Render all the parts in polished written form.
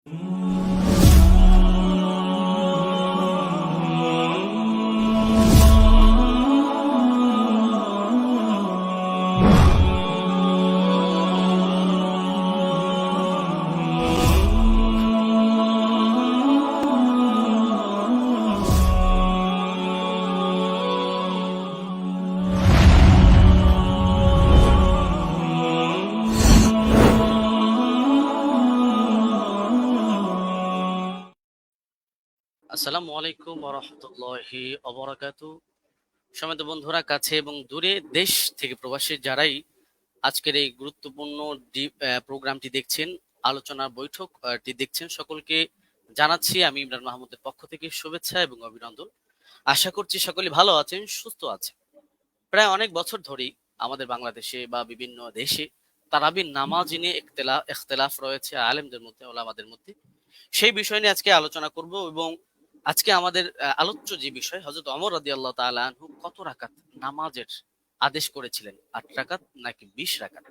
আসসালামু আলাইকুম ওয়া রাহমাতুল্লাহি ওয়া বারাকাতুহু। সম্মানিত বন্ধুরা, কাছে এবং দূরে, দেশ থেকে প্রবাসী যারাই আজকের এই গুরুত্বপূর্ণ প্রোগ্রামটি দেখছেন, আলোচনার বৈঠকটি দেখছেন, সকলকে জানাচ্ছি আমি ইমরান মাহমুদের পক্ষ থেকে শুভেচ্ছা এবং অভিনন্দন। আশা করছি সকলে ভালো আছেন, সুস্থ আছেন। প্রায় অনেক বছর ধরেই আমাদের বাংলাদেশে বা বিভিন্ন দেশে তারাবির নামাজ নিয়ে ইখতিলাফ রয়েছে আলেমদের মধ্যে, ওলামাদের মধ্যে। সেই বিষয় নিয়ে আজকে আলোচনা করব এবং আজকে আমাদের আলোচ্য যে বিষয়, হযরত ওমর রাদিয়াল্লাহু তাআলা আনহু কত রাকাত নামাজের আদেশ করেছিলেন, 8 রাকাত নাকি 20 রাকাত,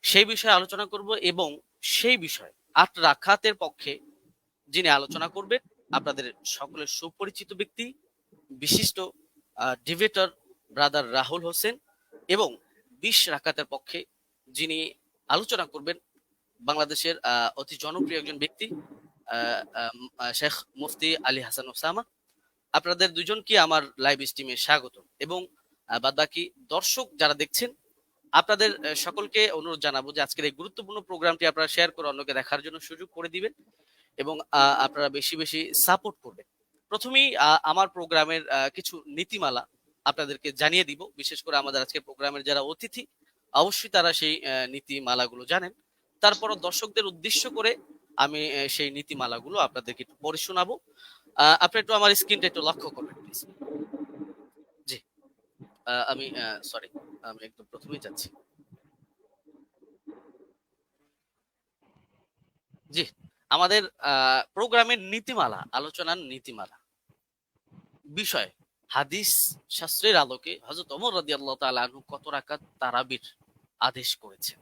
সেই বিষয়ে আলোচনা করব। এবং সেই বিষয়ে 8 রাকাতের পক্ষে যিনি আলোচনা করবেন, আপনাদের সকলের সুপরিচিত ব্যক্তি, বিশিষ্ট ডিবেটর ব্রাদার রাহুল হোসেন। এবং 20 রাকাতের পক্ষে যিনি আলোচনা করবেন, বাংলাদেশের অতি জনপ্রিয় একজন ব্যক্তি, শেখ মুফতি আলী হাসান ওসামা। আপনাদের দুজনকে আমার লাইভ স্ট্রিমে স্বাগত। এবং বাদবাকি দর্শক যারা দেখছেন, আপনাদের সকলকে অনুরোধ জানাবো যে আজকের এই গুরুত্বপূর্ণ প্রোগ্রামটি আপনারা শেয়ার করে অন্যকে দেখার জন্য সুযোগ করে দিবেন এবং আপনারা বেশি বেশি সাপোর্ট করবেন। প্রথমেই আমার প্রোগ্রামের কিছু নীতিমালা আপনাদেরকে জানিয়ে দিব। বিশেষ করে আমাদের আজকে প্রোগ্রামের যারা অতিথি, অবশ্যই তারা সেই নীতিমালাগুলো জানেন। তারপরও দর্শকদের উদ্দেশ্য করে আমি সেই নীতিমালাগুলো আপনাদেরকে একটু পড়ে শোনাবো। আপনি একটু আমার স্ক্রিনটা একটু লক্ষ্য করবেন প্লিজ। জি, আমি সরি, আমি একদম প্রথমেই যাচ্ছি। জি, আমাদের প্রোগ্রামের নীতিমালা, আলোচনার নীতিমালা বিষয়, হাদিস শাস্ত্রের আলোকে হযরত ওমর রাদিয়াল্লাহু তাআলা আনহু কত রাকাত তারাবির আদেশ করেছেন।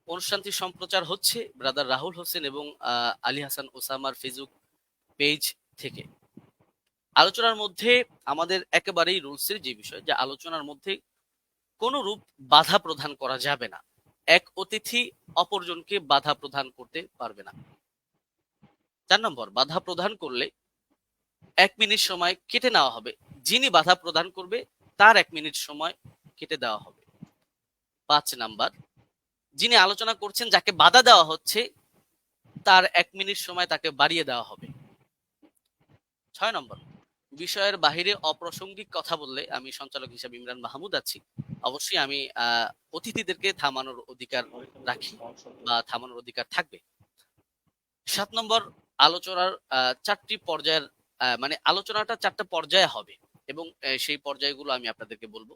অনুষ্ঠানটি সম্প্রচার হচ্ছে ব্রাদার রাহুল হোসেন এবং আলী হাসান ওসামার ফেসবুক পেজ থেকে। আলোচনার মধ্যে আমাদের একেবারেই রুলসের যে বিষয়, যে আলোচনার মধ্যে কোন রূপ বাধা প্রদান করা যাবে না। এক অতিথি অপরজনকে বাধা প্রদান করতে পারবে না। 4 নম্বর, বাধা প্রদান করলে 1 মিনিট সময় কেটে নেওয়া হবে। যিনি বাধা প্রদান করবে তার 1 মিনিট সময় কেটে দেওয়া হবে। 5 নাম্বার, যিনি আলোচনা করছেন, যাকে বাধা দেওয়া হচ্ছে, তার 1 মিনিট সময় তাকে বাড়িয়ে দেওয়া হবে। 6 নম্বর, বিষয়ের বাহিরে অপ্রাসঙ্গিক কথা বললে, আমি সঞ্চালক হিসেবে ইমরান মাহমুদ আছি, অবশ্যই আমি অতিথিদেরকে থামানোর অধিকার রাখি বা থামানোর অধিকার থাকবে। 7 নম্বর, আলোচনার 4টি পর্যায়ের মানে আলোচনাটা 4টা পর্যায়ে হবে এবং সেই পর্যায়গুলো আমি আপনাদেরকে বলবো।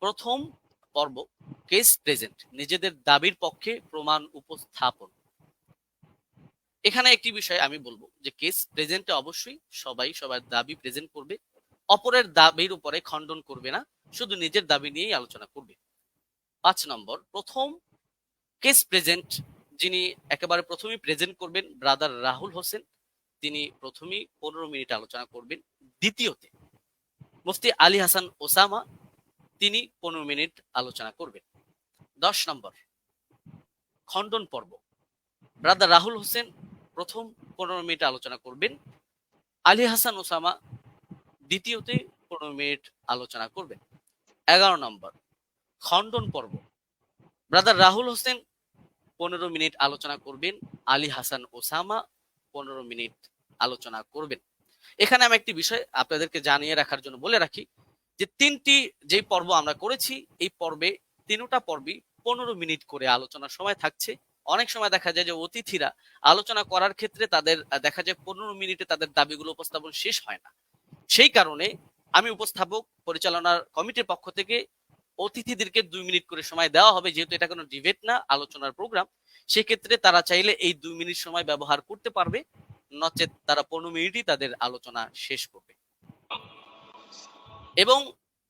প্রথম পর্ব, কেস প্রেজেন্ট, নিজেদের দাবির পক্ষে প্রমাণ উপস্থাপন। এখানে একটি বিষয় আমি বলবো যে কেস প্রেজেন্টে অবশ্যই সবাই সবার দাবি প্রেজেন্ট করবে, অপরের দাবির উপরে খণ্ডন করবে না, শুধু নিজের দাবি নিয়েই আলোচনা করবে। 5 নম্বর, প্রথম কেস প্রেজেন্ট, যিনি একেবারে প্রথমেই প্রেজেন্ট করবেন, ব্রাদার রাহুল হোসেন, তিনি প্রথমেই 15 মিনিট আলোচনা করবেন। দ্বিতীয়তে মুফতি আলী হাসান ওসামা, তিনি 15 মিনিট আলোচনা করবেন। 10 নম্বর, খণ্ডন পর্ব, ব্রাদার রাহুল হোসেন প্রথম 15 মিনিট আলোচনা করবেন, আলী হাসান ওসামা দ্বিতীয়তে 15 মিনিট আলোচনা করবেন। 11 নম্বর, খণ্ডন পর্ব, ব্রাদার রাহুল হোসেন 15 মিনিট আলোচনা করবেন, আলী হাসান ওসামা 15 মিনিট আলোচনা করবেন। এখানে আমি একটি বিষয় আপনাদেরকে জানিয়ে রাখার জন্য বলে রাখি যে 3টি যে পর্ব আমরা করেছি, এই পর্বে 3টা পর্বই 15 মিনিট করে আলোচনার সময় থাকছে। অনেক সময় দেখা যায় যে অতিথিরা আলোচনা করার ক্ষেত্রে তাদের দেখা যায় 15 মিনিটে তাদের দাবিগুলো উপস্থাপন শেষ হয় না। সেই কারণে আমি উপস্থাপক পরিচালনার কমিটির পক্ষ থেকে অতিথিদেরকে 2 মিনিট করে সময় দেওয়া হবে, যেহেতু এটা কোনো ডিবেট না, আলোচনার প্রোগ্রাম। সেক্ষেত্রে তারা চাইলে এই 2 মিনিট সময় ব্যবহার করতে পারবে, নচেত তারা 15 মিনিটই তাদের আলোচনা শেষ করবে। এবং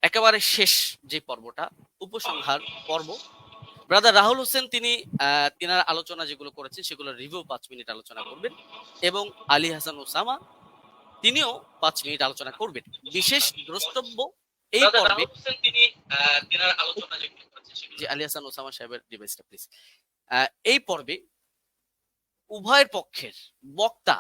একেবারে শেষ যে পর্বটা, উপসংহার পর্ব, ব্রাদার রাহুল হোসেন তিনি তিনার আলোচনা যেগুলো করেছেন সেগুলো রিভিউ 5 মিনিট আলোচনা করবেন, এবং আলী হাসান ওসামা তিনিও 5 মিনিট আলোচনা করবেন। বিশেষ দ্রষ্টব্য এই পর্বে তিনি তিনার আলোচনা যেগুলো করেছেন যে আলী হাসান ওসামা সাহেবের ডিভাইসটা প্লিজ। এই পর্বে উভয়ের পক্ষের বক্তা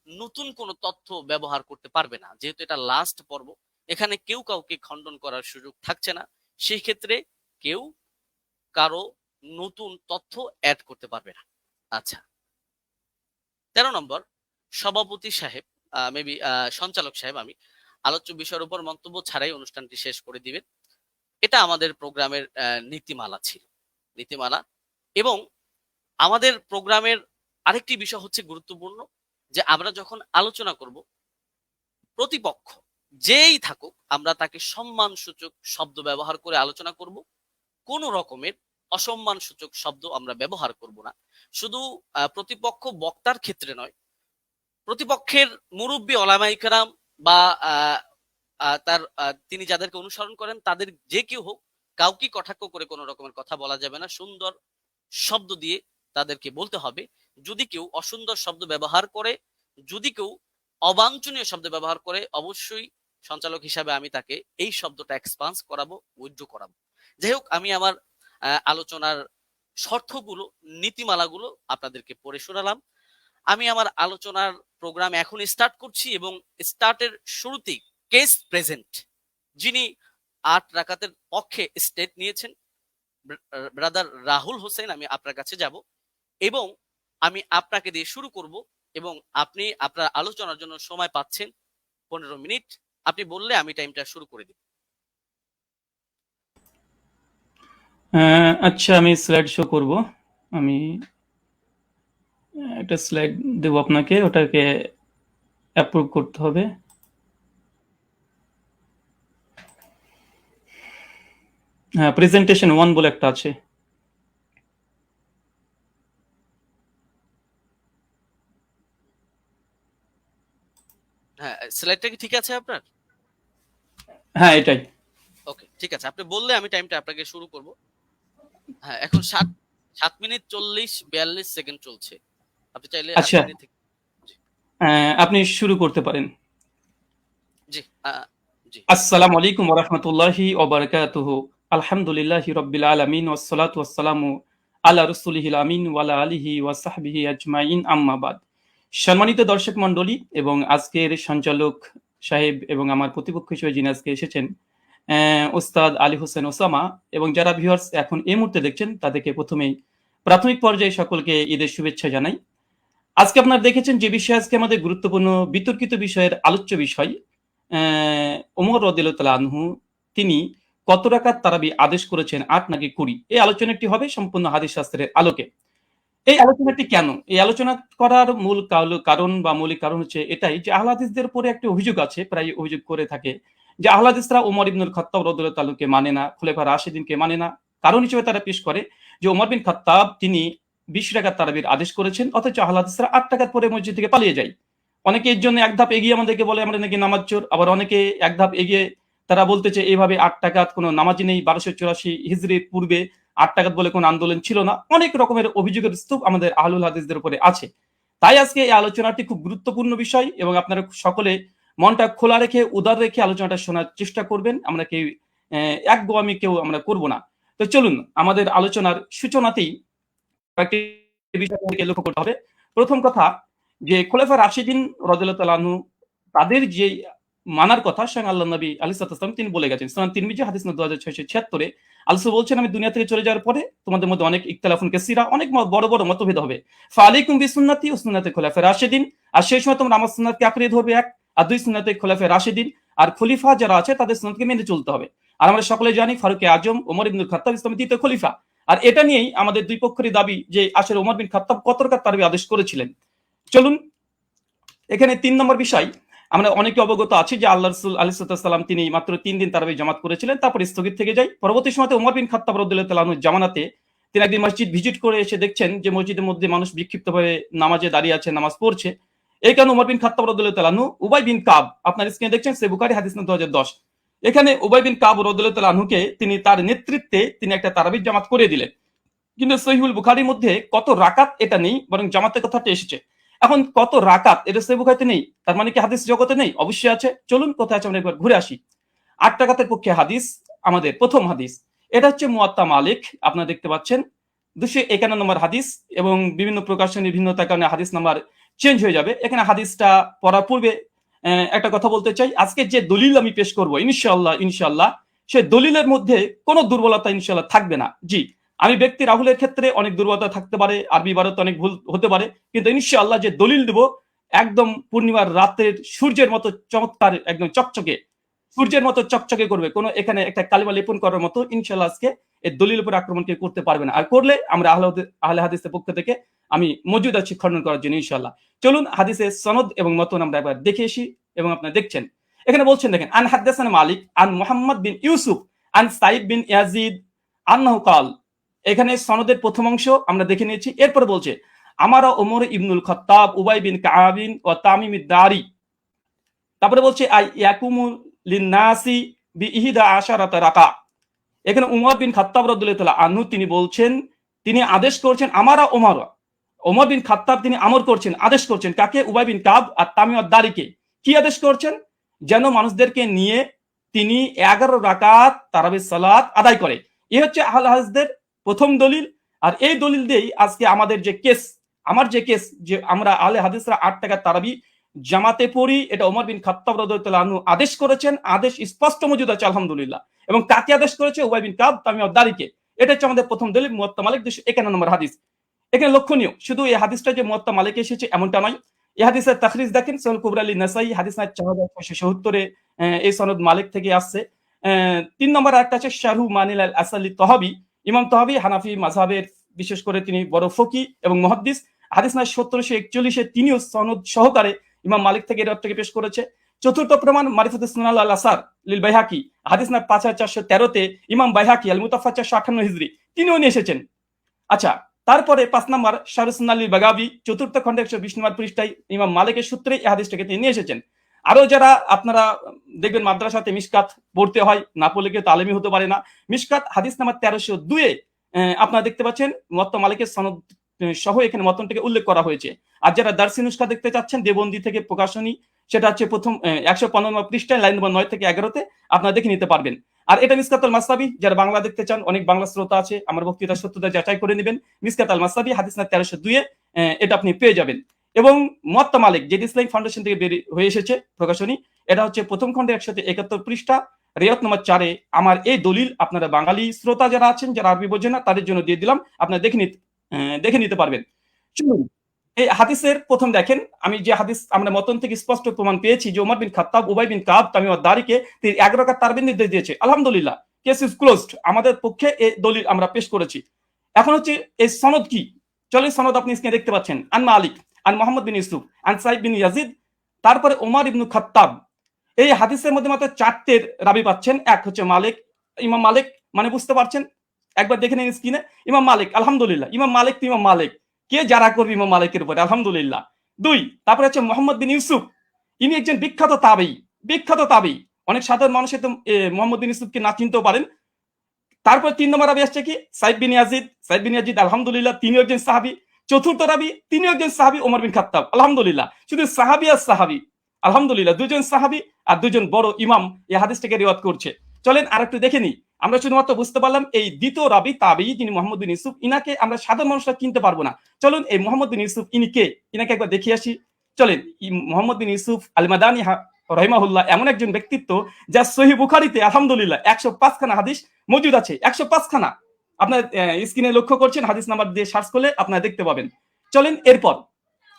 নতুন কোনো তথ্য ব্যবহার করতে পারবে না, যেহেতু এটা লাস্ট পর্ব। এখানে কেউ কাউকে খণ্ডন করার সুযোগ থাকছে না, সেই ক্ষেত্রে কেউ কারো নতুন তথ্য অ্যাড করতে পারবে না। আচ্ছা, 13 নম্বর, সভাপতি সাহেব মেবি সঞ্চালক সাহেব আমি আলোচ্য বিষয়ের উপর মন্তব্য ছাড়াই অনুষ্ঠানটি শেষ করে দিবেন। এটা আমাদের প্রোগ্রামের নীতিমালা ছিল, নীতিমালা। এবং আমাদের প্রোগ্রামের আরেকটি বিষয় হচ্ছে গুরুত্বপূর্ণ, যে আমরা যখন আলোচনা করব, প্রতিপক্ষ যেই থাকুক আমরা তাকে সম্মান সূচক শব্দ ব্যবহার করে আলোচনা করব। কোন রকমের অসম্মান সূচক শব্দ আমরা ব্যবহার করব না। শুধু প্রতিপক্ষ বক্তার ক্ষেত্রে নয়, প্রতিপক্ষের মুরব্বী ওলামায়ে কেরাম বা তার তিনি যাদেরকে অনুসরণ করেন তাদের যে কেউ হোক, কাউকে কটাক্ষ করে কোনো রকমের কথা বলা যাবে না। সুন্দর শব্দ দিয়ে তাদেরকে বলতে হবে। যদি কেউ অসুন্দর শব্দ ব্যবহার করে, যদি কেউ অবাঞ্ছনীয় শব্দ ব্যবহার করে, অবশ্যই সঞ্চালক হিসাবে আমি তাকে এই শব্দটা এক্সপান্স করাবো, উইথড্র করাবো। যাই হোক, আমি আমার আলোচনার শর্তগুলো, নীতিমালাগুলো আপনাদেরকে পড়ে শোনালাম। আমি আমার আলোচনার প্রোগ্রাম এখন স্টার্ট করছি, এবং স্টার্টের শুরুতেই কেস প্রেজেন্ট যিনি 8 রাকাতের পক্ষে স্টেট নিয়েছেন, ব্রাদার রাহুল হোসেন, আমি আপনার কাছে যাব এবং আমি আপনাকে দিয়ে শুরু করব, এবং আপনি আপনার আলোচনার জন্য সময় পাচ্ছেন 15 মিনিট। আপনি বললে আমি টাইমটা শুরু করে দিব। আচ্ছা, আমি স্লাইড শো করব। আমি একটা স্লাইড দেব আপনাকে, ওটাকে অ্যাপ্রুভ করতে হবে। হ্যাঁ, প্রেজেন্টেশন 1 বলে একটা আছে। হ্যাঁ, স্লাইডটা কি ঠিক আছে আপনার? হ্যাঁ, এটাই। ওকে, ঠিক আছে। আপনি বললে আমি টাইমটা আপনাকে শুরু করব। হ্যাঁ, এখন 7 মিনিট 40-42 সেকেন্ড চলছে। আপনি চাইলে 8 আচ্ছা, মিনিট থেকে। আপনি শুরু করতে পারেন। জি, জি। আসসালামু আলাইকুম ওয়া রাহমাতুল্লাহি ওয়া বারাকাতুহু। আলহামদুলিল্লাহি রাব্বিল আলামিন ওয়াস সালাতু ওয়াস সালামু আলা রাসূলিহিল আমিন ওয়া আলা আলিহি ওয়া সাহবিহি আজমাইন, আম্মা বাদ। সম্মানিত দর্শক মণ্ডলী এবং আজকের সঞ্চালক সাহেব এবং আমার প্রতিপক্ষ হিসেবে যিনি আজকে এসেছেন, ওস্তাদ আলী হোসেন ওসামা, এবং যারা ভিউয়ার্স এখন এই মুহূর্তে দেখছেন তাদেরকে প্রথমেই প্রাথমিক পর্যায়ে সকলকে ঈদের শুভেচ্ছা জানাই। আজকে আপনারা দেখেছেন যে বিষয় আজকে আমাদের গুরুত্বপূর্ণ বিতর্কিত বিষয়ের আলোচ্য বিষয়, ওমর রাদিয়াল্লাহু তাআলা আনহু তিনি কত রাকাত তারাবি আদেশ করেছেন, 8 নাকি 20? এই আলোচনাটি হবে সম্পূর্ণ হাদিস শাস্ত্রের আলোকে। এই আলোচনাটি কেন? এই আলোচনা করার মূল কারণ বা মৌলিক কারণ হচ্ছে এটাই যে আহলে হাদিসদের উপরে একটা অভিযোগ আছে, প্রায় অভিযোগ করে থাকে যে আহলে হাদিসরা ওমর ইবনুল খাত্তাব রাদিয়াল্লাহু তাআলাকে মানে না, খুলাফা রাশিদিনকে মানে না। কারণ হিসেবে তারা পেশ করে যে ওমর বিন খাত্তাব তিনি 20 রাকাত তারাবির আদেশ করেছেন, অথচ আহলে হাদিসরা 8 রাকাত পরে মসজিদ থেকে পালিয়ে যায়। অনেকে এর জন্য এক ধাপ এগিয়ে আমাদেরকে বলে আমরা নাকি নামাজ চোর, আবার অনেকে এক ধাপ এগিয়ে তারা বলতেছে এইভাবে 8 রাকাত কোনো নামাজই নেই, 1284 হিজরির পূর্বে 8 রাকাত বলে কোনো আন্দোলন ছিল না। অনেক রকমের অভিযোগের স্তূপ আমাদের আহলুল হাদিসদের উপরে আছে। তাই আজকে এই আলোচনাটি খুব গুরুত্বপূর্ণ বিষয়, এবং আপনারা সকলে মনটা খোলা রেখে, উদার রেখে আলোচনাটা শোনার চেষ্টা করবেন। আমরা কেউ একগোয়ামি কেউ আমরা করব না। তো চলুন আমাদের আলোচনার সূচনাতেই কয়েকটি বিষয়কে লক্ষ্য করতে হবে। প্রথম কথা, যে খোলাফা রাশিদিন রাদিয়াল্লাহু তাআলা আনহু তাদের যে মানার কথা স্বয়ং আল্লাহ নবী আলাইহিস সালাম তিনি বলে গেছেন। সুনান তিরমিজি হাদিস নম্বর 2676 আল্লাহ বলছেন, আমি দুনিয়া থেকে চলে যাওয়ার পরে তোমাদের মধ্যে অনেক ইখতিলাফুন কাসীরা, অনেক বড় বড় মতভেদ হবে। ফালাইকুম বিসুন্নতি ওয়া সুন্নাতি খুলাফায়ে রাশিদিন, আর সেই সময় তোমরা আমার সুন্নাতকে আঁকড়ে ধরবে, এক, আর দুই, সুন্নাতে খুলাফায়ে রাশিদিন, আর খলিফা যারা আছে তাদের সুন্নাতকে মেনে চলতে হবে। আর আমরা সকলে জানি ফারুক আজম ওমর ইবনুল খাত্তাব ইসলামের দ্বিতীয় খলিফা। আর এটা নিয়েই আমাদের দুই পক্ষেরই দাবি যে আসলে ওমর বিন খাত্তাব কত রাকাত তারাবি আদেশ করেছিলেন। চলুন এখানে 3 নম্বর বিষয়, আমরা অনেকে অবগত আছি যে আল্লাহ রাসূল আলাইহিস সালাম তিনি মাত্র 3 দিন তারাবি জামাত করেছিলেন, তারপর স্থগিত থেকে যায়। পরবর্তী সময়তে ওমর বিন খাত্তাব রাদিয়াল্লাহু তাআলা আনহু জামানাতে তিনি একদিন মসজিদ ভিজিট করে এসে দেখছেন যে মসজিদের মধ্যে মানুষ বিক্ষিপ্তভাবে নামাজে দাঁড়িয়ে আছে, নামাজ পড়ছে। এই কারণে ওমর বিন খাত্তাব রাদিয়াল্লাহু তাআলা আনহু উবাই বিন কাব, আপনার স্ক্রিনে দেখছেন সহিহ বুখারী হাদিস নম্বর 2010, এখানে উবাই বিন কাব রাদিয়াল্লাহু তাআলা আনহুকে তিনি তার নেতৃত্বে তিনি একটা তারাবির জামাত করে দিলেন। কিন্তু সহিহুল বুখারীর মধ্যে কত রাকাত এটা নেই, বরং জামাতের কথাটা এসেছে। এখন কত রাকাত এটা সহিহ বুখারীতে নেই, তার মানে কি হাদিস জগতে নেই? অবশ্যই আছে। চলুন কোথায় আছে আমরা একবার ঘুরে আসি। 8 রাকাতের পক্ষে হাদিস, আমাদের প্রথম হাদিস, এটা হচ্ছে মুয়াত্তা মালিক, আপনারা দেখতে পাচ্ছেন 251 নম্বর হাদিস, এবং বিভিন্ন প্রকাশনের ভিন্নতার কারণে হাদিস নাম্বার চেঞ্জ হয়ে যাবে। এখানে হাদিসটা পড়ার পূর্বে একটা কথা বলতে চাই। আজকে যে দলিল আমি পেশ করব ইনশাআল্লাহ সে দলিলের মধ্যে কোনো দুর্বলতা ইনশাআল্লাহ থাকবে না। জি, আমি ব্যক্তি রাহুলের ক্ষেত্রে অনেক দুর্বলতা থাকতে পারে, আরবি ইবারতে অনেক ভুল হতে পারে, কিন্তু ইনশাআল্লাহ যে দলিল দেব একদম পূর্ণিমার রাতের সূর্যের মতো চমৎকার, একদম চকচকে, সূর্যের মতো চকচকে করবে, কোনো এখানে একটা কালিমা লেপন করার মতো ইনশাআল্লাহ আজকে এই দলিল উপর আক্রমণ কেউ করতে পারবে না। আর করলে আমরা আহলে হাদিসের পক্ষ থেকে আমি মজুদ আছি খণ্ডন করার জন্য ইনশাআল্লাহ। চলুন হাদিসের সনদ এবং মতন আমরা একবার দেখে আসি, এবং আপনারা দেখছেন এখানে বলছেন, দেখেন, আন হাদাসানা মালিক আন মুহাম্মদ বিন ইউসুফ আন সাইদ বিন ইয়াজিদ আন্নাহু কাল। এখানে সনদের প্রথম অংশ আমরা দেখে নিয়েছি। এরপর বলছে, আমারা ওমর ইবনুল খাত্তাব উবাই বিন কাআবিন ও তামিম দারি। তারপরে বলছে আই ইয়াকুমু লিন্নাসি বি ইহদা আশারাতা রাকা। এখানে উমর বিন খাত্তাব রাদিয়াল্লাহু তাআলা আনহু তিনি বলছেন, তিনি আদেশ করছেন, আমারা ওমর বিন খাত্তাব তিনি আমর করছেন, আদেশ করছেন কাকে? উবাই বিন কাব আর তামিম দারিকে। কি আদেশ করছেন? যেন মানুষদেরকে নিয়ে তিনি 11 রাকাত তারাবির সালাত আদায় করে। এই হচ্ছে আহলে হাদিসদের প্রথম দলিল। আর এই দলিল দিয়েই আজকে আমাদের যে কেস, আমার যে কেস, যে আমরা আহলে হাদিসরা 8 টাকার তারাবি জামাতে পড়ি, এটা ওমর বিন খাত্তাব রাদিয়াল্লাহু আনহু আদেশ করেছেন। আদেশ স্পষ্ট মজুদ আছে আলহামদুলিল্লাহ। এবং কাকে আদেশ করেছে? উবাই বিন কাব তামিম দারিকে। এটা হচ্ছে আমাদের প্রথম দলিল, মুয়াত্তা মালিক 251 নম্বর হাদিস। এখানে লক্ষণীয় শুধু এই হাদিসটা যে মুয়াত্তা মালিকে এসেছে এমনটা নয়। এই হাদিসের তাখরিজ দেখেন, সহিহ কুবরা লি নাসাই হাদিস নাম্বার 4677 এ এই সনদ মালিক থেকে আসছে। 3 নম্বর আরেকটা আছে শারহু মানিল আল আসালি তহাবি। ইমাম তহাবি হানাফি মাযহাবের, বিশেষ করে তিনি বড় ফকি এবং মুহাদ্দিস। হাদিস নাম্বার 1741 এ তিনিও সনদ সহকারে ইমাম মালিক থেকে এর থেকে পেশ করেছে। চতুর্থ প্রমাণ মারিফাতুস সুনান আল আসার লিল বাইহাকি, হাদিস নাম্বার 5413 তে ইমাম বাইহাকি আল মুতাফা 458 হিজরি তিনিও নিয়ে এসেছেন। আচ্ছা, তারপরে 5 নম্বর শারহুস সুন্নান লিল বাগাবি, চতুর্থ খণ্ডে 120 নম্বর পৃষ্ঠায় ইমাম মালিকের সূত্রে এই হাদিসটাকে তিনি নিয়ে এসেছেন। আরো যারা আপনারা দেখবেন মাদ্রাসাতে মিশকাত পড়তে হয়, না পড়লে কেউ তালিমি হতে পারে না। মিশকাত হাদিস নাম্বার 1302 এ আপনারা দেখতে পাচ্ছেন মুয়াত্তা মালিকের সনদ সহ এখানে মতনটাকে উল্লেখ করা হয়েছে। আর যারা দারসি নুসখা দেখতে চাচ্ছেন, দেবন্দি থেকে প্রকাশনী, সেটা হচ্ছে প্রথম 115 নম্বর পৃষ্ঠায় লাইন নম্বর 9 থেকে 11 আপনারা দেখে নিতে পারবেন। আর এটা মিসকাত আল মাসনাবি, যারা বাংলা দেখতে চান, অনেক বাংলা শ্রোতা আছে, আমার বক্তৃতার সত্যতা যাচাই করে নেবেন। মিসকাত আল মাসনাবি হাদিস নাম্বার 1302 এ এটা আপনি পেয়ে যাবেন। এবং মুয়াত্তা মালিক যেটি ইসলামিক ফাউন্ডেশন থেকে বের হয়ে এসেছে প্রকাশনী, এটা হচ্ছে প্রথম খণ্ডে 171 পৃষ্ঠা, রিয়াত নম্বর 4 এ আমার এই দলিল আপনারা বাঙালি শ্রোতা যারা আছেন, যারা আরবি বোঝেন না, তাদের জন্য দিয়ে দিলাম, আপনারা দেখে নিতে পারবেন। চলুন এই হাদিসের প্রথম দেখেন, আমি যে হাদিস আমরা মতন থেকে স্পষ্ট প্রমাণ পেয়েছি যে ওমর বিন খাত্তাব উবাই বিন কাব তামিম দারিকে তিনি 11 রাকাত তারাবির নির্দেশ দিয়েছে। আলহামদুলিল্লাহ, কেস ইজ ক্লোজড। আমাদের পক্ষে এই দলিল আমরা পেশ করেছি। এখন হচ্ছে এই সনদ কি, চলেন সনদ আপনি স্ক্রিনে দেখতে পাচ্ছেন। আন মালিক আন মুহাম্মদ বিন ইউসুফ আন সাইদ বিন ইয়াজিদ, তারপরে ওমর ইবনু খাত্তাব। এই হাদিসের মধ্যে মাত্র 4টে রাবি পাচ্ছেন। এক হচ্ছে মালিক, ইমাম মালিক, মানে বুঝতে পারছেন, একবার দেখে নিন স্ক্রিনে। ইমাম মালিক, আলহামদুলিল্লাহ, ইমাম মালিক তো ইমাম মালিক, কে যারা করবে ইমাম মালিকের উপরে, আলহামদুলিল্লাহ। 2, তারপরে হচ্ছে মোহাম্মদ বিন ইউসুফ, ইনি একজন বিখ্যাত তাবেঈ। অনেক সাধারণ মানুষের তো মোহাম্মদ বিন ইউসুফকে না চিনতেও পারেন। তারপর 3 নম্বর রাবি আসছে কি? সাইদ বিন ইয়াজিদ, আলহামদুলিল্লাহ, তিনিও একজন সাহাবী। চতুর্থ রাবি, তিনিও একজন সাহাবী, ওমর বিন খাত্তাব, আলহামদুলিল্লাহ। শুধু সাহাবী আর সাহাবী, আলহামদুলিল্লাহ, দুজন সাহাবী আর দুজন বড় ইমাম এই হাদিসটাকে রিওয়ায়াত করছে। চলেন আরেকটু দেখে নিই। আমরা শুধুমাত্র বুঝতে পারলাম এই দ্বিতীয় রাবি তাবেঈ যিনি মোহাম্মদ বিন ইউসুফ, ইনাকে আমরা সাধারণ মানুষরা চিনতে পারবো না। চলুন এই মোহাম্মদ বিন ইউসুফ ইনি কে, ইনাকে একবার দেখে আসি। চলেন, মোহাম্মদ বিন ইউসুফ আল মাদানী রাহিমাহুল্লাহ এমন একজন ব্যক্তিত্ব যা সহিহ বুখারীতে আলহামদুলিল্লাহ 105 খানা হাদিস মজুদ আছে। 105 খানা আপনার স্ক্রিনে লক্ষ্য করছেন, হাদিস নাম্বার দিয়ে সার্চ করলে আপনারা দেখতে পাবেন। চলেন এরপর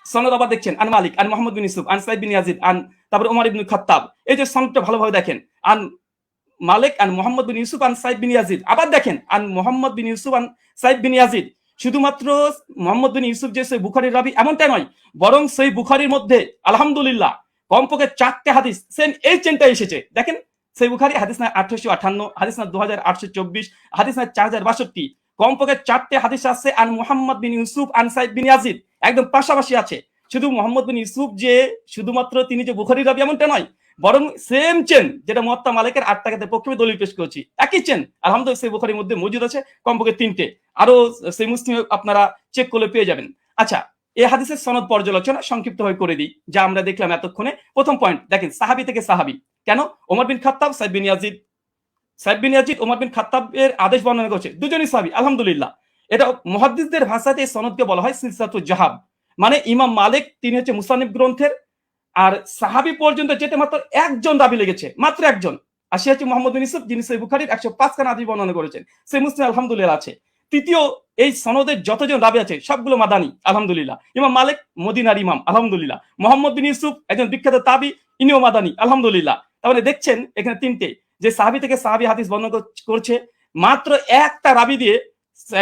সনদ আবার দেখছেন, আন মালিক আন মুহাম্মদ বিন ইউসুফ আন সাইদ বিন ইয়াজিদ আন, তারপর ওমর ইবনে খাত্তাব। এই যে সনদটা ভালোভাবে দেখেন, আন মালিক আন মুহাম্মদ বিন ইউসুফ আন সাইদ বিন ইয়াজিদ। আবার দেখেন, আন মুহাম্মদ বিন ইউসুফ আন সাইদ বিন ইয়াজিদ। শুধুমাত্র মুহাম্মদ বিন ইউসুফ যে সহিহ বুখারীর রাবি এমনটা নয়, বরং সহিহ বুখারীর মধ্যে আলহামদুলিল্লাহ কমপক্ষে 4টে হাদিস সেম এই চেনটা এসেছে। দেখেন, সহিহ বুখারী হাদিস না 1858, হাদিস না 2824, হাদিস না 4062, কমপক্ষে 4টে হাদিস আছে আন মুহাম্মদ বিন ইউসুফ আন সাইদ বিন ইয়াজিদ, একদম পাশাপাশি আছে। শুধু মুহাম্মদ বিন ইউসুফ যে শুধুমাত্র তিনি যে বুখারীর রাবি এমনটা নয়, বরং সেম চেন যেটা মুয়াত্তা মালিকের 8 টাকাতে পক্ষে দলিল পেশ করেছি, একই চেন আলহামদুলিল্লাহ সহিহ বুখারীর মধ্যে মজুদ আছে, কমপক্ষে 3টে, আরো সহিহ মুসলিমে আপনারা চেক করলে পেয়ে যাবেন। আচ্ছা, এই হাদিসের সনদ পর্যালোচনা সংক্ষিপ্তভাবে করে দিই, যা আমরা দেখলাম এতক্ষণে। প্রথম পয়েন্ট দেখেন, সাহাবী থেকে সাহাবী। কেন? ওমর বিন খাত্তাব, সাইদ বিন ইয়াজিদ। সাইদ বিন ইয়াজিদ ওমর বিন খাত্তাবের আদেশ বর্ণনা করছে, দুজনই সাহাবী, আলহামদুলিল্লাহ। এটা মুহাদ্দিসদের ভাষাতে এই সনদকে বলা হয় সিলসিলাতুল জাহাব। মানে ইমাম মালিক তিনি হচ্ছে মুসান্নিফ গ্রন্থের, আর সাহাবী পর্যন্ত যেতে মাত্র একজন রাবী লেগেছে, মাত্র একজন, আর সে হচ্ছে মুহাম্মদ বিন ইউসুফ, যিনি সহিহ বুখারীর 105 খানা হাদিস বর্ণনা করেছেন। সহিহ মুসলিম আলহামদুলিল্লাহ আছে। তৃতীয়, এই সনদের যতজন রাবী আছে সবগুলো মাদানী, আলহামদুলিল্লাহ। ইমাম মালিক মদিনার ইমাম, আলহামদুলিল্লাহ। মুহাম্মদ বিন ইউসুফ একজন বিখ্যাত তাবী, ইনিও মাদানী, আলহামদুলিল্লাহ। তাহলে দেখছেন এখানে 3টে, যে সাহাবী থেকে সাহাবী হাদিস বর্ণনা করছে, মাত্র একটা রাবী দিয়ে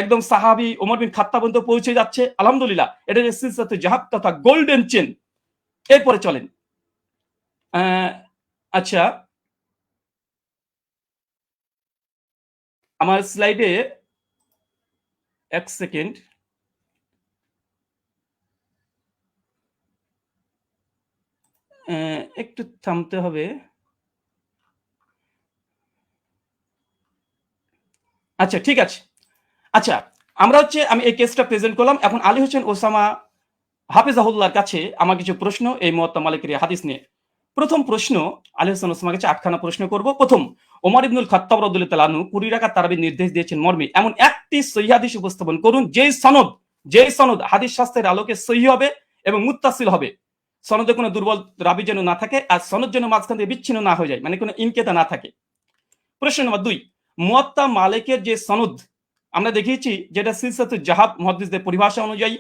একদম সাহাবী ওমর বিন খাত্তাব পর্যন্ত পৌঁছে যাচ্ছে, আলহামদুলিল্লাহ। এটা যে সিলসিলাতুল জাহাব তথা গোল্ডেন চেন। এরপরে চলেন, আচ্ছা, আমার স্লাইডে 1 সেকেন্ড, একটু থামতে হবে। আচ্ছা, ঠিক আছে। আচ্ছা, আমরা হচ্ছে আমি এই কেসটা প্রেজেন্ট করলাম। এখন আলী হোসেন ওসামা হাফিজাহুল্লাহর কাছে আমার কিছু প্রশ্ন এই মুয়াত্তা মালিকের এই হাদিস নিয়ে। প্রথম প্রশ্ন, আলী হোসেন ওসামার কাছে 8খানা প্রশ্ন করব। প্রথম, ওমর ইবনুল খাত্তাব রাদিয়াল্লাহু তাআলা আনহু 20 রাকাত তারাবির নির্দেশ দিয়েছেন মর্মে এমন একটি সহিহ হাদিস উপস্থাপন করুন যেই সনদ হাদিস শাস্ত্রের আলোকে সহিহ হবে এবং মুত্তাসিল হবে। সনদে কোনো দুর্বল রাবী যেন না থাকে, আর সনদ যেন মাঝখান থেকে বিচ্ছিন্ন না হয়ে যায়, মানে কোনো ইনকেতা না থাকে। প্রশ্ন নম্বর 2, মুয়াত্তা মালিকের যে সনদ আমরা দেখিয়েছি, যেটা সিলসিলাতুল জাহাব মুহাদ্দিসদের পরিভাষা অনুযায়ী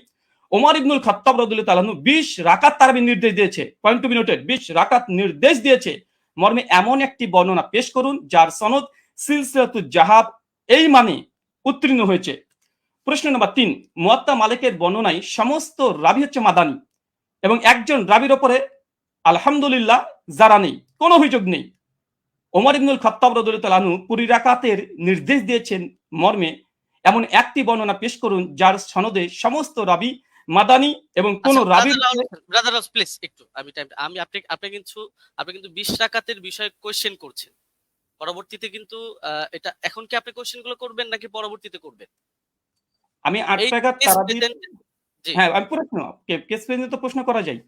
ওমর ইবনুল খাত্তাব রাদিয়াল্লাহু তাআলা 20 রাকাত তারাবির নির্দেশ দিয়েছে, পয়েন্ট টু বি নোটেড, 20 রাকাত নির্দেশ দিয়েছে মর্মে এমন একটি বর্ণনা পেশ করুন যার সনদ সিলসিলাতুল জাহাব এই মানে উত্তীর্ণ হয়েছে। প্রশ্ন নম্বর 3, মুয়াত্তা মালিকের বর্ণনায় সমস্ত রাবী হচ্ছে মাদানী এবং একজন রাবীর ওপরে আলহামদুলিল্লাহ যারা নেই, কোনো অভিযোগ নেই। ওমর ইবনুল খাত্তাব রাদিয়াল্লাহু তাআলা আনহু 20 রাকাতের নির্দেশ দিয়েছেন মর্মে এমন একটি বর্ণনা পেশ করুন যার সনদে সমস্ত রাবী মাদানী এবং কোন রাবী। ব্রাদার প্লিজ একটু আমি আপনি কিন্তু 20 রাকাতের বিষয়ে কোশ্চেন করছেন, পরবর্তীতে কিন্তু এটা এখন কি আপনি কোশ্চেন গুলো করবেন নাকি পরবর্তীতে করবেন? আমি 8 রাকাত তারাবি, হ্যাঁ আমি প্রশ্ন কেস প্রেজেন্টে তো প্রশ্ন করা যায়,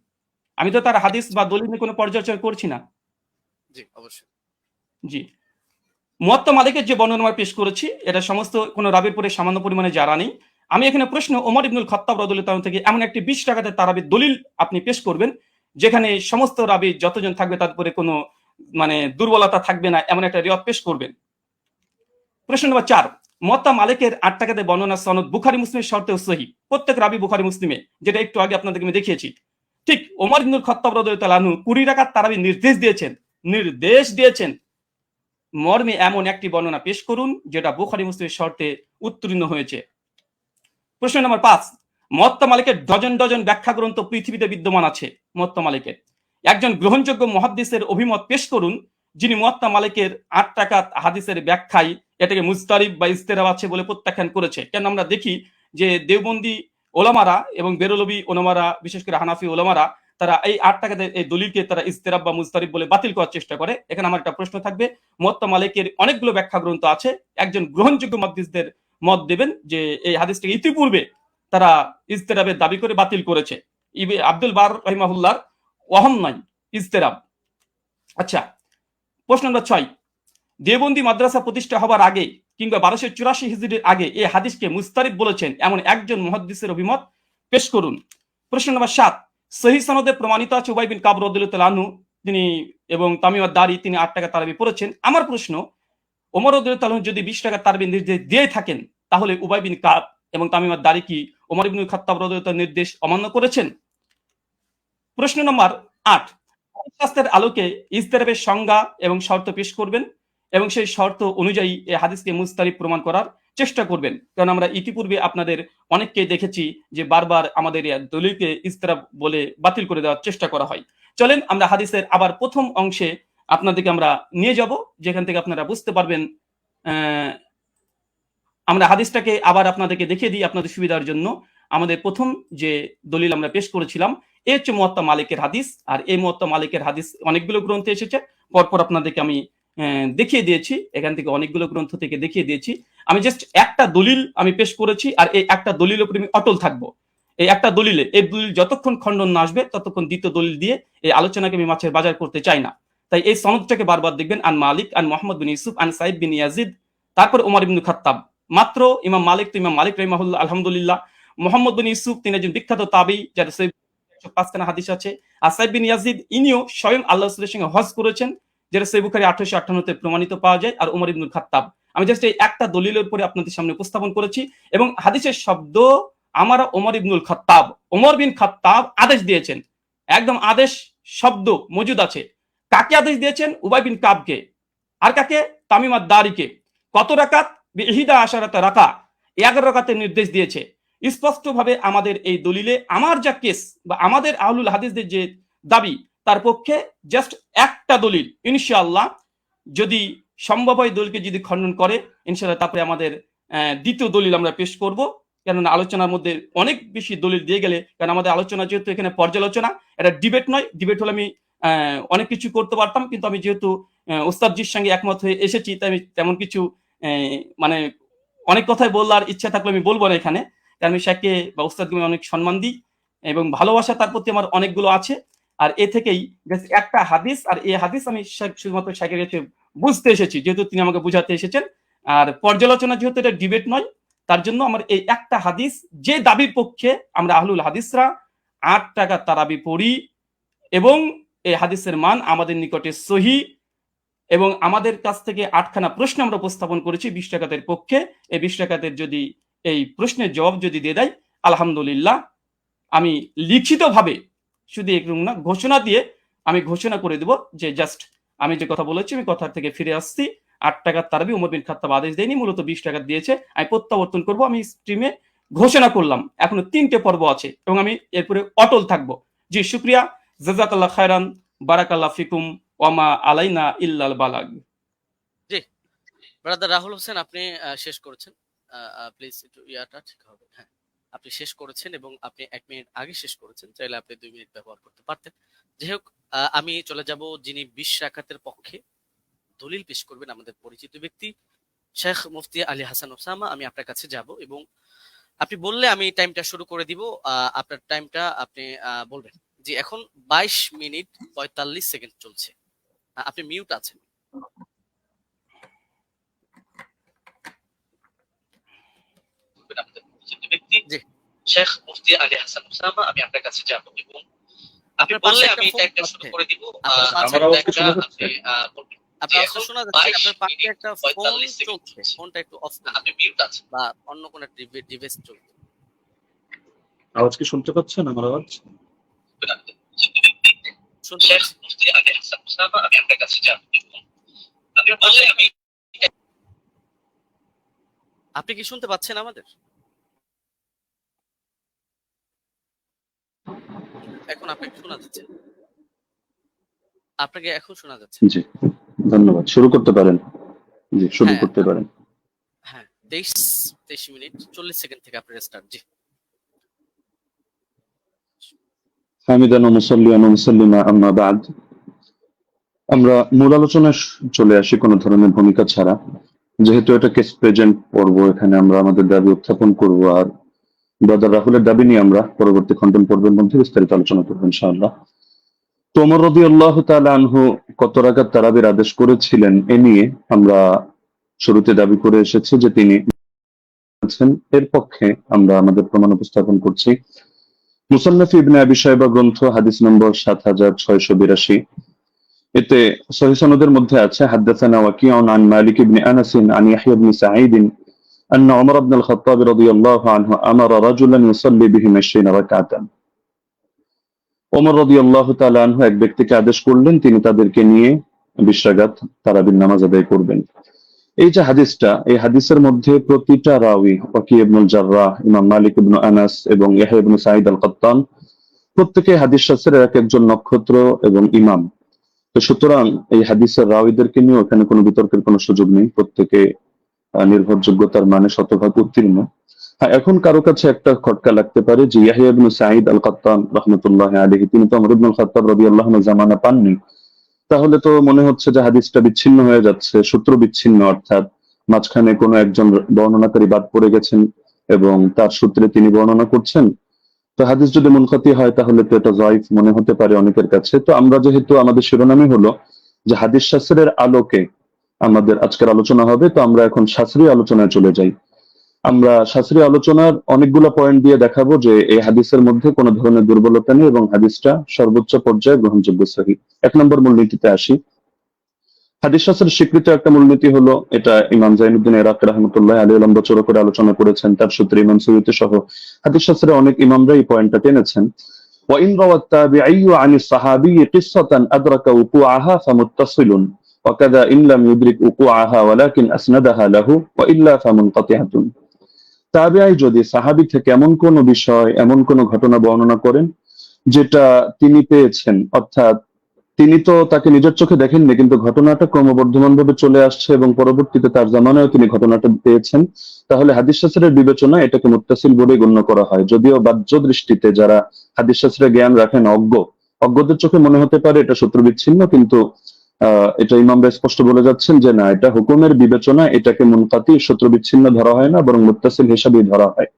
আমি তো তার হাদিস বা দলিল নিয়ে কোনো পর্যালোচনা করছি না। জি অবশ্যই। জি, মুয়াত্তা মালিকের যে বর্ণনা পেশ করেছি এটা সমস্ত কোন রাবীর পরে সামান্য পরিমাণে জারা নেই। আমি এখানে প্রশ্ন, ওমর ইবনুল খাত্তাব রাদিয়াল্লাহু তাআলা থেকে এমন একটি 20 রাকাতের তারাবির দলিল আপনি পেশ করবেন যেখানে সমস্ত রাবী যতজন থাকবে তার উপরে কোনো মানে দুর্বলতা থাকবে না, এমন একটা রিওয়ায়াত পেশ করবেন। প্রশ্ন নম্বর 4, মুয়াত্তা মালিকের 8 টাকাতে বর্ণনা সনদ বুখারী মুসলিমের শর্তেও সহিহ, প্রত্যেক রাবী বুখারী মুসলিমে, যেটা একটু আগে আপনাদেরকে আমি দেখিয়েছি। ঠিক ওমর ইবনুল খাত্তাব রাদিয়াল্লাহু তাআলা আনহু 20 রাকাত তারাবির নির্দেশ দিয়েছেন মর্মে এমন একটি বর্ণনা পেশ করুন যেটা বুখারী মুসলিমের শর্তে উত্তীর্ণ হয়েছে। প্রশ্ন নম্বর 5, মুয়াত্তা মালিকের ডজন ডজন ব্যাখ্যা গ্রন্থ পৃথিবীতে বিদ্যমান আছে। মুয়াত্তা মালিকের একজন গ্রহণযোগ্য মুহাদ্দিসের অভিমত পেশ করুন যিনি মুয়াত্তা মালিকের 8 রাকাত হাদিসের ব্যাখ্যায় এটাকে মুজতারিব বা ইস্তেরাব আছে বলে প্রত্যাখ্যান করেছে। কেন আমরা দেখি যে দেওবন্দি ওলামারা এবং বেরলভী ওলামারা, বিশেষ করে হানাফি ওলামারা, তারা এই 8 টাকাতে এই দলিলকে তারা ইস্তেরাব বা মুজতারিব বলে বাতিল করার চেষ্টা করে। এখানে আমার একটা প্রশ্ন থাকবে, মুয়াত্তা মালিকের অনেকগুলো ব্যাখ্যা গ্রন্থ আছে, একজন গ্রহণযোগ্য মুহাদ্দিসদের মত দেবেন যে এই হাদিসটাকে ইতিপূর্বে তারা ইস্তেরাবের দাবি করে বাতিল করেছে। আব্দুল বার রাহিমাহুল্লাহর ওয়াহম নাই ইস্তেরাব। আচ্ছা, প্রশ্ন নম্বর 6, দেওবন্দি মাদ্রাসা প্রতিষ্ঠা হবার আগে কিংবা 1284 হিজরির আগে এই হাদিসকে মুস্তারিব বলেছেন এমন একজন মুহাদ্দিসের অভিমত পেশ করুন। প্রশ্ন নম্বর 7, সহিহ সনদে প্রমাণিত আছে উবাই বিন কাব রাদিয়াল্লাহু তাআলা আনহু তিনি এবং তামিম আদ-দারি তিনি 8 টাকা তারাবি পড়েছেন। আমার প্রশ্ন, ওমর রাদিয়াল্লাহু তাআলা যদি 20 টাকা তারাবির নির্দেশ দিয়ে থাকেন তাহলে উবাই বিন কাব এবং তামিম আদ-দারি কি ওমর ইবনুল খাত্তাব রাদিয়াল্লাহু তাআলার নির্দেশ অমান্য করেছেন? প্রশ্ন নম্বর 8, শাস্ত্রের আলোকে ইস্তেরাবের সংজ্ঞা এবং শর্ত পেশ করবেন এবং সেই শর্ত অনুযায়ী এই হাদিসকে মুস্তারিব প্রমাণ করার চেষ্টা করবেন। কারণ আমরা ইতিপূর্বে আপনাদের অনেককে দেখেছি যে বারবার আমাদের দলিলকে ইস্তেরাব বলে বাতিল করে দেওয়ার চেষ্টা করা হয়। চলেন আমরা হাদিসের আবার প্রথম অংশে আপনাদেরকে আমরা নিয়ে যাব, যেখান থেকে আপনারা বুঝতে পারবেন। আমরা হাদিসটাকে আবার আপনাদেরকে দেখিয়ে দিই আপনাদের সুবিধার জন্য। আমাদের প্রথম যে দলিল আমরা পেশ করেছিলাম এই হচ্ছে মুয়াত্তা মালিকের হাদিস। আর এই মুয়াত্তা মালিকের হাদিস অনেকগুলো গ্রন্থে এসেছে, পরপর আপনাদেরকে আমি দেখিয়ে দিয়েছি, এখান থেকে অনেকগুলো গ্রন্থ থেকে দেখিয়ে দিয়েছি। আমি জাস্ট একটা দলিল আমি পেশ করেছি, আর এই একটা দলিলের উপরে আমি অটল থাকবো। এই একটা দলিলে, এই দলিল যতক্ষণ খণ্ডন না আসবে ততক্ষণ দ্বিতীয় দলিল দিয়ে এই আলোচনাকে আমি মাছের বাজার করতে চাই না। তাই এই সনদটাকে বারবার দেখবেন, আন মালিক আন মোহাম্মদ বিন ইউসুফ আন সাইদ বিন ইয়াজিদ, তারপর ওমর ইবনে খাত্তাব। মাত্র ইমাম মালিক তো ইমাম মালিক রাহিমাহুল্লাহ, আলহামদুলিল্লাহ। মোহাম্মদ বিন ইউসুফ তিনি একজন বিখ্যাত তাবী, যার 105খানা হাদিস আছে। আর সাইদ বিন ইয়াজিদ ইনিও স্বয়ং আল্লাহ রাসূলের সঙ্গে হজ করেছেন, যেটা সহিহ বুখারী 1858 প্রমাণিত পাওয়া যায়। আর ওমর ইবনে খাত্তাব। আমি জাস্ট এই একটা দলিলের উপরে আপনাদের সামনে উপস্থাপন করেছি, এবং হাদিসের শব্দ আমার ওমর ইবনুল খাত্তাব, ওমর বিন খাত্তাব আদেশ দিয়েছেন, একদম আদেশ শব্দ মজুদ আছে। কাকে আদেশ দিয়েছেন? উবাই বিন কাবকে। আর কাকে? তামিম আদ-দারিকে। কত রাকাত? বিহিদা আশারাতা রাকা, 11 রাকাতের নির্দেশ দিয়েছে। স্পষ্টভাবে আমাদের এই দলিলে আমার যা কেস বা আমাদের আহলুল হাদিসদের যে দাবি, তার পক্ষে জাস্ট একটা দলিল, ইনশাআল্লাহ যদি সম্ভব হয় দলিলকে যদি খণ্ডন করে, ইনশাআল্লাহ তারপরে আমাদের দ্বিতীয় দলিল আমরা পেশ করব। কেননা আলোচনার মধ্যে অনেক বেশি দলিল দিয়ে গেলে, কারণ আমাদের আলোচনা যেহেতু এখানে পর্যালোচনা, এটা ডিবেট নয়। ডিবেট হলে আমি অনেক কিছু করতে পারতাম, কিন্তু আমি যেহেতু ওস্তাদজির সঙ্গে একমত হয়ে এসেছি, তাই আমি তেমন কিছু মানে অনেক কথাই বলার ইচ্ছা থাকলে আমি বলবো না এখানে, কারণ আমি শেখকে বা ওস্তাদকে আমি অনেক সম্মান দিই এবং ভালোবাসা তার প্রতি আমার অনেকগুলো আছে। আর এ থেকেই একটা হাদিস, আর এই হাদিস আমি শুধুমাত্র শেখের কাছে বুঝতে এসেছি, যেহেতু তিনি আমাকে বুঝাতে এসেছেন। আর পর্যালোচনা যেহেতু এটা ডিবেট নয়, তার জন্য আমার এই একটা হাদিস, যে দাবির পক্ষে আমরা আহলুল হাদিসরা 8 টাকা তারাবি পড়ি, এবং এই হাদিসের মান আমাদের নিকটে সহিহ, এবং আমাদের কাছ থেকে 8খানা প্রশ্ন আমরা উপস্থাপন করেছি 20 টাকাতের পক্ষে। এই 20 টাকাতের যদি এই প্রশ্নের জবাব যদি দিয়ে দেয়, আলহামদুলিল্লাহ আমি লিখিতভাবে, শুধু এরকম না, ঘোষণা দিয়ে আমি ঘোষণা করে দেব যে জাস্ট আমি যে কথা বলেছি আমি কথা থেকে ফিরে আসছি। 8 টাকার তারাবি ওমর বিন খাত্তাব আদেশ দেয়নি, মূলত 20 টাকা দিয়েছে। আমি প্রত্যাবর্তন করব, আমি স্ট্রিমে ঘোষণা করলাম। এখনো 3টে পর্ব আছে এবং আমি এরপরে অটল থাকবো। জি, শুকরিয়া, জাযাকাল্লাহ খায়রান, বারাকাল্লাহ ফিকুম, ওয়ামা আলাইনা ইল্লাল বালাগ। জি, ব্রাদার রাহুল হোসেন, আপনি শেষ করেছেন। প্লিজ একটু ইয়াটা ঠিক হবে। হ্যাঁ, আপনি শেষ করেছেন এবং আপনি 1 মিনিট আগে শেষ করেছেন, চাইলে আপনি 2 মিনিট ব্যবহার করতে পারতেন। যাই হোক, আমি চলে যাব যিনি 20 রাকাতের পক্ষে দলিল পেশ করবেন, আমাদের পরিচিত ব্যক্তি শেখ মুফতি আলী হাসান ওসামা। আমি আপনার কাছে যাব এবং আপনি বললে আমি টাইমটা শুরু করে দিব। আপনার টাইমটা আপনি বলবেন। জি, এখন 22 মিনিট 45 সেকেন্ড চলছে। আপনি মিউট আছেন। জি, শেখ মুফতি আলী হাসান ওসামা, আমি আপনার কাছে যাব এবং আপনি বললে আমি টাইমটা শুরু করে দিব। আমার আওয়াজ কি শোনা যাচ্ছে? আপনার আওয়াজ শোনা যাচ্ছে। আপনার পাশে একটা ফোন চলছে, ফোনটা একটু অফ করুন, আপনি মিউট আছেন বা অন্য কোনো ডিভাইস চলছে। আওয়াজ কি শুনতে পাচ্ছেন আমার আওয়াজ? শুনতে পাচ্ছি। মুফতি আলী হাসান ওসামা, আমি আপনার কাছে যাব এবং আপনি বললে আমি, আপনি কি শুনতে পাচ্ছেন আমাদের? এখন আপনাকে শোনা যাচ্ছে। আপনাকে এখন শোনা যাচ্ছে। জি, ধন্যবাদ। শুরু করতে পারেন। জি, শুরু হ্যাঁ, করতে পারেন। হ্যাঁ, 23 মিনিট 40 সেকেন্ড থেকে আপনার স্টার্ট। জি, হামিদান ওয়া মুসাল্লিয়ান ওয়া মুসাল্লিমা আম্মা বাদ। আমরা মূল আলোচনায় চলে আসি কোনো ধরনের ভূমিকা ছাড়া, যেহেতু এটা কেস প্রেজেন্ট পর্ব, এখানে আমরা আমাদের দাবি উত্থাপন করব, আর ব্রাদার রাহুলের দাবি নিয়ে আমরা পরবর্তী খণ্ডন পর্বের মধ্যে বিস্তারিত আলোচনা করবো ইনশাআল্লাহ। তো ওমর রাদিয়াল্লাহু তাআলা আনহু কত রাকাত তারাবির আদেশ করেছিলেন এ নিয়ে আমরা শুরুতে দাবি করে এসেছি যে তিনি এর পক্ষে আমরা আমাদের প্রমাণ উপস্থাপন করছি। মুসান্নাফ ইবনে আবি শাইবা গ্রন্থ হাদিস নম্বর 7682, এতে সহিহ সনদের মধ্যে আছে হাদাসানা ওয়াকিউন আন মালিক ইবনে আনাস আন ইয়াহইয়া ইবনে সাঈদ أن عمر بن الخطاب رضي الله عنه أمر رجلا يصلي بهم 20 ركعة। ওমর রাদিয়াল্লাহু তাআলা আনহু এক ব্যক্তিকে আদেশ করলেন তিনি তাদেরকে নিয়ে 20 রাকাত তারাবির নামাজ আদায় করবেন। এই যে হাদিসটা, এই হাদিসের মধ্যে প্রতিটা রাওয়ী, ওয়াকি ইবনুল জাররাহ, ইমাম মালিক ইবনে আনাস এবং ইয়াহইয়া ইবনে সাঈদ আল-কাত্তান, প্রত্যেকে হাদিস শাস্ত্রের এক একজন নক্ষত্র এবং ইমাম। তো সুতরাং এই হাদিসের রাওয়ীদেরকে নিয়ে এখানে কোনো বিতর্কের কোনো সুযোগ নেই, প্রত্যেকে নির্ভরযোগ্যতার মানে শতভাগ উত্তীর্ণ। হ্যাঁ, এখন কারো কাছে একটা খটকা লাগতে পারে যে ইয়াহিয়া ইবনে সাঈদ আল কাত্তান রাহমাতুল্লাহি আলাইহি তিনি তো ওমর ইবনে খাত্তাব রাদিয়াল্লাহু আনহু জামানা পাননি। তাহলে তো মনে হচ্ছে যে হাদিসটা বিচ্ছিন্ন হয়ে যাচ্ছে, সূত্র বিচ্ছিন্ন, অর্থাৎ মাঝখানে কোনো একজন বর্ণনাকারী বাদ পড়ে গেছেন এবং তার সূত্রে তিনি বর্ণনা করছেন। তো হাদিস যদি মুনকাতি হয় তাহলে তো এটা যায়িফ মনে হতে পারে অনেকের কাছে। তো আমরা যেহেতু আমাদের শিরোনামই হলো যে হাদিস শাস্ত্রের আলোকে আমাদের আজকের আলোচনা হবে, তো আমরা এখন শাস্ত্রীয় আলোচনায় চলে যাই। আমরা শাস্ত্রীয় আলোচনার অনেকগুলো পয়েন্ট দিয়ে দেখাবো যে এই হাদিসের মধ্যে কোনো ধরনের দুর্বলতা নেই এবং হাদিসটা সর্বোচ্চ পর্যায়ে গ্রহণযোগ্য সহিহ। ১ নম্বর মূলনীতিতে আসি। হাদিস শাস্ত্রের স্বীকৃত একটা মূলনীতি হলো, এটা ইমাম জাইনুদ্দিন ইরাকি রাহমাতুল্লাহ আলাইহি লম্বা চড়া করে আলোচনা করেছেন, তার সূত্রে ইমাম সুয়ুতী সহ হাদিস শাস্ত্রের অনেক ইমামরা এই পয়েন্টটা টেনেছেন। وإن روى التابعي عن الصحابي قصة أدرك وقوعها فمتصل وكذا إن لم يدرك وقوعها ولكن أسندها له وإلا فمنقطعة। তাবিঈ যদি সাহাবী থেকে এমন কোন বিষয়, এমন কোন ঘটনা বর্ণনা করেন যেটা তিনি পেয়েছেন, অর্থাৎ তিনি তো তাকে নিজের চোখে দেখেননি, কিন্তু ঘটনাটা ক্রমবর্ধমান ভাবে চলে আসছে এবং পরবর্তীতে তার জামানায়ও তিনি ঘটনাটা পেয়েছেন, তাহলে হাদিস শাস্ত্রের বিবেচনা এটাকে মুত্তাসিল বলে গণ্য করা হয়। যদিও বাহ্য দৃষ্টিতে যারা হাদিস শাস্ত্রের জ্ঞান রাখেন, অজ্ঞদের চোখে মনে হতে পারে এটা সূত্র বিচ্ছিন্ন, কিন্তু এটা ইমামরা স্পষ্ট বলে যাচ্ছেন যে না, এটা হুকুমের বিবেচনা, এটাকে মুনকাতি সূত্র বিচ্ছিন্ন ধরা হয় না, বরং মুত্তাসিল হিসাবেই ধরা হয়।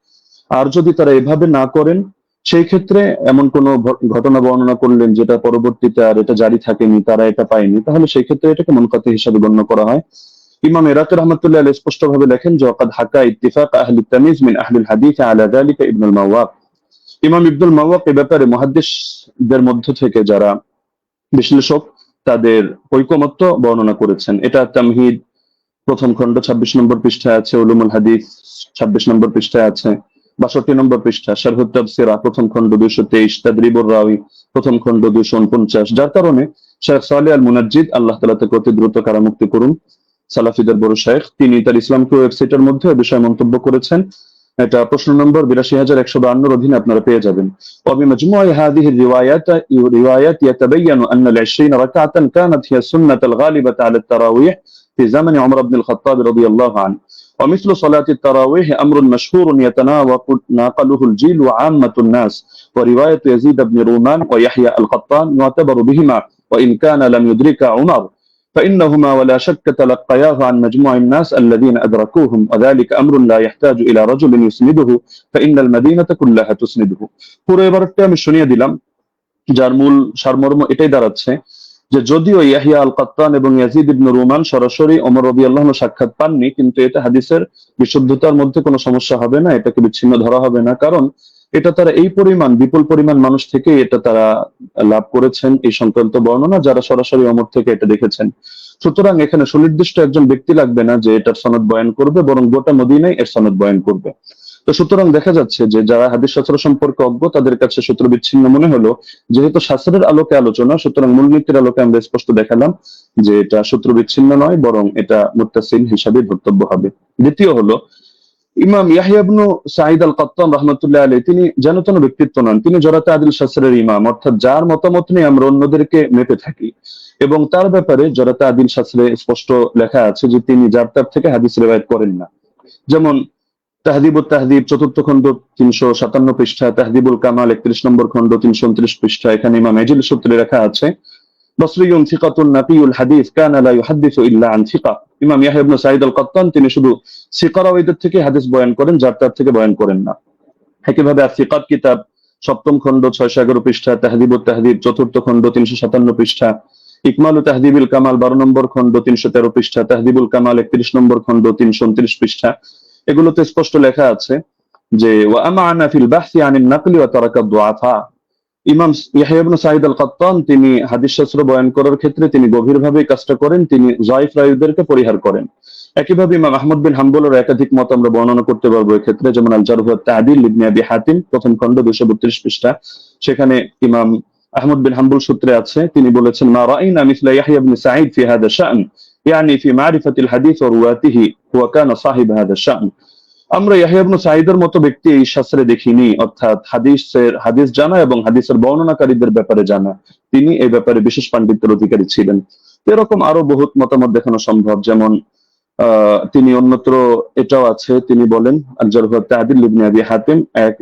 আর যদি তারা এভাবে না করেন, সেই ক্ষেত্রে এমন কোন ঘটনা বর্ণনা করলেন যেটা পরবর্তীতে আর এটা জারি থাকেনি, তারা এটা পায়নি, তাহলে সেই ক্ষেত্রে এটাকে মুনকাতি হিসাবে গণ্য করা হয়। ইমাম ইরাকি রাহমাতুল্লাহ আলাইহি স্পষ্ট ভাবে লেখেন যে ওয়াকাদ হাকা ইত্তিফাক আহলি তামিজ মিন আহলি হাদিস আলা যালিকা ইবনুল মাওয়াক। ইমাম ইবনুল মাওয়াক এই ব্যাপারে মুহাদ্দিসদের মধ্য থেকে যারা বিশ্লেষক, তাদের ঐকমত্য বর্ণনা করেছেন। এটা তামহিদ প্রথম খণ্ড ২৬ নম্বর পৃষ্ঠায় আছে, উলুমুল হাদিস ২৬ নম্বর পৃষ্ঠায় আছে, ৬২ নম্বর পৃষ্ঠা শারহুত তাফসিরা প্রথম খণ্ড ২২৩, তাদরিবুর রাওয়ী প্রথম খণ্ড ২৪৯। যার কারণে শেখ সালেহ আল মুনাজ্জিদ, আল্লাহ তাআলা তাকে অতি দ্রুত কারামুক্তি করুন, সালাফিদের বড় শেখ, তিনি তার ইসলামকে ওয়েবসাইটের মধ্যে এ বিষয়ে মন্তব্য করেছেন। এটা প্রশ্ন নম্বর ৮২১৫২ অধীনে আপনারা পেয়ে যাবেন। وبمجموع هذه الروايات يتبين أن ال20 ركعة كانت هي السنة الغالبة على التراويح في زمن عمر بن الخطاب رضي الله عنه، ومثل صلاة التراويح أمر مشهور يتناقله الجيل وعامة الناس، ورواية يزيد بن رومان ويحيى القطان يعتبر بهما وإن كان لم يدرك عمر، فإنهما ولا شك تلقياه عن مجموع الناس الذين أدركوهم، وذلك أمر لا يحتاج إلى رجل يسنده فإن المدينة كلها تسنده। পুরো এবারটা আমি শুনিয়ে দিলাম, যার মূল সারমর্ম এটাই দাঁড়াচ্ছে যে যদিও ইয়াহিয়া আল কাত্তান এবং ইয়াজিদ ইবনে রুমান সরাসরি ওমর রাদিয়াল্লাহু আনহু সাক্ষাৎ পাননি, কিন্তু এটা হাদিসের বিশুদ্ধতার মধ্যে কোনো সমস্যা হবে না, এটাকে বিচ্ছিন্ন ধরা হবে না, কারণ এটা তারা এই পরিমাণ, বিপুল পরিমাণ মানুষ থেকে এটা তারা লাভ করেছেন এই সংক্রান্ত বর্ণনা, যারা সরাসরি ওমর থেকে এটা দেখেছেন। সুতরাং এখানে সুনির্দিষ্ট একজন ব্যক্তি লাগবে না যে এটার সনদ বয়ান করবে, বরং গোটা মদিনায় এর সনদ বয়ান করবে। তো সুতরাং দেখা যাচ্ছে যে যারা হাদিস শাস্ত্র সম্পর্কে অজ্ঞ, তাদের কাছে সূত্র বিচ্ছিন্ন মনে হলো। যেহেতু শাস্ত্রের আলোকে আলোচনা, সুতরাং মূলনীতির আলোকে আমরা স্পষ্ট দেখালাম যে এটা সূত্র বিচ্ছিন্ন নয়, বরং এটা মুত্তাসিল হিসাবে ধর্তব্য হবে। দ্বিতীয় হলো, ইমাম ইয়াহইয়া ইবনে সাঈদ আল কাত্তান রাহমাতুল্লাহ আলাইহি তিনি যেন তেন ব্যক্তিত্ব নন, তিনি জরাতে আদিল শাস্ত্রের ইমাম, অর্থাৎ যার মতামত নিয়ে আমরা অন্যদেরকে মেপে থাকি, এবং তার ব্যাপারে জরাতে আদিল শাস্ত্রে স্পষ্ট লেখা আছে যে তিনি যার তার থেকে হাদিস রিওয়ায়াত করেন না। যেমন তাহদিবুত তাহদিব চতুর্থ খণ্ড ৩৫৭ পৃষ্ঠা, তাহদিবুল কামাল ৩১ নম্বর খণ্ড ৩২৯ পৃষ্ঠা, এখানে ইমাম এজিল সূত্রে লেখা আছে বসরিয়ুন থিকাতুন নাকিউল হাদিস কানা লা ইউহাদ্দিসু ইল্লা আন থিকা। ইমাম ইয়াহইয়া ইবনে সাঈদ আল কাত্তান তিনি শুধু সিকা রাওয়ীদের থেকে হাদিস বয়ান করেন, যার তার থেকে বয়ান করেন না। একইভাবে আস-সিকাত কিতাব সপ্তম খণ্ড ৬১১ পৃষ্ঠা, তাহদিবুত তাহদিব চতুর্থ খণ্ড ৩৫৭ পৃষ্ঠা, ইকমালু তাহদিবুল কামাল ১২ নম্বর খণ্ড ৩১৩ পৃষ্ঠা, তাহদিবুল কামাল ৩১ নম্বর খণ্ড ৩২৯ পৃষ্ঠা, এগুলোতে স্পষ্ট লেখা আছে যে ওয়া আমানা ফিল বাহসি আনিন নাকলি ওয়া তারাকা দুআফা। ইমাম ইয়াহইয়া ইবনে সাঈদ আল কাত্তান তিনি হাদিস শাস্ত্র বয়ান করার ক্ষেত্রে তিনি গভীরভাবে কাজটা করেন, তিনি যায়িফ রাওয়ীদেরকে পরিহার করেন। একইভাবে ইমাম আহমদ বিন হাম্বলের একাধিক মত আমরা বর্ণনা করতে পারবো এক্ষেত্রে, যেমন আল জারহ ওয়াত তা'দীল ইবনে আবি হাতিম প্রথম খণ্ড ২৩২ পৃষ্ঠা, সেখানে ইমাম আহমদ বিন হাম্বল সূত্রে আছে, তিনি বলেছেন মা রাআইনা মিসলা ইয়াহইয়া ইবনে সাঈদ ফি হাদা শা'n, ইয়ানি ফি মারিফাতিল হাদিস ওয়া রুওয়াতিহি ওয়া কানা সাহিব হাদা শা'n। আমরা ইয়াহইয়া ইবনে সাঈদের মতো ব্যক্তি এই শাস্ত্রে দেখিনি, অর্থাৎ হাদিস জানা এবং হাদিসের বর্ণনাকারীদের ব্যাপারে জানা, তিনি এই ব্যাপারে বিশেষ পাণ্ডিত্যের অধিকারী ছিলেন। এরকম আরো বহুত মতামত দেখানো সম্ভব, যেমন তিনি অন্যত্র এটাও আছে, তিনি বলেন আল-জারহ ওয়াত তা'দীল ইবনে আবি হাতিম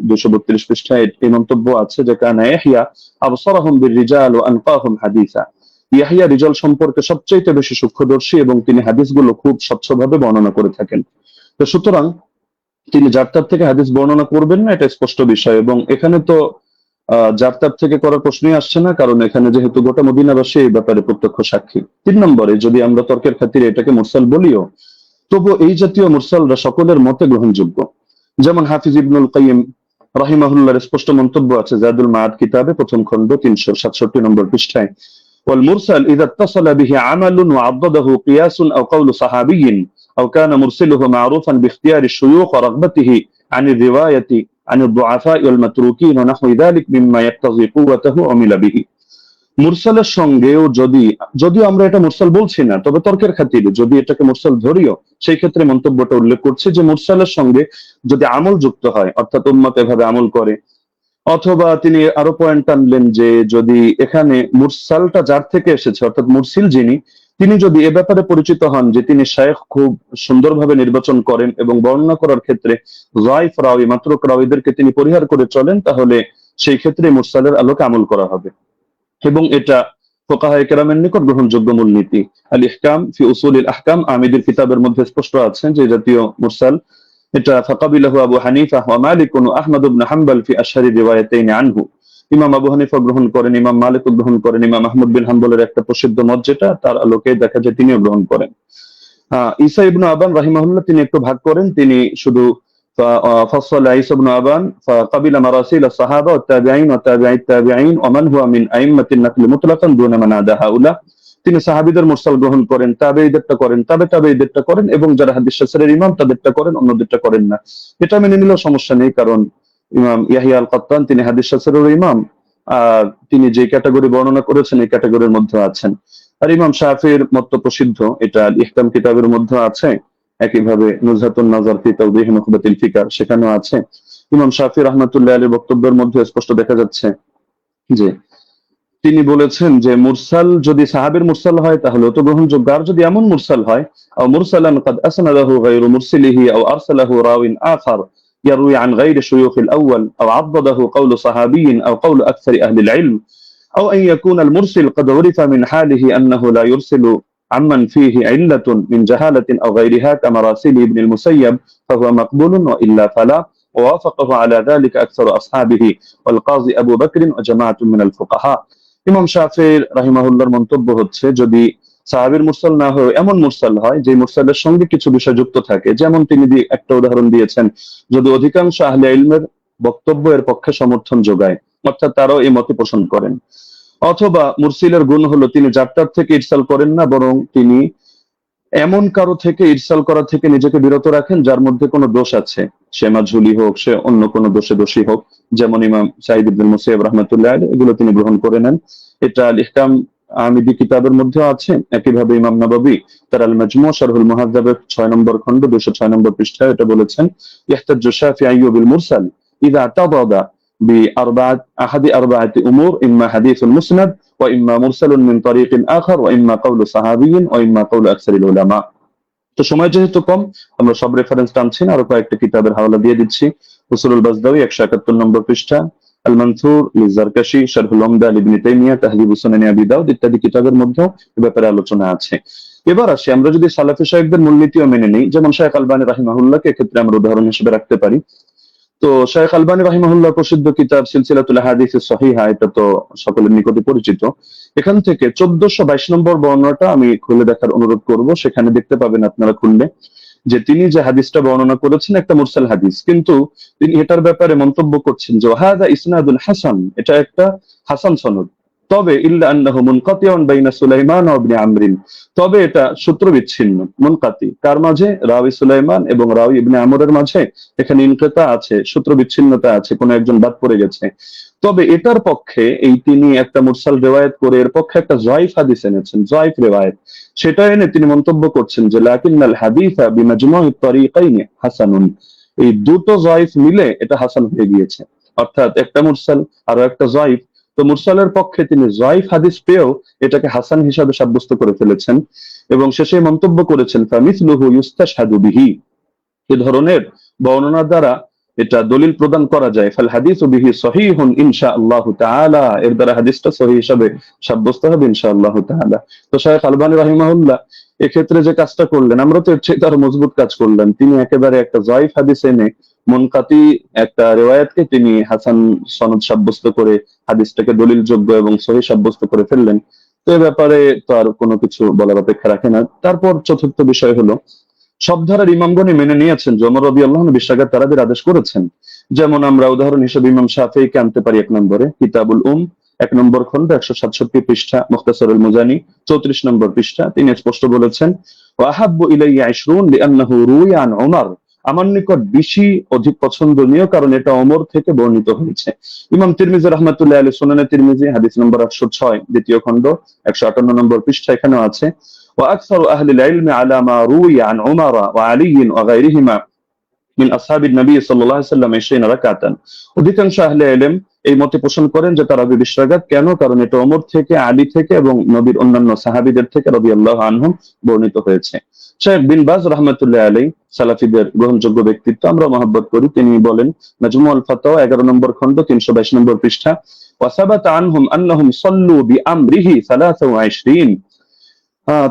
232 পৃষ্ঠায় এই মন্তব্য আছে যে কানা ইয়াহইয়া আবসারাহুম বির-রিজাল ওয়া আনকাহুম হাদিসা। ইয়াহইয়া রিজাল সম্পর্কে সবচেয়ে বেশি সূক্ষ্মদর্শী এবং তিনি হাদিসগুলো খুব স্বচ্ছভাবে বর্ণনা করে থাকেন। তো সুতরাং তিনি যার তার থেকে হাদিস বর্ণনা করবেন না, এটা স্পষ্ট বিষয়। এবং এখানে তো যার তার থেকে করার প্রশ্নই আসছে না, কারণ এখানে যেহেতু গোটা মদিনাবাসী এই ব্যাপারে প্রত্যক্ষ সাক্ষী। 3 নম্বরে, যদি আমরা তর্কের খাতিরে এটাকে মুরসাল বলিও, তবু এই জাতীয় মুরসালরা সকলের মতে গ্রহণযোগ্য। যেমন হাফিজ ইবনুল কাইয়িম রাহিমাহুল্লাহর স্পষ্ট মন্তব্য আছে জাদুল মাআদ কিতাবে 1ম খণ্ড 367 নম্বর পৃষ্ঠায়, ওয়াল মুরসাল ইযা ইত্তাসালা বিহি আমালুন ওয়া আদ্দাদাহু কিয়াসুন আও কাওলু সাহাবিয়্যিন আও কানা মুরসিলুহু মা'রুফান বিইখতিয়ারি আশ-শুয়ুখ ওয়া রাগবাতিহি আন আর-রিওয়ায়াতি আন আদ-দুআফা ওয়াল মাতরুকিন ওয়া নাহওয়ি যালিক মিম্মা ইয়াক্তাযি কুওয়াতাহু উমিলা বিহি। মুরসালের সঙ্গেও যদিও আমরা এটা মুরসাল বলছি না, তবে তর্কের খাতিরে যদি এটাকে মুরসাল ধরিও, সেই ক্ষেত্রে মন্তব্যটা উল্লেখ করছে যে মুরসালের সঙ্গে যদি আমল যুক্ত হয়, অর্থাৎ উম্মত এভাবে আমল করে, অথবা তিনি আরো পয়েন্ট আনলেন যে যদি এখানে মুরসালটা যার থেকে এসেছে, অর্থাৎ মুরসিল যিনি, তিনি যদি এ ব্যাপারে পরিচিত হন যে তিনি শায়খ খুব সুন্দরভাবে নির্বাচন করেন এবং বর্ণনা করার ক্ষেত্রে যায়ফ রাওয়ী, মাতরুক রাওয়ীদেরকে তিনি পরিহার করে চলেন, তাহলে সেই ক্ষেত্রে মুরসালের আলোকে আমল করা হবে। এবং এটা ফুকাহায়ে কেরামের নিকট গ্রহণযোগ্য মূলনীতি। আল ইহকাম ফি উসুলিল আহকাম আমিদের কিতাবের মধ্যে স্পষ্ট আছে যে জাতীয় মুরসাল এটা ফাকাবিলাহু আবু হানিফা ওয়া মালিক ওয়া আহমদ ইবনে হাম্বল ফি আশহারি রিওয়ায়াতাইন আনহু। ইমাম আবু হানিফা গ্রহণ করেন, ইমাম মালিক গ্রহণ করেন, ইমাম আহমদ বিন হাম্বলের একটা প্রসিদ্ধ মত যেটা, তার আলোকে দেখা যায় তিনিও গ্রহণ করেন। ঈসা ইবনে আবান রাহিমাহুল্লাহ তিনি একটু ভাগ করেন, তিনি শুধু ففصل عيسى بن أبان فقبل مراسيل الصحابة والتابعين وتابعي التابعين ومن هو من أئمة النقل مطلقا دون من عدا هؤلاء। তিনি সাহাবীদের মুরসাল গ্রহণ করেন, তাবেঈদেরটা করেন, তাবেঈদেরটা করেন, এবং যারা হাদিস শাস্ত্রের ইমাম তাদেরটা করেন, অন্যদেরটা করেন না। এটা মেনে নিলেও সমস্যা নেই, কারণ ইমাম ইয়াহইয়া আল কাত্তান তিনি হাদিস শাস্ত্রের ইমাম, আর তিনি যে ক্যাটাগরি বর্ণনা করেছেন এই ক্যাটাগরির মধ্যে আছেন। আর ইমাম শাফিঈর মত প্রসিদ্ধ, এটা আল ইহকাম কিতাবের মধ্যে আছে, একইভাবে নুজহাতুন নাজার ফি তাওদীহ নুখবাতিল ফিকার সেখানেও আছে। ইমাম শাফিঈ রাহমাতুল্লাহ আলাইহির বক্তব্যের মধ্যে স্পষ্ট দেখা যাচ্ছে যে তিনি বলেছেন যে মুরসাল যদি সাহাবীর মুরসাল হয় তাহলে তো গ্রহণযোগ্য, আর যদি এমন মুরসাল হয় আও মুরসালান قد اسنده غير مرسله او ارسله راو اخر يروي عن غير شيوخ الاول او عضده قول صحابي او قول اكثر اهل العلم او ان يكون المرسل قد عرف من حاله انه لا يرسل عمن فيه علة من جهالة أو غيرها كمراسيل ابن المسيب فهو مقبول وإلا فلا، ووافقه على ذلك أكثر أصحابه والقاضي أبو بكر وجماعة من الفقهاء। ইমাম শাফিঈ রাহিমাহুল্লাহর মন্তব্য হচ্ছে যদি সাহাবীর মুরসাল না হয় এমন মুরসাল হয় যে মুরসালের সঙ্গে কিছু বিষয় যুক্ত থাকে, যেমন তিনি একটা উদাহরণ দিয়েছেন, যদি অধিকাংশ আহলে ইলমের বক্তব্য এর পক্ষে সমর্থন যোগায়, অর্থাৎ তারাও এই মতে পোষণ করেন। অথবা মুরসিলের গুণ হলো তিনি যাত্রার থেকে ইরসাল করেন না, বরং তিনি এমন কারো থেকে ইরসাল করা থেকে নিজেকে বিরত রাখেন যার মধ্যে কোনো দোষ আছে, সে মাঝহুলি হোক, সে অন্য কোনো দোষে দোষী হোক, যেমন ইমাম সাঈদ ইবনে মুসাইয়্যিব রাহমাতুল্লাহ আলাইহি, এগুলো তিনি গ্রহণ করে নেন। এটা আল ইহকাম আমিদি কিতাবের মধ্যে আছে। একইভাবে ইমাম নাবাবী তার আল মাজমু' শারহুল মুহাদ্দাবের 6 নম্বর খণ্ড 206 নম্বর পৃষ্ঠায় এটা বলেছেন, ইহতাজ্জু শাফিঈ বিল মুরসাল ইযা তাদাদা أحد أربعة أمور إما حديث مسند وإما مرسل من طريق آخر وإما قول صحابي وإما قول أكثر العلماء। তো সময় যেহেতু কম, আমরা সব রেফারেন্স টানছি না, আরো কয়েকটা কিতাবের হাওয়ালা দিয়ে দিচ্ছি। উসুলুল বাজদাউই 171 নম্বর পৃষ্ঠা, আল মানসুর লিজারকাশি, শারহুল উমদা ইবনে তাইমিয়া, তাহযীবুস সুনান আবি দাউদ ইত্যাদি কিতাবের মধ্যে এই ব্যাপারে আলোচনা আছে। এবার আসি, আমরা যদি সালাফি শায়খদের মূলনীতিও মেনে নিই, যেমন শায়খ আলবানী রাহিমাহুল্লাহকে এক্ষেত্রে আমরা উদাহরণ হিসেবে রাখতে পারি। তো শায়খ আলবানী রাহিমাহুল্লাহ প্রসিদ্ধ কিতাব সিলসিলাতুল আহাদিস সহিহা, এটা তো সকলের নিকটে পরিচিত। এখান থেকে 1422 নম্বর বর্ণনাটা আমি খুলে দেখার অনুরোধ করব, সেখানে দেখতে পাবেন আপনারা খুললে যে তিনি যে হাদিসটা বর্ণনা করেছেন একটা মুরসাল হাদিস, কিন্তু তিনি এটার ব্যাপারে মন্তব্য করছেন যে হাদা ইসনাদুল হাসান, এটা একটা হাসান সনদ, তবে ইল্লা আন্নাহু মুনকাতিউন বাইনা সুলাইমান ওয়া ইবনে আমরিন, তবে এটা সূত্র বিচ্ছিন্ন, মুনকাতি কার মাঝে, রাওয়ী সুলাইমান এবং রাওয়ী ইবনে আমরের মাঝে এখানে ইনকিতা আছে, সূত্র বিচ্ছিন্নতা আছে, কোন একজন বাদ পড়ে গেছে। তবে এটার পক্ষে এই তিনি একটা মুরসাল রিওয়ায়াত করে এর পক্ষে একটা যায়িফ হাদিস এনেছেন, যায়িফ রিওয়ায়াত, সেটা এনে তিনি মন্তব্য করছেন যে লাকিন্নাল হাদিসা বিমাজমু'ত তারিকাইনি হাসানুন, এই দুটো যায়িফ মিলে এটা হাসান হয়ে গিয়েছে, অর্থাৎ একটা মুরসাল আর একটা যায়িফ, তো তো মুরসালের পক্ষে তিনি জয়ীফ হাদিস পেয়েও এটাকে হাসান হিসাবে সাব্যস্ত করে ফেলেছেন এবং শেষে মন্তব্য করেছেন ফামিসলুহু ইউস্তাশহাদু বিহি, এ ধরনের বর্ণনা দ্বারা এটা দলিল প্রদান করা যায়। ফাল হাদিসু বিহি সহিহুন ইনশাআল্লাহু তাআলা, এর দ্বারা হাদিসটা সহিহ হিসাবে সাব্যস্ত হবে ইনশাআল্লাহু তাআলা। তো শায়খ আলবানী রাহিমাহুল্লাহ এক্ষেত্রে যে কাজটা করলেন, আমরা তো এর চেয়ে আরো মজবুত কাজ করলেন। তিনি একেবারে একটা জয়ীফ হাদিস এনে মুনকাতি একটা রিওয়ায়াতকে তিনি হাসান সনদ সাব্যস্ত করে হাদিসটাকে দলিলযোগ্য এবং সহিহ সাব্যস্ত করে ফেললেন। তো এ ব্যাপারে তো আর কোনো কিছু বলার অপেক্ষা রাখে না। তারপর চতুর্থ বিষয় হলো, সব ধারার ইমামগণই মেনে নিয়েছেন যে ওমর রাদিয়াল্লাহু আনহু 20 রাকাত তারাবির আদেশ করেছেন। যেমন আমরা উদাহরণ হিসেবে ইমাম শাফিঈকে আনতে পারি 1 নম্বরে, কিতাবুল 1 নম্বর খন্ড 167 পৃষ্ঠা, মুখতাসারুল মুজানি 34 নম্বর পৃষ্ঠা। তিনি স্পষ্ট বলেছেন, ওয়া আহাব্বু ইলাইয়া 20 লিআন্নাহু রুইয়া আন উমর, আমার নিকট 20 অধিক পছন্দনীয় কারণ এটা ওমর থেকে বর্ণিত হয়েছে। ইমাম তিরমিজি রাহমাতুল্লাহি আলাইহি সুনানে তিরমিজি হাদিস নম্বর 806 দ্বিতীয় খন্ড 158 নম্বর পৃষ্ঠা এখানেও আছে। وأكثر أهل العلم على ما روي عن عمر وعلي وغيرهما من أصحاب النبي صلى الله عليه وسلم 20 ركعة। অধিকাংশ আহলে ইলম এই মতে পোষণ করেন যে তারাবি 20 রাকাত। কেন? কারণ এটা ওমর থেকে, আলী থেকে এবং নবীর অন্যান্য সাহাবীদের থেকে রাদিয়াল্লাহু আনহুম বর্ণিত হয়েছে। শেখ বিন বাজ রাহমাতুল্লাহি আলাইহি সালাফিদের গ্রহণযোগ্য ব্যক্তিত্ব, আমরা মহব্বত করি। তিনি বলেন মাজমুউল ফাতাওয়া 11 নম্বর খন্ড 322 নম্বর পৃষ্ঠা, وثبت عنهم أنهم صلوا بأمره 23,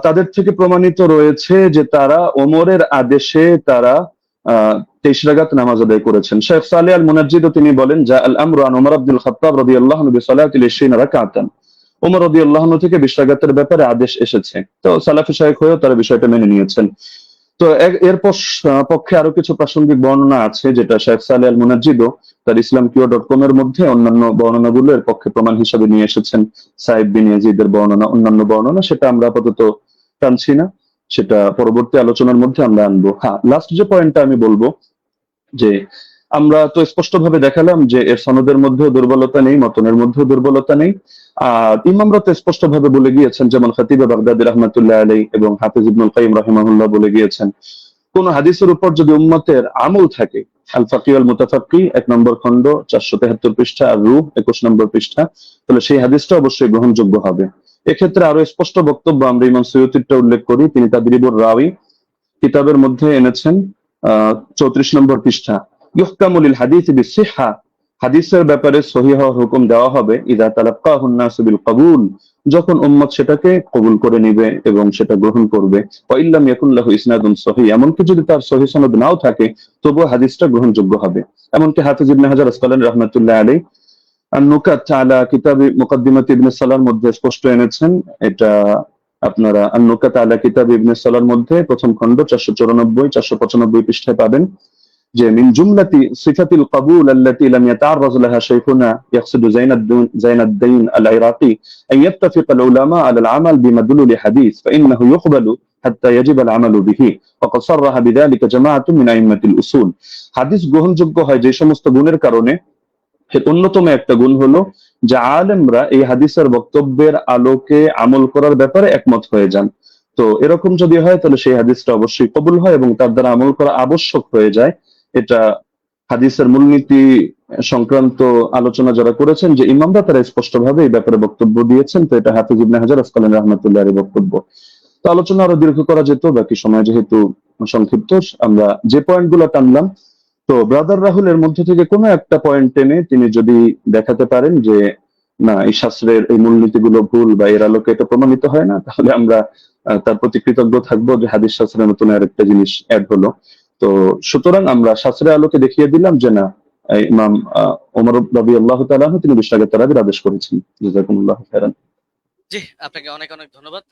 তাদের থেকে প্রমাণিত রয়েছে যে তারা ওমরের আদেশে তারা 23 রাকাত নামাজ আদায় করেছেন। শেখ সালেহ আল মুনাজ্জিদ তিনি বলেন, জা আল আমরু আন ওমর ইবনুল খাত্তাব রাদিয়াল্লাহু আনহু বিসালাতিল 20 রাকাতান, ওমর রাদিয়াল্লাহু আনহু থেকে 20 রাকাতের ব্যাপারে আদেশ এসেছে। তো সালাফি শায়খ হয়েও তারা বিষয়টা মেনে নিয়েছেন। তো এর পক্ষে আরো কিছু প্রাসঙ্গিক বর্ণনা আছে, যেটা শেখ সালেহ আল মুনাজ্জিদ তার islamqo.com এর মধ্যে অন্যান্য বর্ণনাগুলো এর পক্ষে প্রমাণ হিসেবে নিয়ে এসেছেন। সাইদ বিন ইয়াজিদের বর্ণনা, অন্যান্য বর্ণনা, সেটা আমরা আপাতত টানছি না, সেটা পরবর্তী আলোচনার মধ্যে আমরা আনবো। হ্যাঁ, লাস্ট যে পয়েন্টটা আমি বলবো, যে আমরা তো স্পষ্টভাবে দেখালাম যে এর সনদের মধ্যেও দুর্বলতা নেই, মতনের মধ্যেও দুর্বলতা নেই। আর ইমামরা তো স্পষ্টভাবে বলে গিয়েছেন, যেমন খতিব বাগদাদি রাহমাতুল্লাহি আলাইহি এবং হাফিজ ইবনুল কাইয়িম রাহিমাহুল্লাহ বলে গিয়েছেন, কোন হাদিসের উপর যদি উম্মতের আমল থাকে, আল ফাকি ওয়াল মুতাফাক্কি 1 নম্বর খন্ড 473 পৃষ্ঠা, আর রূহ 21 নম্বর পৃষ্ঠা, তাহলে সেই হাদিসটা অবশ্যই গ্রহণযোগ্য হবে। এক্ষেত্রে আরো স্পষ্ট বক্তব্য আমরা ইমাম সুয়ুতিরটা উল্লেখ করি। তিনি তাদরিবুর রাওয়ী কিতাবের মধ্যে এনেছেন 34 নম্বর পৃষ্ঠা, ইহকামু লিল হাদিস বিসিহহা, হাদিসের ব্যাপারে সহিহ হওয়ার হুকুম দেওয়া হবে ইযা তালাক্কাহুন নাসু বিল কবুল, যখন উম্মত সেটাকে কবুল করে নিবে এবং সেটা গ্রহণ করবে। ওয়া ইল্লাম ইয়াকুন লাহু ইসনাদুন সহিহ, এমনকি যদি তার সহিহ সনদ নাও থাকে তবুও হাদিসটা গ্রহণযোগ্য হবে। এমনকি হাফিজ ইবনে হাজার আসকালানী রাহমাতুল্লাহি আলাইহি আন-নুকাত আলা কিতাব মুকদ্দিমাত ইবনে সালাহর মধ্যে স্পষ্ট এনেছেন। এটা আপনারা আন-নুকাত আলা কিতাব ইবনে সালাহর মধ্যে প্রথম খন্ড 494 495 পৃষ্ঠায় পাবেন যে মিন জুমলাতি সিফাতিল কবুল আল্লাতী লাম ইয়াতাআররাজ লাহা শাইখুনা ইয়াকসিদু জাইনাদ্দিন আল-ইরাকি আন ইয়াত্তাফিকা আল-উলামা আলা আল-আমাল বিমাদলুল হাদিস ফাইন্নাহু ইউকবালু হাত্তা ইয়াজিব আল-আমালু বিহি ওয়া ক্বাদ সাররাহা বিযালিকা জামাআতুন মিন আইম্মাতিল উসুল। হাদিস গ্রহণযোগ্য হয় যে সমস্ত গুণের কারণে, এর অন্যতম একটা গুণ হলো যে আলেমরা এই হাদিসের বক্তব্যের আলোকে আমল করার ব্যাপারে একমত হয়ে যান। তো এরকম যদি হয় তাহলে সেই হাদিসটা অবশ্যই কবুল হয় এবং তার দ্বারা আমল করা আবশ্যক হয়ে যায়। এটা হাদিসের মূলনীতি সংক্রান্ত আলোচনা যারা করেছেন, যে ইমামরা, তারা স্পষ্টভাবে এই ব্যাপারে বক্তব্য দিয়েছেন। তো এটা হাফিজ ইবনে হাজার আসকালানী রাহমাতুল্লাহি আলাইহির বক্তব্য। তো আলোচনা আরো দীর্ঘ করা যেত, বাকি সময় যেহেতু সংক্ষিপ্ত, আমরা যে পয়েন্টগুলো টানলাম, তো ব্রাদার রাহুলের মধ্যে থেকে কোনো একটা পয়েন্ট টেনে তিনি যদি দেখাতে পারেন যে না, এই শাস্ত্রের এই মূলনীতিগুলো ভুল বা এর আলোকে এটা প্রমাণিত হয় না, তাহলে আমরা তার প্রতি কৃতজ্ঞ থাকবো যে হাদিস শাস্ত্রের নতুন আরেকটা জিনিস অ্যাড হলো। তো সুতরাং আমরা শাস্ত্রের আলোকে দেখিয়ে দিলাম যে না, ইমাম ওমর রাদিয়াল্লাহু তাআলা আনহু তিনি 20 রাকাত তারাবির আদেশ করেছেন। জাযাকুমুল্লাহু খাইরান। জি, আপনাকে অনেক অনেক ধন্যবাদ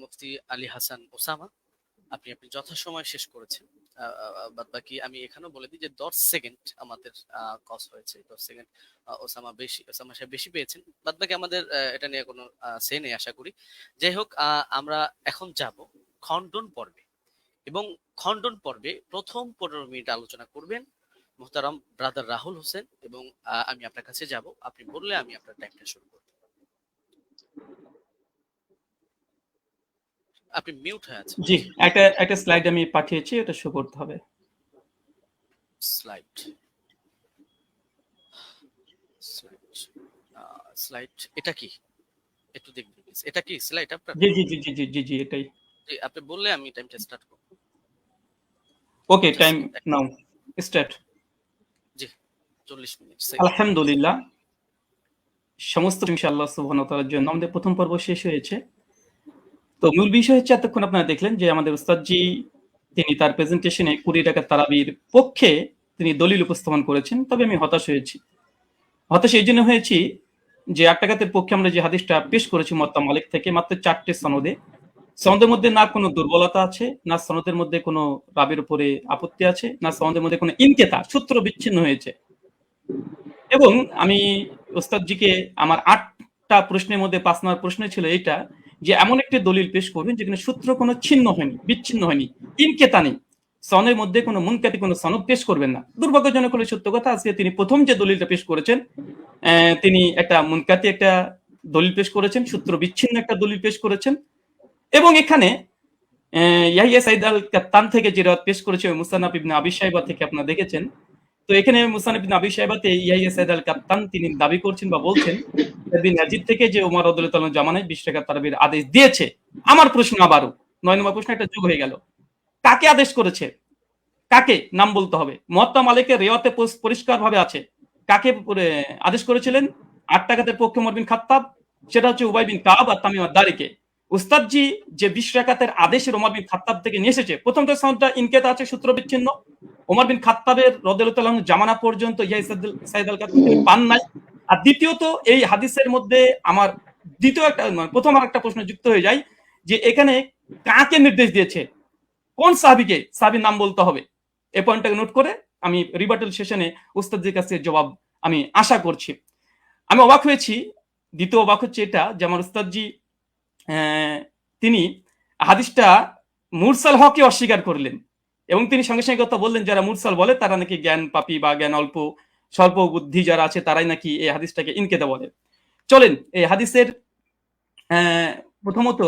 মুফতি আলী হাসান ওসামা, আপনি যথাসময় শেষ করেছেন। বাদ বাকি আমি এখানেও বলে দিই যে 10 সেকেন্ড আমাদের কস হয়েছে, 10 সেকেন্ড ওসামা সাহেব বেশি পেয়েছেন। বাদ বাকি আমাদের এটা নিয়ে কোনো সে নেই আশা করি। যাই হোক, আমরা এখন যাব খণ্ডন পর্বে, এবং খণ্ডন পর্বে প্রথম 15 মিনিট আলোচনা করবেন মুহতারাম ব্রাদার রাহুল হোসেন, এবং আমি আপনার কাছে যাব, আপনি বললে আমি আপনার টাইমটা শুরু করব। আপনি মিউট হয়ে আছেন। জি, একটা স্লাইড আমি পাঠিয়েছি, এটা শো করতে হবে। স্লাইড স্লাইড, এটা কি একটু দেখবেন please। এটা কি স্লাইড আপনার? জি জি জি জি জি জি জি এটাই। জি, আপনি বললে আমি টাইমটা স্টার্ট করব। ওকে, Just টাইম নাও, স্টার্ট। জি, 40 মিনিট সেকেন্ড। আলহামদুলিল্লাহ, সমস্ত প্রশংসা আল্লাহ সুবহানাহু ওয়া তাআলার জন্য। আমাদের প্রথম পর্ব শেষ হয়েছে। তো মূল বিষয় হচ্ছে এতক্ষণ আপনারা দেখলেন যে আমাদের উস্তাদজি তিনি তার প্রেজেন্টেশনে 20 রাকাত তারাবির পক্ষে তিনি দলিল উপস্থাপন করেছেন। তবে আমি হতাশ হয়েছি। হতাশ এইজন্য হয়েছি যে 8 রাকাতের পক্ষে আমরা যে হাদিসটা পেশ করেছি মুয়াত্তা মালিক থেকে মাত্র 4 টে সনদে। সনদের মধ্যে না কোনো দুর্বলতা আছে, না সনদের মধ্যে কোনো রাবির উপরে আপত্তি আছে, না সনদের মধ্যে কোনো ইনকেতা সূত্র বিচ্ছিন্ন হয়েছে। এবং আমি ওস্তাদজিকে আমার 8টা প্রশ্নের মধ্যে 5 নম্বর প্রশ্ন ছিল এইটা যে এমন একটি দলিল পেশ করবেন যেখানে সূত্র কোনো ছিন্ন হয়নি, বিচ্ছিন্ন হয়নি, ইনকেতা নেই। সনের মধ্যে কোনো মুনকাতি কোনো সনদ পেশ করবেন না। দুর্ভাগ্যজনক হলে সত্য কথা, আজকে তিনি প্রথম যে দলিলটা পেশ করেছেন তিনি একটা মুনকাতি একটা দলিল পেশ করেছেন, সূত্র বিচ্ছিন্ন একটা দলিল পেশ করেছেন। এবং এখানে ইয়াহিয়া সাইদ আল কাত্তান থেকে যে রাত পেশ করেছে মুসান্নাফ ইবনে আবি শাইবা থেকে আপনারা দেখেছেন। তো এখানে মুসান্নাফ ইবনে আবি শাইবাতে ইয়াহিয়া সাইদ আল কাত্তান তিনি দাবি করছেন বা বলছেন ইবনে ইয়াজিদ থেকে যে ওমর রাদিয়াল্লাহু তাআলা জামানায় 20 টাকা তারাবির আদেশ দিয়েছে। আমার প্রশ্ন আবারও 9 নম্বর প্রশ্ন একটা যোগ হয়ে গেল। কাকে আদেশ করেছে? কাকে নাম বলতে হবে। মুয়াত্তা মালিকের রিওয়ায়াতে পরিষ্কারভাবে আছে। কাকে আদেশ করেছিলেন? 8 টাকাতের পক্ষে ওমর বিন খাত্তাব, সেটা হচ্ছে উবাই বিন কাব আর তামিম আদ-দারিকে। উস্তাদজি যে 20 রাকাতের আদেশের ওমর বিন খাত্তাব থেকে নিয়ে এসেছে, প্রথমটা সনদটা ইনকেতা আছে, সূত্র বিচ্ছিন্ন। ওমর বিন খাত্তাবের রাদিয়াল্লাহু তাআলা জামানা পর্যন্ত ইয়াহিয়া সাইদ আল কাত্তান তিনি পান নাই। আর দ্বিতীয়ত এই হাদিসের মধ্যে আমার দ্বিতীয় একটা প্রথম আরেকটা প্রশ্ন যুক্ত হয়ে যায় যে এখানে কাকে নির্দেশ দিয়েছে, কোন সাহাবীকে, সাহাবীর নাম বলতে হবে। এই পয়েন্টটাকে নোট করে আমি রিবাটাল সেশনে উস্তাদজির কাছে জবাব আমি আশা করছি। আমি অবাক হয়েছি, দ্বিতীয় অবাক হচ্ছে এটা যে আমার উস্তাদজি তিনি হাদিসটা মুরসাল হককে অস্বীকার করলেন এবং তিনি সঙ্গে সঙ্গে কথা বললেন যারা মুরসাল বলে তারা নাকি জ্ঞান পাপী বা জ্ঞান অল্প স্বল্প বুদ্ধি যারা আছে তারাই নাকি এই হাদিসটাকে ইনকেতা বলে। চলেন এই হাদিসের প্রথমত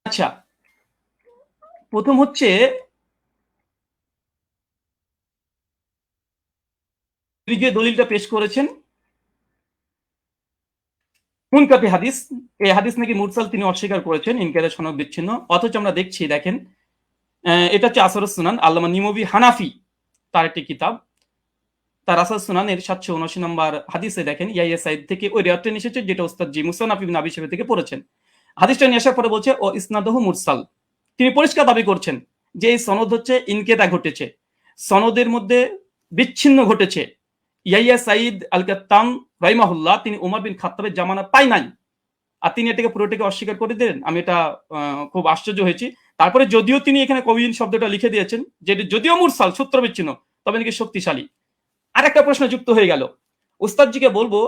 আচ্ছা, প্রথম হচ্ছে যে দলিলটা পেশ করেছেন মুনকাতি হাদিস, এই হাদিস নাকি মুরসাল তিনি অস্বীকার করেছেন, ইনকারের সনদ বিচ্ছিন্ন। অথচ আমরা দেখছি দেখেন এটা হচ্ছে আসরুস সুনান, আল্লামা নিমবি হানাফি তার একটি কিতাব, তার আসর সুনানের 779 নম্বর হাদিসে দেখেন ইয়াহিয়া সাইদ থেকে ওই রিওয়ায়াতটা নিয়ে এসেছে যেটা উস্তাদ জি মুসান্নাফ ইবনে আবি শাইবা থেকে পড়েছেন। হাদিসটা নিয়ে আসার পরে বলছে ও ইসনাদুহু মুরসাল, তিনি পরিষ্কার দাবি করছেন যে এই সনদ হচ্ছে ইনকেতা ঘটেছে, সনদের মধ্যে বিচ্ছিন্ন ঘটেছে। ইয়াহিয়া সাইদ আল কাত্তান রাহিমাহুল্লাহ তিনি ওমর বিন খাত্তাবের জামানা পাই নাই, আর তিনি এটাকে পুরোটাকে অস্বীকার করে দিলেন। আমি এটা খুব আশ্চর্য হয়েছি। তারপরে যদিও তিনি এখানে কবিন শব্দটা লিখে দিয়েছেন যে যদিও মুরসাল সূত্র বিচ্ছিন্ন তবে নাকি শক্তিশালী। আর একটা প্রশ্ন যুক্ত হয়ে গেল, উস্তাদজিকে বলবো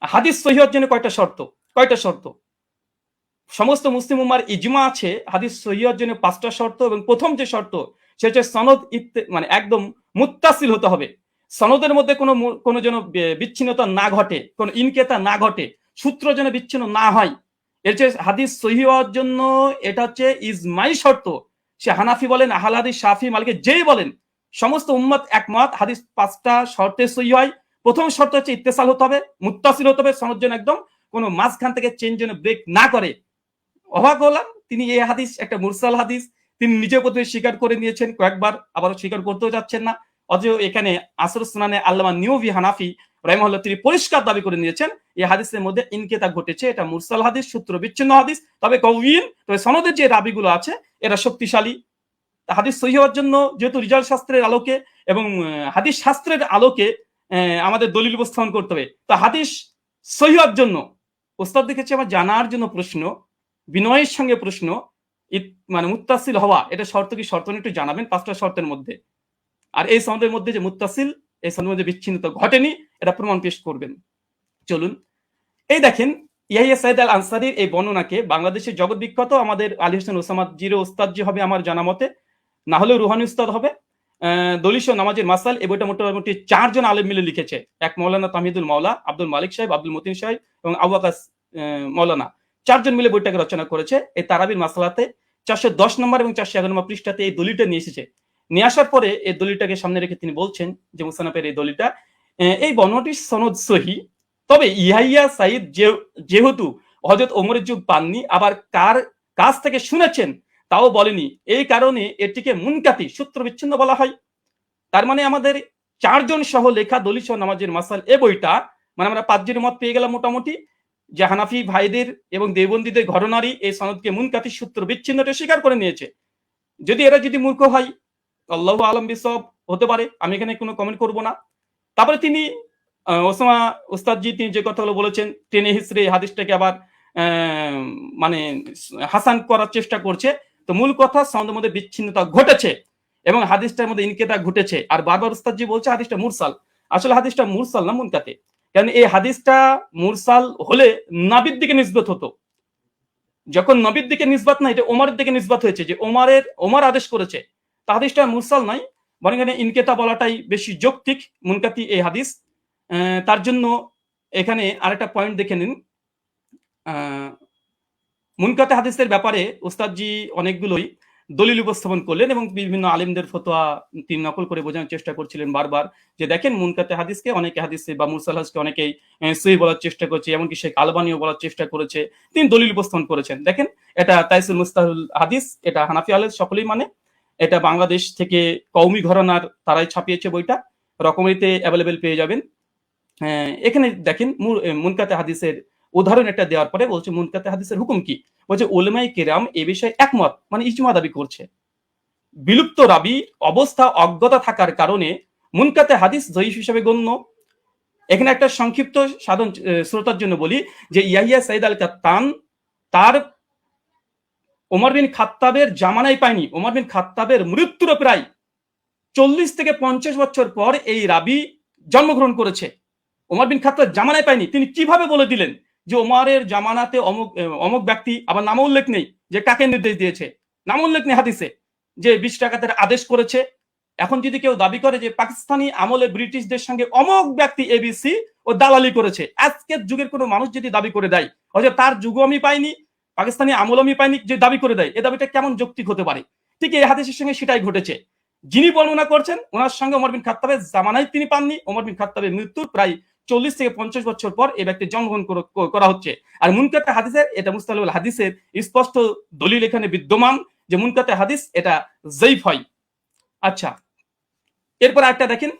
হাদিস সহিহ হওয়ার জন্য কয়টা শর্ত? সমস্ত মুসলিম উম্মার ইজমা আছে হাদিস সহিহ হওয়ার জন্য 5টা শর্ত, এবং প্রথম যে শর্ত সেটা হচ্ছে সনদ মানে একদম মুত্তাসিল হতে হবে। সনদের মধ্যে কোনো যেন বিচ্ছিন্নতা না ঘটে, কোনো ইনকেতা না ঘটে, সূত্র যেন বিচ্ছিন্ন না হয়। এর চেয়ে হাদিস সহিহ হওয়ার জন্য এটা হচ্ছে ইজমাই শর্ত। সে হানাফি বলেন, আহলে হাদিস, শাফি, মালিকি যেই বলেন, সমস্ত উম্মত একমত হাদিস 5টা শর্তে সহিহ হয়। প্রথম শর্ত হচ্ছে ইত্তেসাল হতে হবে, মুত্তাসিল হতে হবে, সনদ যেন একদম কোনো মাঝখান থেকে চেন যেন ব্রেক না করে। অবাক হলাম, তিনি এই হাদিস একটা মুরসাল হাদিস তিনি নিজে প্রথমে স্বীকার করে নিয়েছেন কয়েকবার, আবারও স্বীকার করতেও যাচ্ছেন না। অথচ এখানে আসরুস সুনানে আল্লামা নিউভি হানাফি রাহিমাহুল্লাহ তিনি পরিষ্কার দাবি করে নিয়েছেন এই হাদিসের মধ্যে ইনকেতা ঘটেছে, এটা মুরসাল হাদিস, সূত্র বিচ্ছিন্ন হাদিস, তবে কওয়িন, তবে সনদের যে রাবিগুলো আছে এরা শক্তিশালী। হাদিস সহিহ হওয়ার জন্য যেহেতু রিজাল শাস্ত্রের আলোকে এবং হাদিস শাস্ত্রের আলোকে আমাদের দলিল উপস্থাপন করতে হবে। তো হাদিস সহিহ হওয়ার জন্য ওস্তাদ দেখেছি আমার জানার জন্য প্রশ্ন, বিনয়ের সঙ্গে প্রশ্ন, মানে মুত্তাসিল হওয়া এটা শর্ত কি শর্ত একটু জানাবেন 5টা শর্তের মধ্যে। আর এই সনদের মধ্যে যে মুত্তাসিল, এই সনদের মধ্যে বিচ্ছিন্নতা ঘটেনি, এটা প্রমাণ পেশ করবেন। চলুন এই দেখেন ইয়াহিয়া সাইদ আল আনসারীর এই বর্ণনাকে বাংলাদেশের জগৎ বিখ্যাত আমাদের আলী হোসেন ওসামা জিরো উস্তাদ জি হবে আমার জানা মতে, না হলেও রুহানি উস্তাদ হবে। দলিশ নামাজের মাসাল এই বইটা মোটামুটি 4 জন আলেম মিলে লিখেছে, এক মৌলানা তাহিদুল মাওলা, আব্দুল মালিক সাহেব, আব্দুল মতিন সাহেব এবং আবু আকাস মৌলানা, 4 জন মিলে বইটাকে রচনা করেছে। এই তারাবির মাসালাতে 410 নম্বর এবং 411 নম্বর পৃষ্ঠাতে এই দলিলটা নিয়ে এসেছে। নিয়ে আসার পরে এই দলিলটাকে সামনে রেখে তিনি বলছেন যে মুসানাফের এই দলিলটা এই বর্ণনাটির সনদ সহি, তবে ইয়াহিয়া সাইদ যেহেতু হযরত ওমরের যুগ পাননি, আবার কার কাছ থেকে শুনেছেন তাও বলেনি, এই কারণে এটিকে মুনকাতি সূত্র বিচ্ছিন্ন বলা হয়। তার মানে আমাদের 4 জন সহ লেখা দলিল সহ নামাজের মাসাল এ বইটা, মানে আমরা 5 জনের মত পেয়ে গেলাম মোটামুটি, যে হানাফি ভাইদের এবং দেওবন্দীদের ঘরনারই এই সনদকে মুনকাতি সূত্র বিচ্ছিন্নটা স্বীকার করে নিয়েছে। যদি এরা যদি মূর্খ হয়, আল্লাহু আলম বিসব, হতে পারে, আমি এখানে কোনো কমেন্ট করব না। তারপরে তিনি ওসামা উস্তাদজি তিনি যে কথাগুলো বলেছেন, টেনে হিসড়ে হাদিসটাকে আবার মানে হাসান করার চেষ্টা করছে। তো মূল কথা, সনদের মধ্যে বিচ্ছিন্নতা ঘটেছে এবং হাদিসটার মধ্যে ইনকেতা ঘটেছে। আর বারবার উস্তাদজি বলছে হাদিসটা মুরসাল, আসলে হাদিসটা মুরসাল না মুনকাতে, কারণ এই হাদিসটা মুরসাল হলে নবীর দিকে নিসবত হতো। যখন নবীর দিকে নিসবত না, এটা ওমরের দিকে নিসবত হয়েছে, যে ওমর আদেশ করেছে, তা হাদিসটা মুরসাল নাই, বরং এখানে ইনকেতা বলাটাই বেশি যৌক্তিক, মুনকাতি এই হাদিস। তার জন্য এখানে আরেকটা পয়েন্ট দেখে নিন। মুনকাতে হাদিসের ব্যাপারে উস্তাদজি অনেকগুলোই দলিল উপস্থাপন করলেন এবং বিভিন্ন আলেমদের ফতোয়া তিনি নকল করে বোঝানোর চেষ্টা করছিলেন বারবার, যে দেখেন মুনকাতে হাদিসকে অনেকে হাদিসে বা মুরসাল হাদিসকে অনেকেই সহিহ বলার চেষ্টা করছে, এমনকি শেখ আলবানিও বলার চেষ্টা করেছে, তিনি দলিল উপস্থাপন করেছেন। দেখেন, এটা তাইসুল মুস্তাহুল হাদিস, এটা হানাফি আলেম সকলেই মানে, এটা বাংলাদেশ থেকে কওমি ঘরানার তারাই ছাপিয়েছে বইটা, রকমারিতে অ্যাভেলেবেল পেয়ে যাবেন। এখানে দেখেন মুনকাতে হাদিসের উদাহরণ একটা দেওয়ার পরে বলছে মুনকাতে হাদিসের হুকুম কি, বলছে উলামায়ে কেরাম এ বিষয়ে একমত, মানে ইজমা দাবি করছে। বিলুপ্ত রাবি অবস্থা অজ্ঞতা থাকার কারণে মুনকাতে হাদিস জয়ীফ হিসেবে গণ্য। এখানে একটা সংক্ষিপ্ত সাধারণ শ্রোতার জন্য বলি, যে ইয়াহিয়া সাইদ আল কাত্তান তার ওমর বিন খাত্তাবের জামানায় পায়নি, ওমর বিন খাত্তাবের মৃত্যুর প্রায় 40 থেকে 50 বছর পর এই রাবি জন্মগ্রহণ করেছে। ওমর বিন খাত্তাব জামানায় পায়নি। তিনি কিভাবে বলে দিলেন যে ওমরের জামানাতে অমুক ব্যক্তি, আবার নাম উল্লেখ নেই যে কাকে নির্দেশ দিয়েছে, নাম উল্লেখ নেই হাদিসে, যে 20 টাকাতের আদেশ করেছে। এখন যদি কেউ দাবি করে যে পাকিস্তানি আমলে ব্রিটিশদের সঙ্গে অমুক ব্যক্তি এবিসি ও দালালি করেছে, আজকের যুগের কোনো মানুষ যদি দাবি করে দেয়, হয়তো তার যুগও আমি পাইনি, পাকিস্তানি আমল আমি পাইনি, যে দাবি করে দেয়, এই দাবিটা কেমন যৌক্তিক হতে পারে? ঠিক এই হাদিসের সঙ্গে সেটাই ঘটেছে। যিনি বর্ণনা করছেন ওনার সঙ্গে ওমর বিন খাত্তাবের জামানায় তিনি পাননি, ওমর বিন খাত্তাবের মৃত্যুর প্রায় 40 থেকে 50 বছর পর এই ব্যক্তি জন্মগ্রহণ করা হচ্ছে। আর মুনকাতে হাদিসের, এটা মুস্তালাহুল হাদিসের স্পষ্ট দলিল এখানে বিদ্যমান যে মুনকাতে হাদিস এটা জয়ীফ হয়। আচ্ছা, এরপর একটা দেখেন,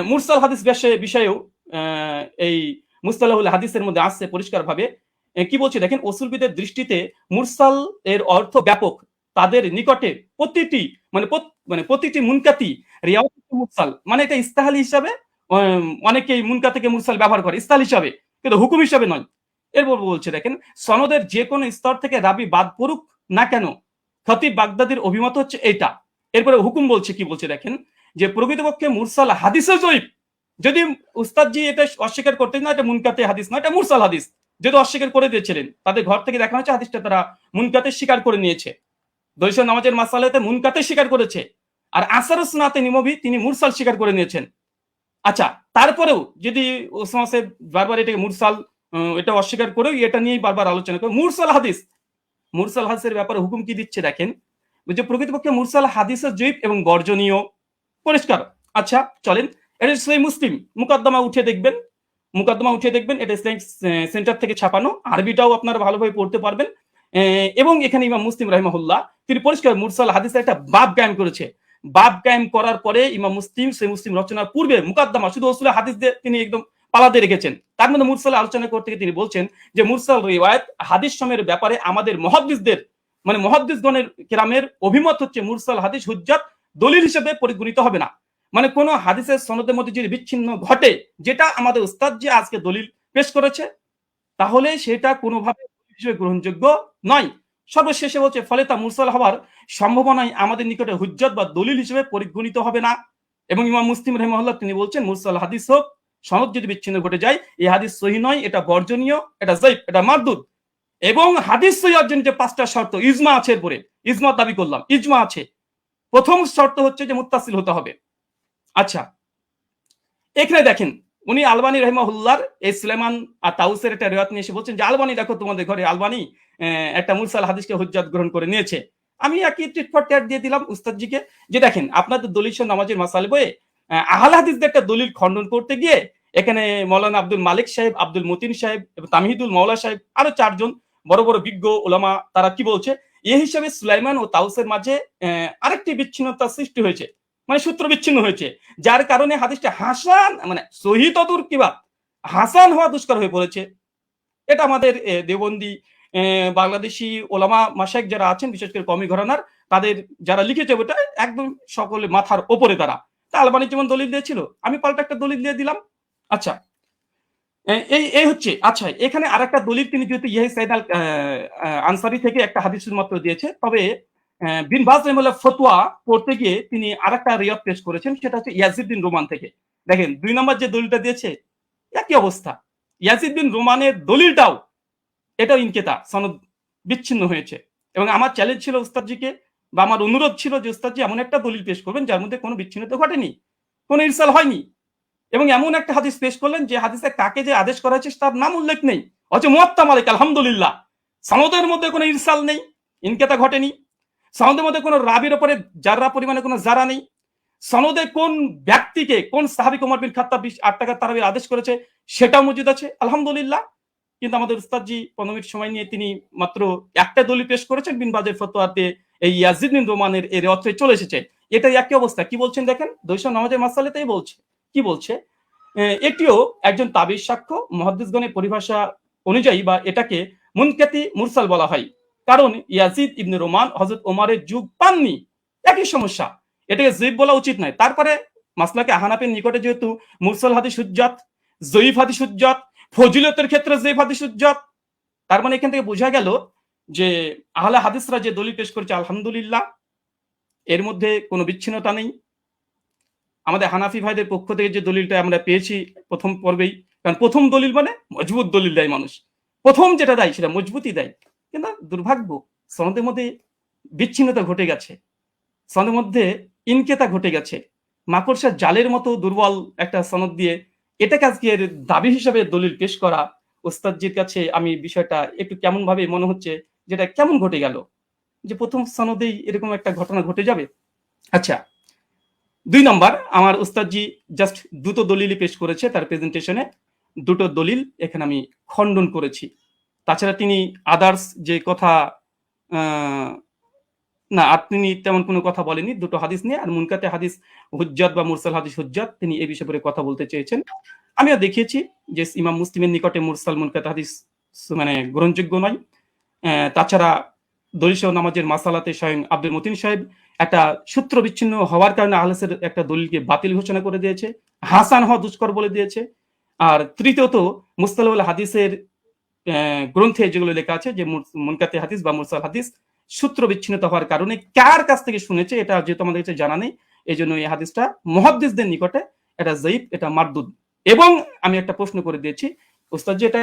মুরসাল হাদিস বিষয়েও এই মুস্তালাহুল হাদিসের মধ্যে আসছে পরিষ্কারভাবে, কি বলছে দেখেন, উসুলবিদের দৃষ্টিতে মুরসাল এর অর্থ ব্যাপক, তাদের নিকটে প্রতিটি মুনকাতি রিয়াওয়াত মুরসাল, মানে এটা ইস্তাহালি হিসাবে অনেকেই মুনকা থেকে মুরসাল ব্যবহার করে ইস্তাহাল হিসাবে, কিন্তু হুকুম হিসাবে নয়। এরপর বলছে দেখেন, সনদের যে কোনো স্তর থেকে রাবি বাদ পড়ুক না কেন, খতিব বাগদাদির অভিমত হচ্ছে এটা। এরপরে হুকুম বলছে, কি বলছে দেখেন, যে প্রকৃতপক্ষে মুরসাল হাদিসে জয়ীফ, যদি উস্তাদজি এটা অস্বীকার করতেন না এটা মুনকাতে হাদিস না, এটা মুরসাল হাদিস, যদি অস্বীকার করে দিয়েছিলেন, তাদের ঘর থেকে দেখানো হচ্ছে হাদিসটা তারা মুনকাতে স্বীকার করে নিয়েছে, দৈশ নামাজের মাসালাতে মুনকাতে স্বীকার করেছে, আর আসারুস সুন্নাতে নিমবি তিনি মুরসাল স্বীকার করে নিয়েছেন। আচ্ছা, তারপরেও যদি ওসামা সাহেব বারবার এটাকে মুরসাল এটা অস্বীকার করেও এটা নিয়েই বারবার আলোচনা করে, মুরসাল হাদিসের ব্যাপারে হুকুম কি দিচ্ছে দেখেন, যে প্রকৃতপক্ষে মুরসাল হাদিসের জয়ীফ এবং বর্জনীয়, পরিষ্কার। আচ্ছা চলেন, এটা সহিহ মুসলিম মুকদ্দমা উঠে দেখবেন, এটা ইসলামিক সেন্টার থেকে ছাপানো, আরবিটাও আপনারা ভালোভাবে পড়তে পারবেন। এবং এখানে ইমাম মুসলিম রাহিমাহুল্লাহ তিনি পরিষ্কার মুরসাল হাদিসের একটা বাব কায়েম করেছে। বাব কায়েম করার পরে ইমাম মুসলিম সহিহ মুসলিম রচনার পূর্বে মুকদ্দমা শুধু রাসূলের হাদিস দিয়ে তিনি একদম পালাতে রেখেছেন। তার মধ্যে মুরসাল আলোচনা করতে গিয়ে তিনি বলছেন যে মুরসাল রিওয়ায়াত হাদিস সময়ের ব্যাপারে আমাদের মুহাদ্দিসদের, মানে মুহাদ্দিসগণের কেরামের অভিমত হচ্ছে মুরসাল হাদিস হুজ্জাত দলিল হিসেবে পরিগণিত হবে না। মানে কোন হাদিসের সনদের মধ্যে যদি বিচ্ছিন্ন ঘটে, যেটা আমাদের উস্তাদ যে আজকে দলিল পেশ করেছে, তাহলে সেটা কোনোভাবে হিসেবে গ্রহণযোগ্য নয়। সর্বশেষে বলছে ফলে তা মুরসাল হওয়ার সম্ভাবনায় আমাদের নিকটে হুজ্জত বা দলিল হিসেবে পরিগণিত হবে না। এবং ইমাম মুসলিম রাহিমাহুল্লাহ তিনি বলছেন মুরসাল হাদিস হোক, সনদ যদি বিচ্ছিন্ন ঘটে যায়, এই হাদিস সহিহ নয়, এটা বর্জনীয়, এটা যায়িফ, এটা মারদুদ। এবং হাদিস সহিহ অর্জনের যে 5টা শর্ত, ইজমা আছে, এরপরে ইজমা দাবি করলাম, ইজমা আছে। প্রথম শর্ত হচ্ছে যে মুত্তাসিল হতে হবে। আচ্ছা, এখানে দেখেন উনি আলবানী রাহিমাহুল্লাহর এই সুলাইমান আর তাউসের একটা রিওয়ায়াত নিয়ে এসে বলছেন যে আলবানী দেখো তোমাদের ঘরে আলবানী একটা মুরসাল হাদিসকে হুজ্জাত গ্রহণ করে নিয়েছে। আমি একই ট্রিট ফর ট্যাট দিয়ে দিলাম উস্তাদজিকে, যে দেখেন আপনাদের দলিল নামাজের মাসাল বইয়ে আহলে হাদিসদের একটা দলিল খণ্ডন করতে গিয়ে এখানে মৌলানা আব্দুল মালিক সাহেব, আব্দুল মতিন সাহেব এবং তামহিদুল মাওলা সাহেব আরো 4 জন বড় বড় বিজ্ঞ ওলামা, তারা কি বলছে, এই হিসাবে সুলাইমান ও তাউসের মাঝে আরেকটি বিচ্ছিন্নতা সৃষ্টি হয়েছে, মানে সূত্র বিচ্ছিন্ন হয়েছে, যার কারণে হাদিসটা হাসান মানে সহি তদুর কিবা হাসান হওয়া দুষ্কর হয়ে পড়েছে। এটা আমাদের দেওবন্দি বাংলাদেশি ওলামা মাশায়েখ যারা আছেন, বিশেষ করে কওমি ঘরানার, তাদের যারা লিখেছে ওটা একদম সকলে মাথার ওপরে তারা। তা আলবানি যেমন দলিল দিয়েছিল, আমি পাল্টা একটা দলিল দিয়ে দিলাম। আচ্ছা, এই হচ্ছে। আচ্ছা, এখানে আরেকটা দলিল তিনি যেহেতু ইয়াহি সাইদ আল আনসারি থেকে একটা হাদিস মাত্র দিয়েছে, তবে বিন বাজ রাহিমাহুল্লাহ ফতোয়া পড়তে গিয়ে তিনি আরেকটা রিওয়ায়াত পেশ করেছেন, সেটা হচ্ছে ইয়াজিদ বিন রোমান থেকে। দেখেন 2 নম্বর যে দলিলটা দিয়েছে একই অবস্থা, ইয়াজিদ বিন রোমানের দলিলটাও এটাও ইনকেতা, সনদ বিচ্ছিন্ন হয়েছে। এবং আমার চ্যালেঞ্জ ছিল উস্তাদজিকে, বা আমার অনুরোধ ছিল যে উস্তাদজি এমন একটা দলিল পেশ করবেন যার মধ্যে কোনো বিচ্ছিন্নতা ঘটেনি, কোনো ইরসাল হয়নি, এবং এমন একটা হাদিস পেশ করলেন যে হাদিসে কাকে যে আদেশ করা হয়েছে তার নাম উল্লেখ নেই, অথচ মুয়াত্তা মালিক আলহামদুলিল্লাহ সনদের মধ্যে কোনো ইরসাল নেই, ইনকেতা ঘটেনি, সনদের মধ্যে কোনো রাবির উপরে জাররা পরিমাণে কোনো জারা নেই, সনদে কোন ব্যক্তিকে কোন সাহাবী ওমর বিন খাত্তাব 8 টাকা তারাবির আদেশ করেছে সেটাও মজুদ আছে আলহামদুলিল্লাহ। কিন্তু আমাদের উস্তাদজি 15 মিনিট সময় নিয়ে তিনি মাত্র একটা দলিল পেশ করেছেন, বিন বাজের ফতোয়াতে এই ইয়াজিদ বিন রোমানের এর অর্থে চলে এসেছে। এটাই একই অবস্থা। কি বলছেন দেখেন, দৈশ নামাজের মাসালাতেই বলছে, কি বলছে, এটিও একজন তাবিজ সাক্ষ্য, মুহাদ্দিসগণের পরিভাষা অনুযায়ী বা এটাকে মুনকাতি মুরসাল বলা হয়, কারণ ইয়াজিদ ইবনে রোমান হযরত ওমরের যুগ পাননি, একই সমস্যা, এটাকে যঈফ বলা উচিত নয়। তারপরে মাসলাকে আহনাফের নিকটে যেহেতু মুরসাল হাদিস হুজ্জাত, যঈফ হাদিস হুজ্জাত, ফজিলতের ক্ষেত্রে যঈফ হাদিস হুজ্জাত, তার মানে এখান থেকে বোঝা গেল যে আহলে হাদিসরা যে দলিল পেশ করেছে আলহামদুলিল্লাহ এর মধ্যে কোনো বিচ্ছিন্নতা নেই। আমাদের হানাফি ভাইদের পক্ষ থেকে যে দলিলটা আমরা পেয়েছি প্রথম পর্বেই, কারণ প্রথম দলিল মানে মজবুত দলিল দেয় মানুষ, প্রথম যেটা দেয় সেটা মজবুতই দেয়, কিন্তু দুর্ভাগ্য সনদের মধ্যে বিচ্ছিন্নতা ঘটে গেছে, সনদের মধ্যে ইনকেতা ঘটে গেছে, মাকড়সার জালের মতো দুর্বল একটা সনদ দিয়ে এটাকে আজকে দাবি হিসাবে দলিল পেশ করা, ওস্তাদজির কাছে আমি বিষয়টা একটু কেমন ভাবে মনে হচ্ছে, যেটা কেমন ঘটে গেল, যে প্রথম সনদেই এরকম একটা ঘটনা ঘটে যাবে। আচ্ছা, 2 নম্বর, আমার উস্তাদজি জাস্ট 2টো দলিলই পেশ করেছে তার প্রেজেন্টেশনে, 2টো দলিল এখানে আমি খণ্ডন করেছি। তাছাড়া তিনি আদার্স যে কথা না, তিনি তেমন কোনো কথা বলেনি, 2টো হাদিস নিয়ে, আর মুনকাতে হাদিস হুজ্জাত বা মুরসাল হাদিস হুজ্জাত তিনি এই বিষয়ে কথা বলতে চেয়েছেন। আমিও দেখিয়েছি যে ইমাম মুসলিমের নিকটে মুরসাল মুনকাতে হাদিস মানে গ্রহণযোগ্য নয়। তাছাড়া দলিল নামাজের মাসালাতে স্বয়ং আব্দুল মতিন সাহেব একটা সূত্র বিচ্ছিন্ন হওয়ার কারণে আহলেসের একটা দলিলকে বাতিল ঘোষণা করে দিয়েছে, হাসান হওয়া দুষ্কর বলে দিয়েছে। আর তৃতীয়ত মুস্তালাহুল হাদিসের গ্রন্থে যেগুলো লেখা আছে যে মুনকাতে হাদিস বা মুরসাল হাদিস সূত্র বিচ্ছিন্নতা হওয়ার কারণে কার কাছ থেকে শুনেছে এটা যেহেতু আমাদের কাছে জানা নেই, এই জন্য এই হাদিসটা মুহাদ্দিসদের নিকটে এটা যায়িফ, এটা মারদুদ। এবং আমি একটা প্রশ্ন করে দিয়েছি ওস্তাদ, যে এটা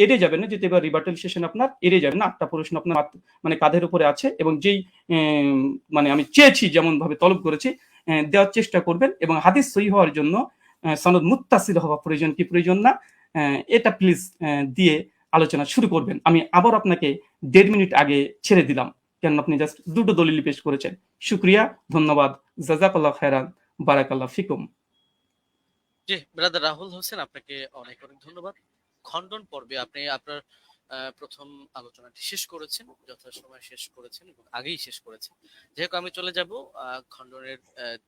এড়িয়ে যাবেন না, যেতে এবার রিবার্টাল সেশন আপনার এড়িয়ে যাবেন না, 8টা প্রশ্ন আপনার মানে কাঁধের উপরে আছে, এবং যেই মানে আমি চেয়েছি যেমন ভাবে তলব করেছি দেওয়ার চেষ্টা করবেন, এবং হাদিস সহি হওয়ার জন্য সনদ মুত্তাসিল হওয়া প্রয়োজন কি প্রয়োজন না, এটা প্লিজ দিয়ে আলোচনা শুরু করবেন। আমি আবার আপনাকে 1.5 মিনিট আগে ছেড়ে দিলাম, কেন আপনি জাস্ট 2টো দলিল পেশ করেছেন। শুকরিয়া, ধন্যবাদ, জাযাকাল্লাহু খায়রান, বারাকাল্লাহু ফিকুম। জি ব্রাদার রাহুল হোসেন, আপনাকে অনেক অনেক ধন্যবাদ। খণ্ডন পর্বে আপনি আপনার প্রথম আলোচনাটি শেষ করেছেন, যথাসময়ে শেষ করেছেন এবং আগেই শেষ করেছেন। যেহেতু আমি চলে যাব খণ্ডনের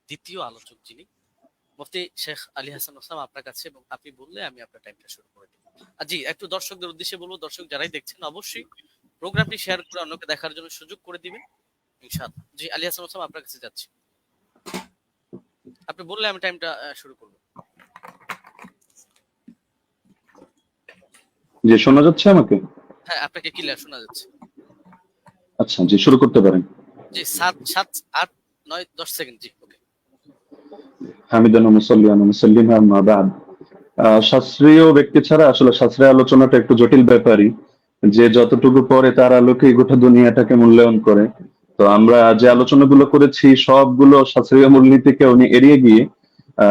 দ্বিতীয় আলোচক যিনি মুফতি শেখ আলী হাসান ওসামা আপনার কাছে, এবং আপনি বললে আমি আপনার টাইমটা শুরু করে দেব। আর জি, একটু দর্শকদের উদ্দেশ্যে বলবো, দর্শক যারাই দেখছেন অবশ্যই প্রোগ্রামটি শেয়ার করে অন্যকে দেখার জন্য সুযোগ করে দিবেন ইনশাআল্লাহ। জি আলী হাসান ওসামা আপনার কাছে যাচ্ছি, আপনি বললে আমি টাইমটা শুরু করব। জি, শোনা যাচ্ছে আমাকে? হ্যাঁ, আপনাকে ক্লিয়ার শোনা যাচ্ছে। আচ্ছা, জি, শুরু করতে পারেন। জি 7 7 8 9 10 সেকেন্ড। জি ওকে। হামিদান ওয়া মুসাল্লিয়ান ওয়া মুসাল্লিমা আম্মা বা'দ। শাস্ত্রীয় ব্যক্তি ছাড়া আসলে শাস্ত্রীয় আলোচনাটা একটু জটিল ব্যাপারই, যে যতটুকু পরে তার আলোকে গোটা দুনিয়াটাকে মূল্যায়ন করে। তো আমরা যে আলোচনাগুলো করেছি সবগুলো শাস্ত্রীয় মূলনীতিকে উনি এড়িয়ে গিয়ে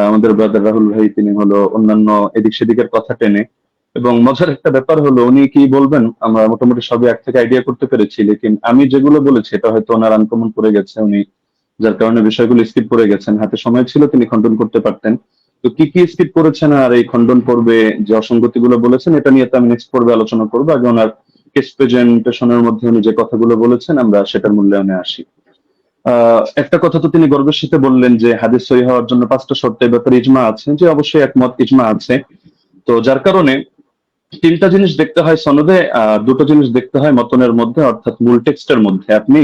আমাদের ব্রাদার রাহুল ভাই তিনি হলো অন্যান্য এদিক সেদিকের কথা টেনে এবং মজার একটা ব্যাপার হলো উনি কি বলবেন আমরা মোটামুটি সবই এক থেকে আইডিয়া করতে পেরেছি, লেকিন আমি যেগুলো বলেছি এটা হয়তো ওনার আনকমন পড়ে গেছে, উনি যার কারণে বিষয়গুলো স্কিপ করে গেছেন। হাতে সময় ছিল, তিনি খণ্ডন করতে পারতেন। তো কি কি স্কিপ করেছেন আর এই খণ্ডন পর্বে যে অসঙ্গতি গুলো বলেছেন, এটা নিয়ে তো আমি নেক্সট পর্বে আলোচনা করবো। আগে ওনার কেস প্রেজেন্টেশনের মধ্যে উনি যে কথাগুলো বলেছেন আমরা সেটার মূল্যায়নে আসি। একটা কথা তো তিনি গর্বের সাথে বললেন যে হাদিস সহিহ হওয়ার জন্য 5টা শর্তের ব্যাপারে ইজমা আছে, যে অবশ্যই একমত, ইজমা আছে। তো যার কারণে 3টা জিনিস দেখতে হয় সনদে, 2টো জিনিস দেখতে হয় মতনের মধ্যে, অর্থাৎ মূল টেক্সটের মধ্যে। আপনি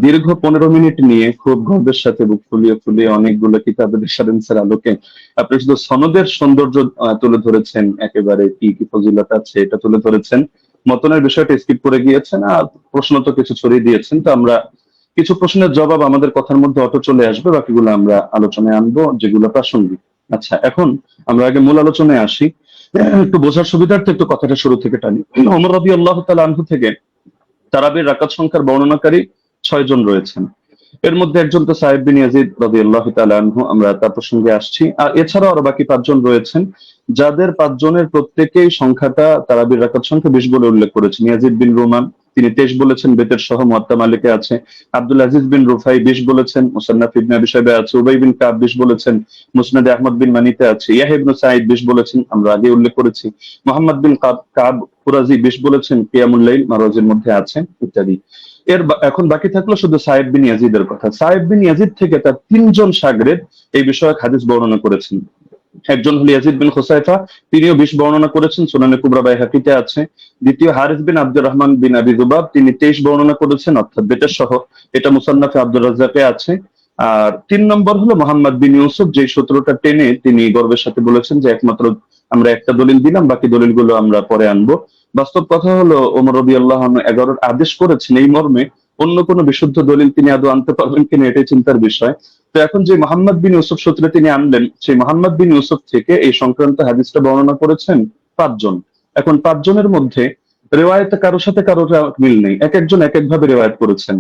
দীর্ঘ 15 মিনিট নিয়ে খুব গর্বের সাথে বুক ফুলিয়ে ফুলিয়ে অনেকগুলো কিতাবের রেফারেন্সের আলোকে আপনি শুধু সনদের সৌন্দর্য তুলে ধরেছেন, একেবারে কি কি ফজিলত আছে এটা তুলে ধরেছেন, মতনের বিষয়টা স্কিপ করে গিয়েছেন, আর প্রশ্ন তো কিছু ছড়িয়ে দিয়েছেন। তো আমরা কিছু প্রশ্নের জবাব আমাদের কথার মধ্যে অটো চলে আসবে, বাকিগুলো আমরা আলোচনায় আনবো যেগুলো প্রাসঙ্গিক। আচ্ছা, এখন আমরা আগে মূল আলোচনায় আসি। একটু বোঝার সুবিধার্থে একটু কথাটা শুরু থেকে টানি। ওমর রাদিয়াল্লাহু তাআলা আনহু থেকে তারাবির রাকাত সংখ্যার বর্ণনাকারী 6 জন রয়েছেন। এর মধ্যে একজন তো সাহেব বিন ইয়াজিদ রাদিয়াল্লাহু তাআলা আনহু, আমরা তার প্রসঙ্গে আসছি। আর এছাড়াও আরো বাকি 5 জন রয়েছেন, যাদের 5 জনের প্রত্যেকেই সংখ্যাটা তারাবির রাকাত সংখ্যা 20 বলে উল্লেখ করেছেন। ইয়াজিদ বিন রুমান তিনি 23 বলেছেন, বেতের সহ মুয়াত্তা মালিকে আছে। আব্দুল আজিজ বিন রুফাই 20 বলেছেন, মুসান্নাফ ইবনে আবি শাইবা আছে। উবাই বিন কাব 20 বলেছেন, মুসনাদে আহমদ বিন মানিতে আছে। ইয়াহয়া ইবনে সাঈদ 20 বলেছেন, আমরা আগে উল্লেখ করেছি। মুহাম্মদ বিন কাব কুরাজি 20 বলেছেন, কিয়ামুল লাইল মারওয়াজির মধ্যে আছে, ইত্যাদি। এখন বাকি থাকলো শুধু সাহেব বিন ইয়াজিদের কথা। সাহেব বিন ইয়াজিদ থেকে তার 3 জন শাগরেদ এই বিষয়ক হাদিস বর্ণনা করেছেন। একজন হল ইয়াজিদ বিন খুসাইফা, তিনিও 20 বর্ণনা করেছেন, সুনানে কুবরা বাইহাকিতে আছে। দ্বিতীয় হারিস বিন আব্দুর রহমান বিন আবি যুবাব, তিনি 23 বর্ণনা করেছেন, অর্থাৎ বেতের সহ, এটা মুসান্নাফে আব্দুর রাজ্জাকে আছে। আর 3 নম্বর হলো মোহাম্মদ বিন ইউসুফ, যে সূত্রটা টেনে তিনি গর্বের সাথে বলেছেন যে একমাত্র আমরা একটা দলিল দিলাম, বাকি দলিলগুলো আমরা পরে আনবো। বাস্তব কথা হলো ওমর রাদিয়াল্লাহু আনহু 11 আদেশ করেছেন এই মর্মে, অন্য কোনো বিশুদ্ধ দলিল তিনি আদৌ আনতে পারবেন কিনা এটাই চিন্তার বিষয়। তো এখন যে মোহাম্মদ বিন ইউসুফ সূত্রে তিনি আনলেন, সেই মোহাম্মদ বিন ইউসুফ থেকে এই সংক্রান্ত হাদিসটা বর্ণনা করেছেন 5 জন। এখন 5 জনের মধ্যে রেওয়ায়েতে কারোর সাথে কারোর মিল নেই, এক একজন এক একভাবে রেওয়ায়েত করেছেন।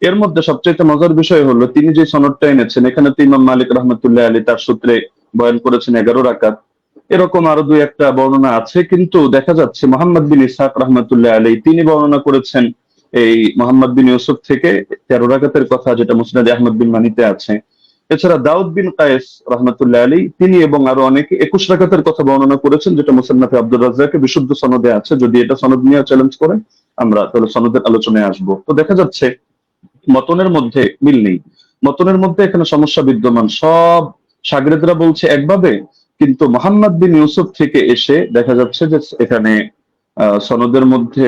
এর মধ্যে সবচেয়ে মজার বিষয় হলো তিনি যে সনদটা এনেছেন, এখানে তো ইমাম মালিক রহমতুল্লাহ আলী তার সূত্রে বয়ান করেছেন 11 রাকাত। এরকম আরো 2-1টা বর্ণনা আছে, কিন্তু দেখা যাচ্ছে মোহাম্মদ বিন ইসহাক রহমতুল্লাহ আলী তিনি বর্ণনা করেছেন এই মোহাম্মদ বিন ইউসুফ থেকে 13 রাকাতের কথা, যেটা মুসনাদে আহমদ বিন মানিতে আছে। এছাড়া দাউদ বিন কায়েস রহমতুল্লাহ আলী তিনি এবং আরো অনেকে 21 রাকাতের কথা বর্ণনা করেছেন, যেটা মুসান্নাফে আব্দুর রাজ্জাকে বিশুদ্ধ সনদে আছে। যদি এটা সনদ নিয়ে চ্যালেঞ্জ করেন আমরা তাহলে সনদের আলোচনায় আসবো। তো দেখা যাচ্ছে মতনের মধ্যে মিল নেই, মতনের মধ্যে এখানে সমস্যা বিদ্যমান। সব শাগরেদরা বলছে একভাবে, কিন্তু মোহাম্মদ বিন ইউসুফ থেকে এসে দেখা যাচ্ছে যে এখানে সনদের মধ্যে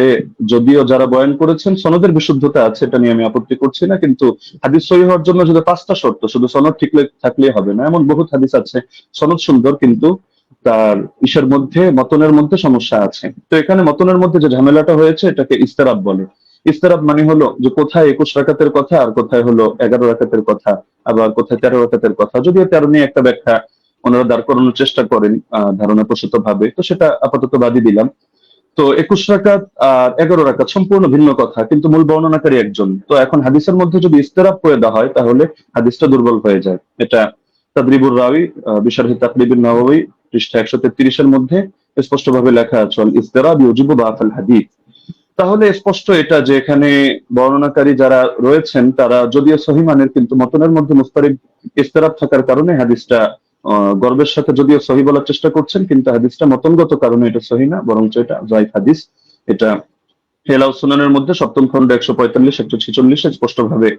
যদিও যারা বয়ান করেছেন সনদের বিশুদ্ধতা আছে, এটা নিয়ে আমি আপত্তি করছি না, কিন্তু হাদিস সহিহ হওয়ার জন্য যদি 5টা শর্ত, শুধু সনদ ঠিক থাকলেই হবে না। এমন বহুত হাদিস আছে সনদ সুন্দর, কিন্তু তার ইসের মধ্যে মতনের মধ্যে সমস্যা আছে। তো এখানে মতনের মধ্যে যে ঝামেলাটা হয়েছে এটাকে ইস্তেরাব বলে। ইস্তেরাব মানে হলো যে কোথায় 21 রাকাতের কথা আর কোথায় হলো 11 রাকাতের কথা, আবার কোথায় 13 রাকাতের কথা। যদিও 13 নিয়ে একটা ব্যাখ্যা ওনারা দাঁড় করানোর চেষ্টা করেন ধারণা প্রসূত ভাবে, তো সেটা আপাতত বাদই দিলাম। তো 21 রাকাত আর 11 রাকাত সম্পূর্ণ ভিন্ন কথা, কিন্তু মূল বর্ণনাকারী একজন। তো এখন হাদিসের মধ্যে যদি ইস্তেরাব পয়দা হয় তাহলে হাদিসটা দুর্বল হয়ে যায়। এটা তাদরিবুর রাওয়ি বিশরহ তাকরিবুন নববী পৃষ্ঠা 133 এর মধ্যে স্পষ্টভাবে লেখা আছে, ইস্তেরাব ইউজিবু বাফাল হাদিস। তাহলে স্পষ্ট এটা যে এখানে বর্ণনাকারী যারা রয়েছেন তারা যদিও সহিহ মানের, কিন্তু মতনের মধ্যে মুস্তারিব ইস্তেরাব থাকার কারণে হাদিসটা গর্বের সাথে যদিও সহিহ বলার চেষ্টা করছেন, কিন্তু হাদিসটা মতনগত কারণে এটা সহিহ না, বরং এটা যায়িফ হাদিস। এটা হেলাউ সুনানের মধ্যে 7ম খন্ড 145 146 স্পষ্টভাবে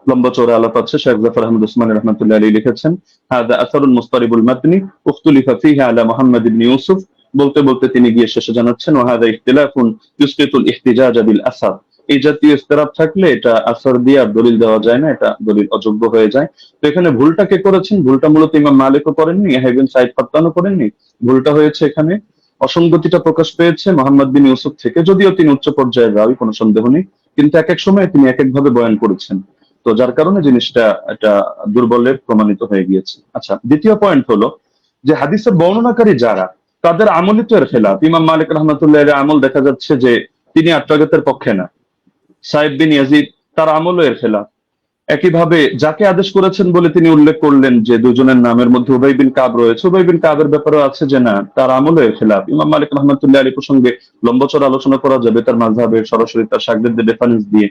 লম্বা চওড়া আলাপ আছে। শেখ জাফর আহমদ উসমানী রহমতুল্লাহ আলী লিখেছেন, হাদা আসারুন মুস্তারিবুল মাতনি উখতুলিফা ফীহি আলা মুহাম্মদ ইবনে ইউসুফ। বলতে বলতে তিনি গিয়ে শেষে জানাচ্ছেন, ওয়াহাদা ইখতিলাফুন ইউসকিতুল ইহতিজাজ বিল আসার। এই জাতীয় ইখতিলাফ থাকলে এটা আসর দিয়ে আর দলিল দেওয়া যায় না, এটা দলিল অযোগ্য হয়ে যায়। তো এখানে ভুলটা কে করেছেন? ভুলটা মূলত ইমাম মালিকও করেননি, ইয়াহইয়া ইবনে সাঈদ ফাত্তানও করেননি। ভুলটা হয়েছে এখানে, অসঙ্গতিটা প্রকাশ পেয়েছে মোহাম্মদ বিন ইউসুফ থেকে। যদিও তিনি উচ্চ পর্যায়ের রাবী, কোনো সন্দেহ নেই, কিন্তু এক এক সময় তিনি এক এক ভাবে বয়ান করেছেন। তো যার কারণে জিনিসটা এটা দুর্বলের প্রমাণিত হয়ে গিয়েছে। আচ্ছা, দ্বিতীয় পয়েন্ট হলো যে হাদিসের বর্ণনাকারী যারা, তাদের আমলই তো এর খেলাফ। ইমাম মালিক রহমতুল্লাহ এর আমল দেখা যাচ্ছে যে তিনি 8 রাকাতের পক্ষে না। সাহেব বিন ইয়াজিদ তার আমলও এর খেলাফ। একইভাবে যাকে আদেশ করেছেন বলে তিনি উল্লেখ করলেন যে দুজনের নামের মধ্যে উবাই বিন কাব রয়েছে, উবাই বিন কাবের ব্যাপারেও আছে যে না, তার আমলের খেলাফ। ইমাম মালিক রহমতুল্লাহ আলী প্রসঙ্গে লম্বচড় আলোচনা করা যাবে তার মাযহাবের সরাসরি তার শাগিরদের রেফারেন্স দিয়ে।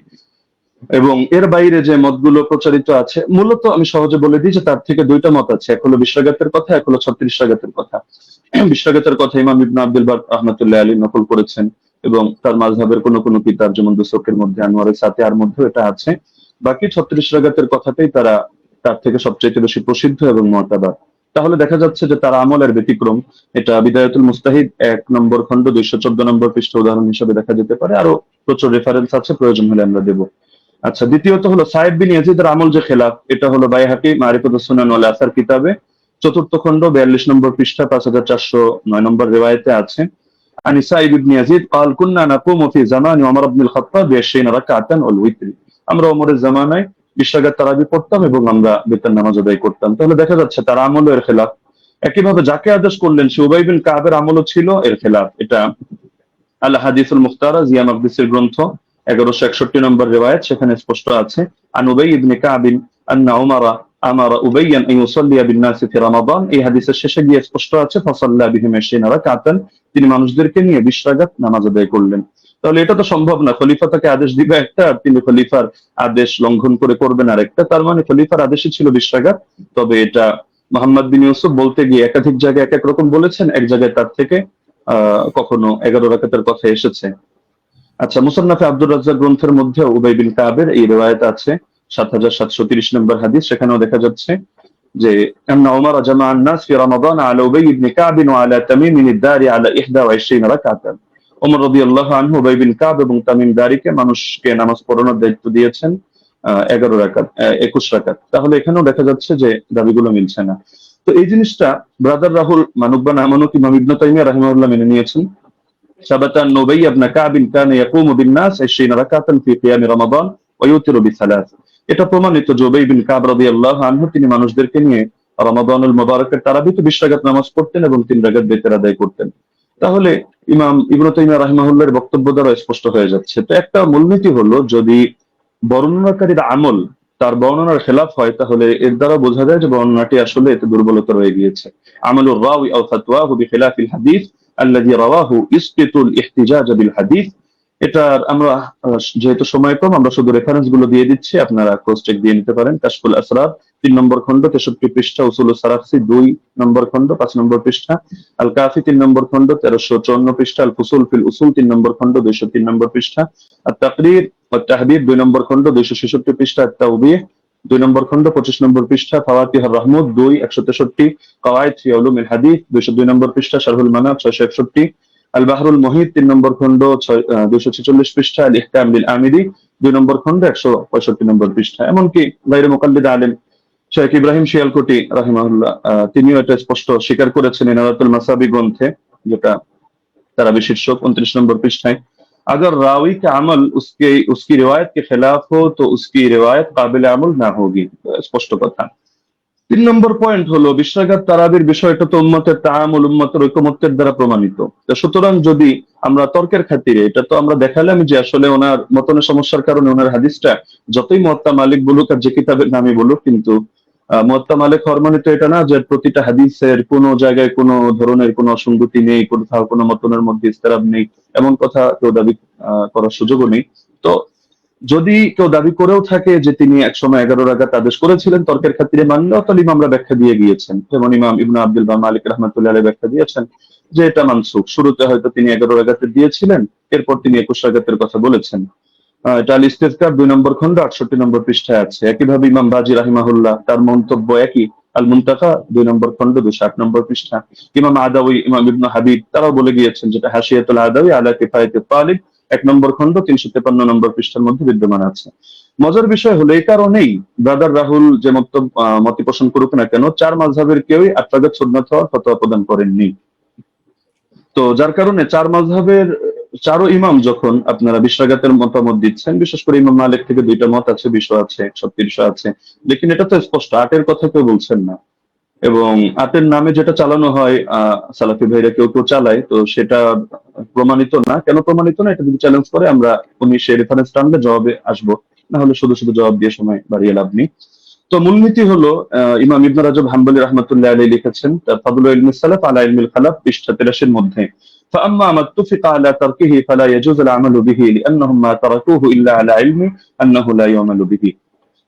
এবং এর বাইরে যে মতগুলো প্রচারিত আছে, মূলত আমি সহজে বলে দিই যে তার থেকে দুইটা মত আছে, এক হলো বিশ্বাগাতের কথা, এক হলো 36 রাগাতের কথা। বিশ্বাগাতের কথা ইমাম ইবনে আব্দুল বার রহমতুল্লাহ আলী নকল করেছেন, এবং তার মাযহাবের কোন কোন কিতাব যেমন দুসুকের মধ্যে, আনোয়ারের সাথে আর মধ্যে এটা আছে। বাকি 36 রাগাতের কথাটাই তার থেকে সবচেয়ে বেশি প্রসিদ্ধ এবং মুতাবার। তাহলে দেখা যাচ্ছে যে তার আমলের ব্যতিক্রম। এটা বিদায়াতুল মুস্তাহিদ 1 নম্বর খণ্ড 214 নম্বর পৃষ্ঠা উদাহরণ হিসেবে দেখা যেতে পারে। আরো প্রচুর রেফারেন্স আছে, প্রয়োজন হলে আমরা দেব। আচ্ছা, দ্বিতীয়ত হলো সাইদ বিন ইয়াজিদের আমল যে খেলাফ, এটা হলো বাইহাকি মারিফাতুস সুনান ওয়াল আসার কিতাবে 4th খণ্ড 42 নম্বর পৃষ্ঠা 5409 নম্বর রিওয়ায়াতে আছে। عن سعيد بن يزيد قال كنا نقوم في زمان عمر بن الخطاب ب20 ركعة والوتر। আমরা ওমরের জামানায় 20 রাকাত তারাবি পড়তাম এবং আমরা বিতর নামাজ আদায় করতাম। তাহলে দেখা যাচ্ছে তার আমলও এর খেলাফ। একইভাবে যাকে আদেশ করলেন সে উবাই বিন কাবের আমলও ছিল এর খেলাফ। এটা আল হাদিসুল মুখতারা জিয়া মাকদিসির গ্রন্থ 1161 নম্বর রিওয়ায়াত, সেখানে স্পষ্ট আছে আন উবাই ইবনে কাব আন্না উমারা আমারা উবাইয়ান আন ইউসাল্লিয়া বিন নাস ফি রমাদান। এই হাদিসের শেষে গিয়ে স্পষ্ট আছে ফাসাল্লা বিহিম 20 রাকাতান, তিনি মানুষদেরকে নিয়ে 20 রাকাত নামাজ আদায় করলেন। তাহলে এটা তো সম্ভব না, খলিফা তাকে আদেশ দিবে একটা আর তিনি খলিফার আদেশ লঙ্ঘন করে করবেন আরেকটা। তার মানে খলিফার আদেশই ছিল 20 রাকাত। তবে এটা মোহাম্মদ বিন ইউসুফ বলতে গিয়ে একাধিক জায়গায় এক এক রকম বলেছেন, এক জায়গায় তার থেকে কখনো 11 রাকাতের কথা এসেছে। আচ্ছা, মুসান্নাফে আব্দুর রাজ্জাক গ্রন্থের মধ্যে উবাই বিন কাবের এই রিওয়ায়াত আছে 7730 নম্বর হাদিস। সেখানেও দেখা যাচ্ছে যে আন্না উমার জামা আন-নাস ফি রমাদান আলা উবাই ইবনে কাব ওয়া আলা তামিম আদ-দারি আলা 21 রাকাতান। ওমর রাদিয়াল্লাহু আনহু উবাই বিন কাব এবং তামিম দারিকে মানুষকে নামাজ পড়ানোর দায়িত্ব দিয়েছেন 11 রাকাত 21 রাকাত। তাহলে এখানেও দেখা যাচ্ছে যে দাবিগুলো মিলছে না। তো এই জিনিসটা ব্রাদার রাহুল মানুক বা না মানুক ইমাম ইবনে তাইমিয়া রাহিমাহুল্লাহ মেনে নিয়েছেন। ثبت أن أبي بن كعب كان يقوم بالناس 20 ركعة في قيام رمضان ويوتر بثلاث। এটা প্রমাণিত যে উবাই বিন কাব রাদিয়াল্লাহু আনহু তিনি মানুষদেরকে নিয়ে রমাদানুল মুবারকের তারাবিতে 20 রাকাত নামাজ পড়তেন এবং 3 রাকাত বিতর আদায় করতেন। তাহলে ইমাম ইবনে তাইমিয়া রাহিমাহুল্লাহর বক্তব্য দ্বারা স্পষ্ট হয়ে যাচ্ছে। তো একটা মূলনীতি হলো, যদি বর্ণনাকারীর আমল তার বর্ণনার খেলাফ হয় তাহলে এর দ্বারা বোঝা যায় যে বর্ণনাটি আসলে এতে দুর্বলতা রয়ে গিয়েছে। আমলুর রাওয়ি আও ফাতওয়াহু বিখিলাফিল হাদিস আল্লাযী রাওয়াহু ইসকিতুল ইহতিজাজ বিল হাদিস। এটা আমরা যেহেতু সময় কম, আমরা শুধু রেফারেন্স গুলো দিয়ে দিচ্ছি, আপনারা ক্রস চেক দিয়ে নিতে পারেন। কাশফুল আসরার 3 নম্বর খণ্ড 63 পৃষ্ঠা, উসুলুস সারাফসি 2 নম্বর খণ্ড 5 নম্বর পৃষ্ঠা, আল কাফি 3 নম্বর খণ্ড 1354 পৃষ্ঠা, আল ফুসুল ফিল উসুল 3 নম্বর খণ্ড 203 নম্বর পৃষ্ঠা, আত তাকরীর ওয়া তাহদীব 2 নম্বর খণ্ড 266 পৃষ্ঠা, আত তাওবীহ 2 নম্বর খণ্ড 25 নম্বর পৃষ্ঠা, ফাওয়াতিহুর রাহমুদ 2 163, কাওয়াইদ ফি উলুমিল হাদিস 202 নম্বর পৃষ্ঠা, শারহুল মানাব 661, আল বাহরুল মুহিত 3 নম্বর খণ্ড 246 পৃষ্ঠা, আল ইহকাম বিল আমিদি 2 নম্বর খণ্ড 165 নম্বর পৃষ্ঠা। এমনকি গায়রে মুকাল্লিদ আলেম শেখ ইব্রাহিম শিয়ালকোটি রাহিমাহুল্লাহ তিনিও এটা স্পষ্ট স্বীকার করেছেন ইনারাতুল মাসাবি গ্রন্থে, যেটা তারাবি শীর্ষক 29 नंबर पृष्ठ। अगर रावी का अमल उसकी रिवायत के खिलाफ हो तो उसकी रिवायत काबिल अमल ना होगी। स्पष्ट কথা। 3 নম্বর পয়েন্ট হলো বিশ্বরাকাত তারাবির বিষয়টা তো উম্মতের তাআমুল, উম্মতের ঐকমত্যের দ্বারা প্রমাণিত। সুতরাং যদি আমরা তর্কের খাতিরে, এটা তো আমরা দেখালাম যে আসলে ওনার মতনের সমস্যার কারণে ওনার হাদিসটা যতই মুয়াত্তা মালিক বলুক আর যে কিতাবের নামই বলুক, কিন্তু মুয়াত্তা মালিক হওয়ার মানে তো এটা না যে প্রতিটা হাদিসের কোনো জায়গায় কোনো ধরনের কোনো অসঙ্গতি নেই, কোথাও কোনো মতনের মধ্যে ইস্তেরাব নেই, এমন কথা কেউ দাবি করার সুযোগও নেই। তো যদি কেউ দাবি করেও থাকে যে তিনি একসময় 11 রাকাত আদেশ করেছিলেন তর্কের খাতিরে মানলেও, তাহলে ইমামরা ব্যাখ্যা দিয়ে গিয়েছেন। যেমন ইমাম ইবনে আব্দুল বার মালিক রাহমাতুল্লাহ আলাইহি ব্যাখ্যা দিয়েছেন যে এটা মানসুখ। শুরুতে হয়তো তিনি 11 রাকাতের দিয়েছিলেন, এরপর তিনি 21 রাকাতের কথা বলেছেন। এটা আল ইস্তিযকার 2 নম্বর খণ্ড 68 নম্বর পৃষ্ঠায় আছে। একইভাবে ইমাম বাজি রাহিমাহুল্লাহ তার মন্তব্য একই, আল মুনতাকা 2 নম্বর খণ্ড 208 নম্বর পৃষ্ঠা। ইমাম আদাউই, ইমাম ইবনে হাবিব তারাও বলে গিয়েছেন, যেটা হাশিয়াতুল আদাউই আলা কিফায়াতুত তালিব 1 নম্বর খণ্ড 353 নম্বর পৃষ্ঠার মধ্যে বিদ্যমান আছে। মজার বিষয় হলো এই কারণেই ব্রাদার রাহুল যে মত পোষণ করুক না কেন, 4 মাযহাবের কেউই 8 রাকাত সুন্নাত হওয়ার ফতোয়া প্রদান করেননি। তো যার কারণে 4 মাযহাবের 4 ইমাম যখন আপনারা 20 রাকাতের মতামত দিচ্ছেন, বিশেষ করে ইমাম মালিক থেকে 2টা মত আছে, 20 আছে, 36 আছে, লেকিন এটা তো স্পষ্ট 8 এর কথা কেউ বলছেন না। এবং 8 এর নামে যেটা চালানো হয় সালাফি ভাইরা কেউ কেউ চালায়, তো সেটা প্রমাণিত না। কেন প্রমাণিত না এটা যদি চ্যালেঞ্জ করে আমরা উনি সেই রেফারেন্স টানলে জবাবে আসবো। না হলে শুধু শুধু জবাব দিয়ে সময় বাড়িয়ে লাভ নেই। তো মূলনীতি হলো ইমাম ইবনে রাজব হাম্বলি রাহমাতুল্লাহ আলাইহি লিখেছেন ফাদলুল ইলমি সালাফ আলা ইলমিল খালাফ পৃষ্ঠা 83 এর মধ্যে فأما ما اتفق على تركه فلا يجوز العمل به لأنهم ما تركوه إلا على علم أنه لا يعمل به।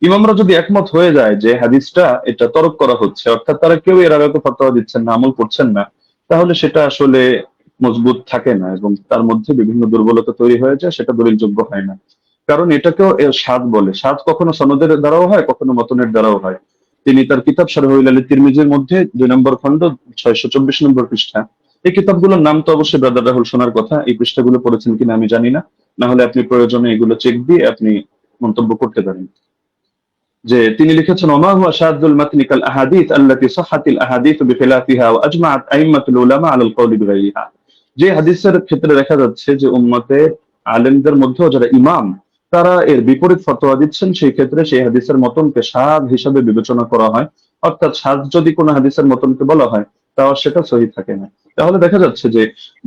ইমামরা যদি একমত হয়ে যায় যে হাদিসটা এটা তরক করা হচ্ছে, অর্থাৎ তারা কেউ এর আগে ফতোয়া দিচ্ছেন না, আমল করছেন না, তাহলে সেটা আসলে মজবুত থাকে না এবং তার মধ্যে বিভিন্ন দুর্বলতা তৈরি হয়ে যায়, সেটা দলিলযোগ্য হয় না। কারণ এটাকেও সাদ বলে। সাদ কখনো সনদের দ্বারাও হয়, কখনো মতনের দ্বারাও হয়। তিনি তার কিতাব শারহুল আলী তিরমিজির মধ্যে 2 নম্বর খণ্ড 624 নম্বর পৃষ্ঠা, এই কিতাবগুলোর নাম তো অবশ্যই ব্রাদার রাহুল শোনার কথা, এই পৃষ্ঠাগুলো পড়েছেন কিনা আমি জানি না, না হলে আপনি প্রয়োজনে এগুলো চেক দিয়ে আপনি মন্তব্য করতে পারেন। যে তিনি লিখেছেন ওমা হুয়া শাযুল মাতনি কাল আহাদিস আল্লাতী সাহহাতিল আহাদিস বিখিলাফিহা ওয়া আজমাআত আইম্মাতুল উলামা আলাল কওলি বিগাইরিহা। যে হাদিসের ক্ষেত্রে দেখা যাচ্ছে যে উম্মতের আলেমদের মধ্যেও যারা ইমাম তারা এর বিপরীত ফতোয়া দিচ্ছেন, সেই ক্ষেত্রে সেই হাদিসের মতনকে শায হিসাবে বিবেচনা করা হয়। অর্থাৎ শায যদি কোনো হাদিসের মতনকে বলা হয় তাও সেটা সহিহ থাকে না। তাহলে দেখা যাচ্ছে যে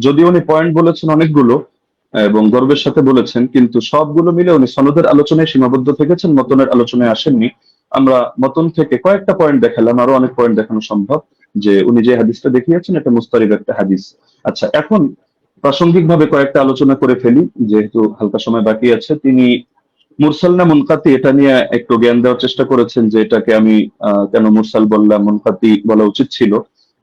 যদি উনি পয়েন্ট বলেছেন অনেকগুলো এবং গর্বের সাথে বলেছেন, কিন্তু সবগুলো মিলে উনি সনদের আলোচনায় সীমাবদ্ধ থেকেছেন, মতনের আলোচনায় আসেননি। আমরা মতন থেকে কয়েকটা পয়েন্ট দেখালাম, আরো অনেক পয়েন্ট দেখানো সম্ভব, যে উনি যে হাদিসটা দেখিয়েছেন এটা মুস্তারিদ একটা হাদিস। আচ্ছা, এখন প্রাসঙ্গিকভাবে কয়েকটা আলোচনা করে ফেলি যেহেতু হালকা সময় বাকি আছে। তিনি মুরসাল না মুনকাতি এটা নিয়ে একটু জ্ঞান দেওয়ার চেষ্টা করেছেন, যে এটাকে আমি কেন মুরসাল বললাম, মুনকাতি বলা উচিত ছিল।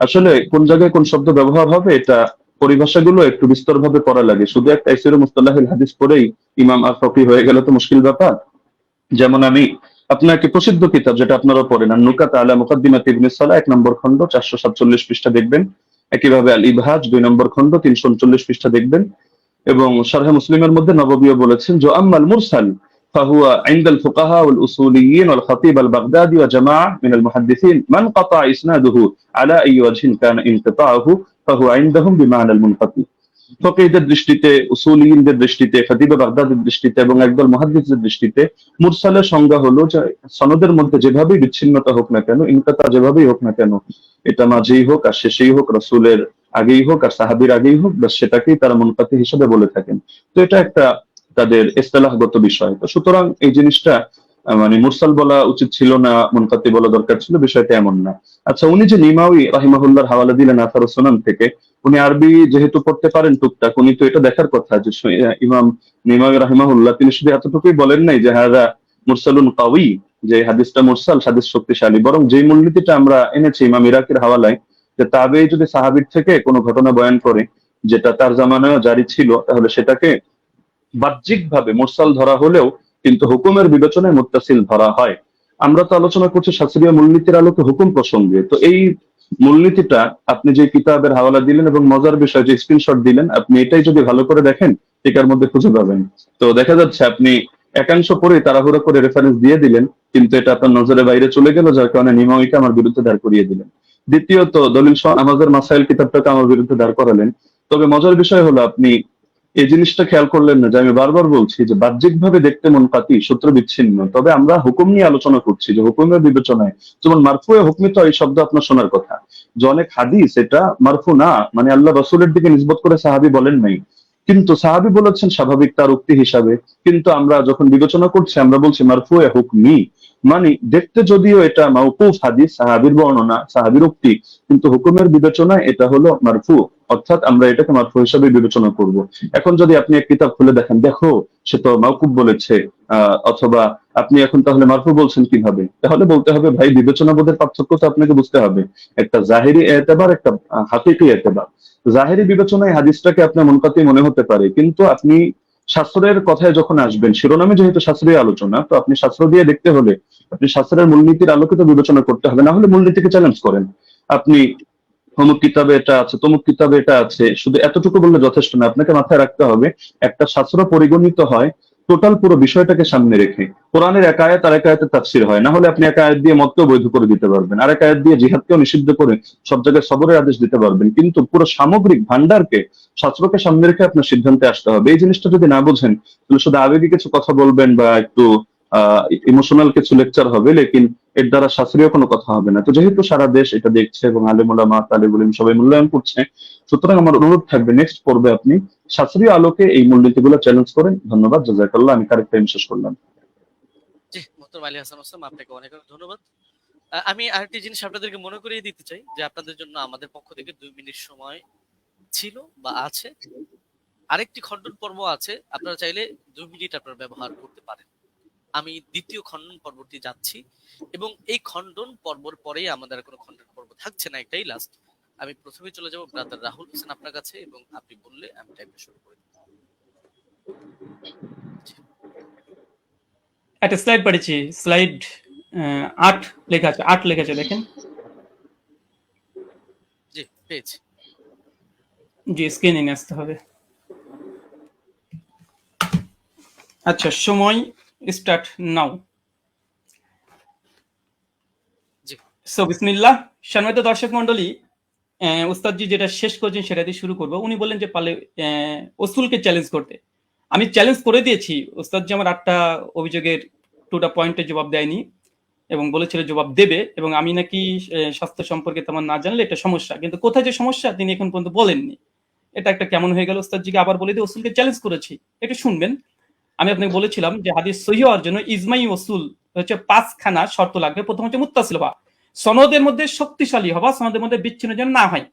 আসলে কোন জায়গায় কোন শব্দ ব্যবহার হবে এটা পরিভাষাগুলো একটু বিস্তরভাবে পড়া লাগে। শুধু একটা তাইসির মুস্তালাহিল হাদিস পড়েই ইমাম আর ফকি হয়ে গেলে তো মুশকিল ব্যাপার। যেমন আমি আপনাকে প্রসিদ্ধ কিতাব যেটা আপনারা পড়েন নুকাত আলা মুকাদ্দিমাত ইবনে সালাহ 1 নম্বর খণ্ড 447 পৃষ্ঠা দেখবেন। একইভাবে আল ইবহাজ 2 নম্বর খণ্ড 339 পৃষ্ঠা দেখবেন। এবং শারহে মুসলিমের মধ্যে নববীও বলেছেন যে আম্মাল মুরসাল فهو عند الفقهاء والأصوليين والخطيب البغدادي وجماعة من المحدثين من قطع إسناده على أي وجه كان انقطاعه فهو عندهم بمعنى المنقطع। ফকিহদের দৃষ্টিতে, উসুলিয়িনদের দৃষ্টিতে, খতিবে বাগদাদের দৃষ্টিতে এবং একদল মুহাদ্দিসদের দৃষ্টিতে মুরসালের সংজ্ঞা হলো যে সনদের মধ্যে যেভাবেই বিচ্ছিন্নতা হোক না কেন, ইনকাতা যেভাবেই হোক না কেন, এটা মাঝেই হোক আর শেষেই হোক, রাসূলের আগেই হোক আর সাহাবীর আগেই হোক, বাস সেটাকেই তারা মুনকাতি হিসেবে বলে থাকেন। তো এটা একটা তাদের ইসতিলাহগত বিষয়। তো সুতরাং এই জিনিসটা মানে মুরসাল বলা উচিত ছিল না, মুনকাতি বলা দরকার ছিল, বিষয়টা এমন না। আচ্ছা, উনি যে নিমাউই রাহিমাহুল্লাহর হাওয়ালা দিলেন আথার সুনান থেকে, উনি আরবি যেহেতু পড়তে পারেন টুকটাক, উনি তো এটা দেখার কথা যে ইমাম নিমাউই রাহিমাহুল্লাহ তিনি শুধু এতটুকুই বলেন নাই যে হাযা মুরসালুন কাওয়ি, যে হাদিসটা মুরসাল, হাদিস শক্তিশালী, বরং যে মূলনীতিটা আমরা এনেছি ইমাম ইরাকির হাওয়ালায়, যে তাবেঈ যদি সাহাবীর থেকে কোনো ঘটনা বয়ান করে যেটা তার জামানায় জারি ছিল, তাহলে সেটাকে বাহ্যিকভাবে মুরসাল ধরা হলেও কিন্তু হুকুমের বিবেচনায় মুত্তাসিল ধরা হয়। আমরা তো আলোচনা করছি শাস্ত্রীয় মূলনীতির আলোকে হুকুম প্রসঙ্গে। তো এই মূলনীতিটা আপনি যে কিতাবের হাওয়ালা দিলেন এবং মজার বিষয় যে স্ক্রিনশট দিলেন, আপনি এটাই যদি ভালো করে দেখেন টিকার মধ্যে খুঁজে পাবেন। তো দেখা যাচ্ছে আপনি একাংশ পরে তাড়াহুড়ো করে রেফারেন্স দিয়ে দিলেন, কিন্তু এটা আপনার নজরের বাইরে চলে গেল, যার কারণে নিমাউইকে আমার বিরুদ্ধে দাঁড় করিয়ে দিলেন। দ্বিতীয়ত দলিল সহ নামাজের মাসাইল কিতাবটাকে আমার বিরুদ্ধে দাঁড় করালেন। তবে মজার বিষয় হলো আপনি এই জিনিসটা খেয়াল করলেন না যে আমি বারবার বলছি যে বাহ্যিকভাবে দেখতে মুনকাতি, সূত্র বিচ্ছিন্ন, তবে আমরা হুকুম নিয়ে আলোচনা করছি যে হুকুমের বিবেচনায়, যেমন মারফুয়ে হুকমি তো এই শব্দ আপনার শোনার কথা, যে অনেক হাদিস এটা মারফু না, মানে আল্লাহ রাসূলের দিকে নিসবত করে সাহাবী বলেন নাই, কিন্তু সাহাবী বলেছেন স্বাভাবিক তার উক্তি হিসাবে, কিন্তু আমরা যখন বিবেচনা করছি আমরা বলছি মারফুয়ে হুকমি, মানে দেখতে যদিও এটা মাওকুফ হাদিস, সাহাবীর বর্ণনা, সাহাবীর উক্তি, কিন্তু হুকুমের বিবেচনায় এটা হলো মারফু, অর্থাৎ আমরা এটাকে মারফু হিসাবে বিবেচনা করব। এখন যদি আপনি এক কিতাব খুলে দেখেন, দেখো সে তো মাওকুফ বলেছে, অথবা আপনি এখন তাহলে মারফু বলছেন কিভাবে, তাহলে বলতে হবে ভাই বিবেচনাবোধের পার্থক্য তো আপনাকে বুঝতে হবে। একটা জাহিরি এতেবার, একটা হাকিকি এতেবার। জাহিরি বিবেচনায় হাদিসটাকে আপনার মুনকাতি মনে হতে পারে, কিন্তু আপনি শাস্ত্রের কথায় যখন আসবেন, শিরোনামে যেহেতু শাস্ত্রীয় আলোচনা, তো আপনি শাস্ত্র দিয়ে দেখতে হলে আপনি শাস্ত্রের মূলনীতির আলোকিত বিবেচনা করতে হবে, না হলে মূলনীতিকে চ্যালেঞ্জ করেন। আপনি অমুক কিতাবে এটা আছে, তমুক কিতাবে এটা আছে, শুধু এতটুকু বললে যথেষ্ট না, আপনাকে মাথায় রাখতে হবে একটা শাস্ত্র পরিগণিত হয় টোটাল পুরো বিষয়টাকে সামনে রেখে। কোরআনের এক আয়াত আর এক আয়াতের তাফসীর হয়, না হলে আপনি এক আয়াত দিয়ে মতকেও বৈধ করে দিতে পারবেন, আর এক আয়াত দিয়ে জিহাদকেও নিষিদ্ধ করে সব জায়গায় সবরের আদেশ দিতে পারবেন, কিন্তু পুরো সামগ্রিক ভান্ডারকে, শাস্ত্রকে সামনে রেখে আপনার সিদ্ধান্তে আসতে হবে। এই জিনিসটা যদি না বোঝেন তাহলে শুধু আবেগী কিছু কথা বলবেন বা একটু ইমোশনাল কিছু লেকচার হবে, লেকিন এর দ্বারা শাস্ত্রীয় কোনো কথা হবে না। তো যেহেতু সারা দেশ এটা দেখছে এবং আলেম ওলামা, তালিবুল ইলম সবাই মূল্যায়ন করছে, সুতরাং আমার অনুরোধ থাকবে নেক্সট পর্বে আপনি শাস্ত্রীয় আলোকে এই মূলনীতিগুলো চ্যালেঞ্জ করেন। ধন্যবাদ, জাযাকাল্লাহ। আমি কারেক্ট টাইম শেষ করলাম। মোহতরম আলী হাসান ওসামা, আপনাকে অনেক অনেক ধন্যবাদ। আমি আরেকটি জিনিস আপনাদেরকে মনে করিয়ে দিতে চাই যে আপনাদের জন্য আমাদের পক্ষ থেকে 2 মিনিট সময় ছিল বা আছে। আরেকটি খণ্ডন পর্ব আছে, আপনারা চাইলে 2 মিনিট আপনারা ব্যবহার করতে পারেন। আমি দ্বিতীয় খণ্ডন পর্বটি যাচ্ছি এবং এই খণ্ডন পর্বর পরেই আমাদের আর কোনো খণ্ডন পর্ব থাকছে না, এটাই লাস্ট। আমি প্রথমে চলে যাব ব্রাদার রাহুল হোসেন আপনার কাছে, এবং আপনি বললে আমি টাইপটা শুরু করে দেব। একটা স্লাইড পাঠিয়েছি, স্লাইড 8 লেখা আছে, 8 লেখা আছে, দেখেন। জি, পেয়েছি। জি, স্ক্রিনে নিয়ে আসতে হবে। আচ্ছা, সময় স্টার্ট নাও। জি। সো বিসমিল্লাহ। সম্মানিত দর্শক মন্ডলী, উস্তাদজি যেটা শেষ করেছেন সেটা দিয়ে শুরু করবো। উনি বললেন যে পারলে ওসুলকে চ্যালেঞ্জ করতে। আমি চ্যালেঞ্জ করে দিয়েছি। উস্তাদজি আমার 8টা অভিযোগের 2টা পয়েন্টের জবাব দেয়নি এবং বলেছিল জবাব দেবে, এবং আমি নাকি স্বাস্থ্য সম্পর্কে তেমন না জানলে এটা সমস্যা, কিন্তু কোথায় যে সমস্যা তিনি এখন পর্যন্ত বলেননি। এটা একটা কেমন হয়ে গেল। উস্তাদজিকে আবার বলে দিয়ে ওসুলকে চ্যালেঞ্জ করেছি, একটু শুনবেন। আমি আপনাকে বলেছিলাম যে হাদিস সহিহ হওয়ার জন্য ইজমাই ওসুল হচ্ছে 5খানা শর্ত লাগবে। প্রথম হচ্ছে মুত্তাসিল হওয়া, সনদের মধ্যে শক্তিশালী হওয়া, সনদের মধ্যে বিচ্ছিন্ন যেন না হয়,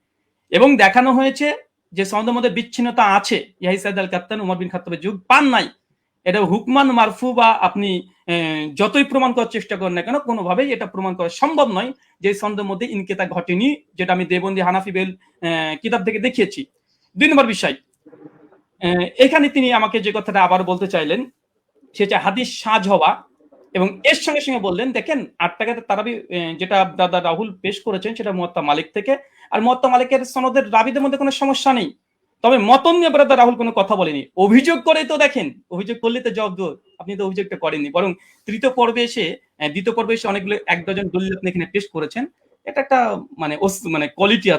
এবং দেখানো হয়েছে যে সনদের মধ্যে বিচ্ছিন্নতা আছে। ইয়াহি সাইদ আল কাত্তান উমর বিন খাত্তাবের যুগ পান নাই। এটা হুকমান মারফু বা আপনি যতই প্রমাণ করার চেষ্টা করেন না কেন, কোনোভাবেই এটা প্রমাণ করা সম্ভব নয় যে সনদের মধ্যে ইনকেতা ঘটেনি, যেটা আমি দেবন্দি হানাফি বেল কিতাব থেকে দেখিয়েছি। 2 নম্বর বিষয়, এখানে তিনি আমাকে যে কথাটা আবার বলতে চাইলেন সেটা হাদিস সাজ হওয়া, এবং এর সঙ্গে সঙ্গে বললেন দেখেন 8 টাকাতে তারাবি যেটা দাদা রাহুল পেশ করেছেন সেটা মুয়াত্তা মালিক থেকে, আর মুয়াত্তা মালিকের সনদের রাবিদের মধ্যে কোনো সমস্যা নেই। তবে মতন নিয়ে ব্রাদার রাহুল কোনো কথা বলেনি, অভিযোগ করে তো দেখেন, অভিযোগ করলে তো জবাব দো, আপনি তো অভিযোগটা করেননি, বরং দ্বিতীয় পর্বে এসে অনেকগুলো 1 ডজন দলিল আপনি এখানে পেশ করেছেন। এটা একটা মানে কোয়ালিটি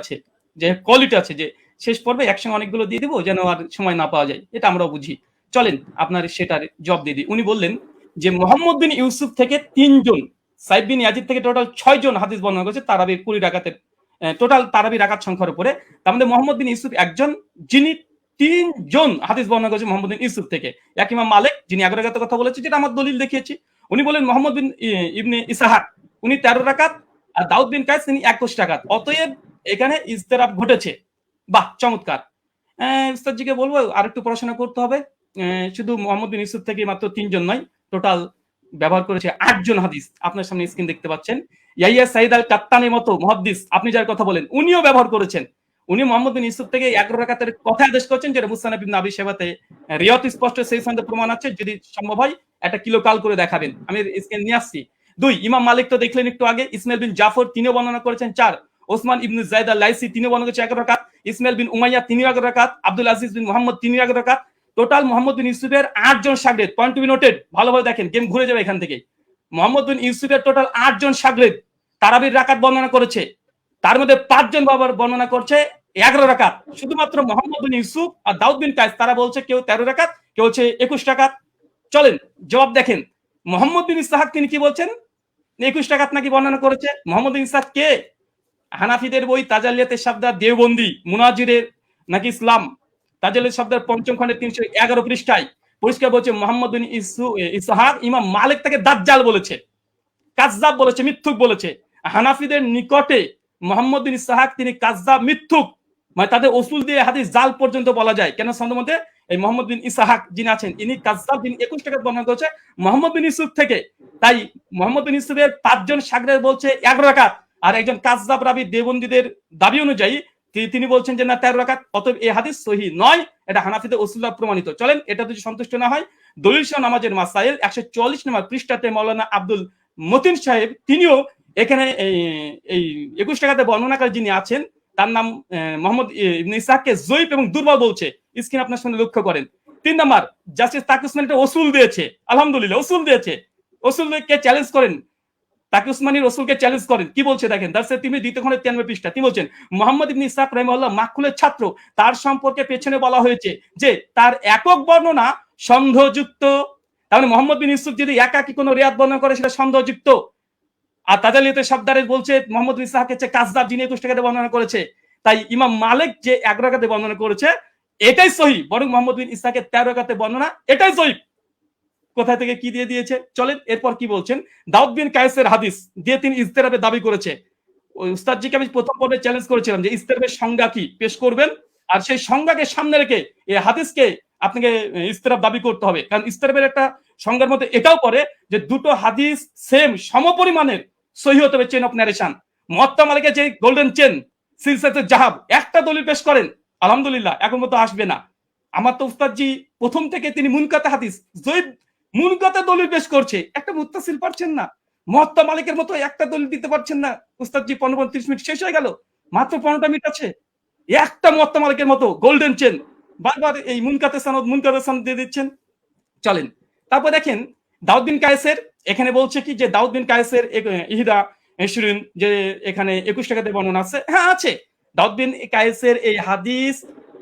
আছে, যে শেষ পর্বে একসঙ্গে অনেকগুলো দিয়ে দিব যেন আর সময় না পাওয়া যায়, এটা আমরাও বুঝি। চলেন আপনার সেটার জবাব দিয়ে দিই। উনি বললেন যে মোহাম্মদ বিন ইউসুফ থেকে 3 জন, সাইদ বিন ইয়াজিদ থেকে টোটাল 6 জন হাদিস বর্ণনা করেছে তারাবি 20 রাকাতের টোটাল তারাবি রাকাত সংখ্যার উপরে। তার মধ্যে মোহাম্মদ বিন ইউসুফ একজন, যিনি 3 জন হাদিস বর্ণনা করেছে মোহাম্মদ বিন ইউসুফ থেকে। এক ইমাম মালিক যিনি 11 রাকাতের কথা বলেছে, যেটা আমার দলিল দেখিয়েছি। উনি বলেন মোহাম্মদ বিন ইবনে ইসহাক উনি 13 রাকাত, আর দাউদ বিন কায়েস তিনি 21 রাকাত। অতএব এখানে ইজতিরাব ঘটেছে। বাহ, চমৎকার। উস্তাদজিকে বলবো আরেকটু পড়াশোনা করতে হবে। শুধু মোহাম্মদ বিন ইউসুফ থেকে মাত্র 3 জন নয়, টোটাল ব্যবহার করেছে 8 জন হাদিস। আপনার সামনে স্ক্রিন দেখতে পাচ্ছেন। ইয়াহিয়া সাইদ আল কাত্তানের মতো মুহাদ্দিস আপনি যার কথা বলেন উনিও ব্যবহার করেছেন। উনি মোহাম্মদ বিন ইউসুফ থেকে 11 রাকাতের কথা আদেশ করেছেন, যেটা মুসনাদ ইবনে আবি শাইবাতে রিয়াত স্পষ্ট সেই সনদে প্রমাণ আছে। যদি সম্ভব হয় একটা কিলো কাল করে দেখাবেন, আমি স্ক্রিন নিয়ে আসছি। 2 ইমাম মালিক তো দেখলেন একটু আগে, ইসমাইল বিন জাফর তিনিও বর্ণনা করেছেন 4, ওসমান ইবনে যায়েদ আল লাইসি তিনিও বর্ণনা করেছেন 11 রাকাত, ইসমাইল বিন উমাইয়া তিনি 11 রাকাত, আব্দুল আজিজ বিন মুহাম্মদ তিনি 11 রাকাত। টোটাল মোহাম্মদ বিন ইউসুফের 8 জন শাগরেদ। পয়েন্ট টু বি নোটেড, ভালোভাবে দেখেন, গেম ঘুরে যাবে এখান থেকে। মোহাম্মদ বিন ইউসুফের টোটাল 8 জন শাগরেদ তারাবির রাকাত বর্ণনা করেছে, তার মধ্যে 5 জন বাবার বর্ণনা করছে 11 রাকাত। শুধুমাত্র মোহাম্মদ বিন ইউসুফ আর দাউদ বিন কায়েস তারা বলছে কেউ 13 রাকাত, কেউ হচ্ছে 21 রাকাত। চলেন জবাব দেখেন। মোহাম্মদ বিন ইসহাক তিনি কি বলছেন, 21 রাকাত নাকি বর্ণনা করেছে। মোহাম্মদ বিন ইসহাক কে? হানাফিদের বই তাজালিয়াতে শাবদা দেওবন্দি মুনাজিরের নাকি ইসলাম তাজালিয়াত শাবদার 5ম খণ্ডের 311 পৃষ্ঠায় পরিষ্কার বলছে মোহাম্মদ বিন ইসহাক ইমাম মালিক তাকে দাজ্জাল বলেছে, কাযযাব বলেছে, মিথ্যুক বলেছে। হানাফিদের নিকটে মোহাম্মদ বিন ইসহাক তিনি কাযযাব, মিথ্যুক, মানে তাদের উসুল দিয়ে হাদিস জাল পর্যন্ত বলা যায়। কেন সনদের মধ্যে এই মোহাম্মদ বিন ইসহাক যিনি আছেন ইনি কাযযাব, যিনি 21 টাকা বর্ণনা করেছে মোহাম্মদ বিন ইউসুফ থেকে। তাই মোহাম্মদ বিন ইউসুফের 5 জন শাগরেদ বলছে 11 রাকাত, আর একজন কাযযাব রাবি দেওবন্দীদের দাবি অনুযায়ী তিনি বলছেন যে না 13 রাকাত। অতএব এই হাদিস সহিহ নয়, এটা হানাফিদের উসুল্লাহ প্রমাণিত। চলেন এটা যদি সন্তুষ্ট না হয়, দলিল সহ নামাজের মাসাইল 144 নম্বর পৃষ্ঠাতে মাওলানা আব্দুল মতিন সাহেব তিনিও এখানে এই 21 টাকাতে বর্ণনাকারী যিনি আছেন তার নাম মোহাম্মদ ইবনে ইসহাককে জয়ীফ এবং দুর্বল বলছে। স্ক্রিন আপনার সামনে লক্ষ্য করেন। 3 নাম্বার, জাস্টিস তাকি উসমানী এটা উসুল দিয়েছে, আলহামদুলিল্লাহ উসুল দিয়েছে। উসুলকে চ্যালেঞ্জ করেন, তাকি উসমানী রসুলকে চ্যালেঞ্জ করেন। কি বলছে দেখেন, দারসে তিনি 2 খণ্ডে 93 পৃষ্ঠা তিনি বলছেন মোহাম্মদ ইবনে ইসহাক রাহিমাহুল্লাহ মাকহুলের ছাত্র, তার সম্পর্কে পেছনে বলা হয়েছে যে তার একক বর্ণনা সন্দেহযুক্ত। তার মানে মোহাম্মদ বিন ইউসুফ যদি একাকী কোনো রিয়াত বর্ণনা করে সেটা সন্দেহযুক্ত। আর তাজালিয়াতে শাবদারে বলছে মোহাম্মদ বিন ইসহাক হচ্ছে কাযযাব, যিনি 21 টাকাতে বর্ণনা করেছে। তাই ইমাম মালিক যে 11 রাকাতে বর্ণনা করেছে এটাই সহিহ, বরং মোহাম্মদ বিন ইসহাকের 13 রাকাতে বর্ণনা এটাই সহিহ। কোথা থেকে কি দিয়ে দিয়েছে। চলেন এরপর কি বলছেন। দাউদ বিন কায়েসের হাদিস দিয়ে তিনি ইজতেরাবের দাবি করেছে। ওই উস্তাদজিকে আমি প্রথম পর্বে চ্যালেঞ্জ করেছিলাম যে ইজতেরাবের সংজ্ঞা কি পেশ করবেন, আর সেই সংজ্ঞাকে সামনে রেখে এই হাদিসকে আপনাকে ইজতেরাব দাবি করতে হবে। কারণ ইজতেরাবের একটা সংজ্ঞার মধ্যে এটাও পড়ে যে দুটো হাদিস সেম সমপরিমাণের সহিহ হতে হবে চেন অফ ন্যারেশন। মুয়াত্তা মালিকের যে গোল্ডেন চেন সিলসিলাতুল জাহাব একটা দলিল পেশ করেন, আলহামদুলিল্লাহ এখন মতো আসবে না। আমার তো উস্তাদজি প্রথম থেকে তিনি মুনকাতে হাদিস জয়ীফ মুনকাতে দলিল পেশ করছে, একটা মুত্তাসিল পারছেন না। মুয়াত্তা মালিকের মতো একটা দলিল দিতে পারছেন না। উস্তাদজি 15-30 মিনিট শেষ হয়ে গেল, মাত্র 15টা মিনিট আছে। একটা মুয়াত্তা মালিকের মতো গোল্ডেন চেন বারবার এই মুনকাতে সনদ দিয়ে দিচ্ছেন। চলেন তারপর দেখেন দাউদ বিন কায়েসের এখানে বলছে কি যে দাউদ বিন কায়েসের ইহদা ইশরিন যে এখানে 21 টাকাতে বর্ণনা আছে, হ্যাঁ আছে। দাউদ বিন কায়েসের এই হাদিস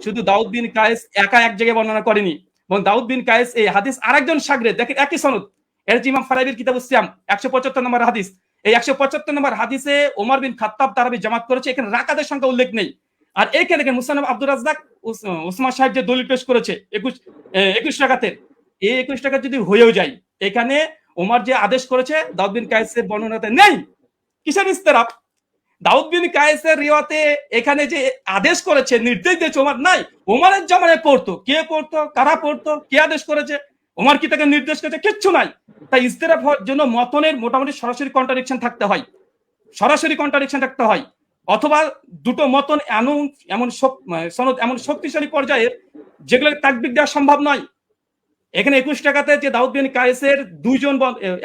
শুধু দাউদ বিন কায়েস একা এক জায়গায় বর্ণনা করেনি, এবং দাউদ বিন কায়েস এই হাদিস আরেকজন শাগরেদ, দেখেন একই সনদ, এর যে ইমাম ফারাবির কিতাবুস সিয়াম 175 নম্বর হাদিস। এই 175 নম্বর হাদিসে ওমর বিন খাত্তাব তারাবি জামাত করেছে, এখানে রাকাতের সংখ্যা উল্লেখ নেই। আর এইখানে দেখেন মুসান্নাফ আব্দুর রাজ্জাক উসমান সাহেব যে দলিল পেশ করেছে 21 রাকাতের, এই 21 টাকা যদি হয়েও যায়, এখানে ওমর যে আদেশ করেছে দাউদ বিন কায়েসের বর্ণনাতে নেই। কিসের ইস্তেরাব? দাউদ বিন কায়েসের রিওয়াতে এখানে যে আদেশ করেছে, নির্দেশ দিয়েছে ওমর নাই। ওমরের জামানায় পড়তো, কে পড়তো, কারা পড়তো, কে আদেশ করেছে, ওমর কি তাকে নির্দেশ করেছে, কিচ্ছু নাই। তাই ইস্তেরাব হওয়ার জন্য মতনের মোটামুটি সরাসরি কন্ট্রাডিকশন থাকতে হয়, সরাসরি কন্ট্রাডিকশন থাকতে হয়, অথবা দুটো মতন এমন সনদ এমন শক্তিশালী পর্যায়ের যেগুলো তাকবির দেওয়া সম্ভব নয়। এখানে 21 টাকাতে যে দাউদ বিন কায়েসের দুইজন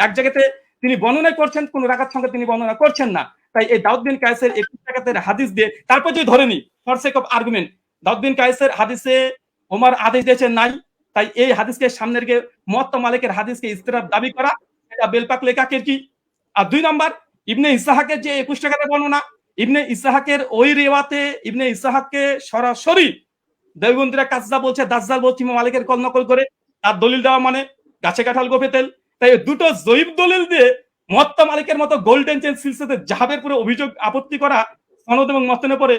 এক জায়গাতে তিনি বর্ণনা করছেন, কোন রাকাত সংখ্যা তিনি বর্ণনা করছেন না। তাই এই দাউদ বিন কায়েসের 21 টাকাতে হাদিস দিয়ে তারপর যদি ধরে নি ফর সেক অফ আর্গুমেন্ট দাউদ বিন কায়েসের হাদিসে ওমর আদেশ দিয়েছেন নাই, তাই এই হাদিসকে সামনে রেখে মুয়াত্তা মালিকের হাদিসকে ইস্তেরাব দাবি করা এটা বেলপাক লেখাকের কি। আর 2 নাম্বার ইবনে ইসহাকের যে 21 টাকাতে বর্ণনা, ইবনে ইসহাকের ওই রিওয়াতে ইবনে ইসহাককে সরাসরি দেওবন্দীরা কাজদা বলছে, দাজ্জাল বলছে ইমাম মালিকের কল নকল করে, তার দলিল দেওয়া মানে গাছে কাঁঠাল গোপে তেল। তাই দুটো জয়ীফ দলিল দিয়ে মুয়াত্তা মালিকের মতো গোল্ডেন চেন সিলসিলাতে জাহাবের পুরো অভিযোগ আপত্তি করা সনদ এবং মতনে পড়ে,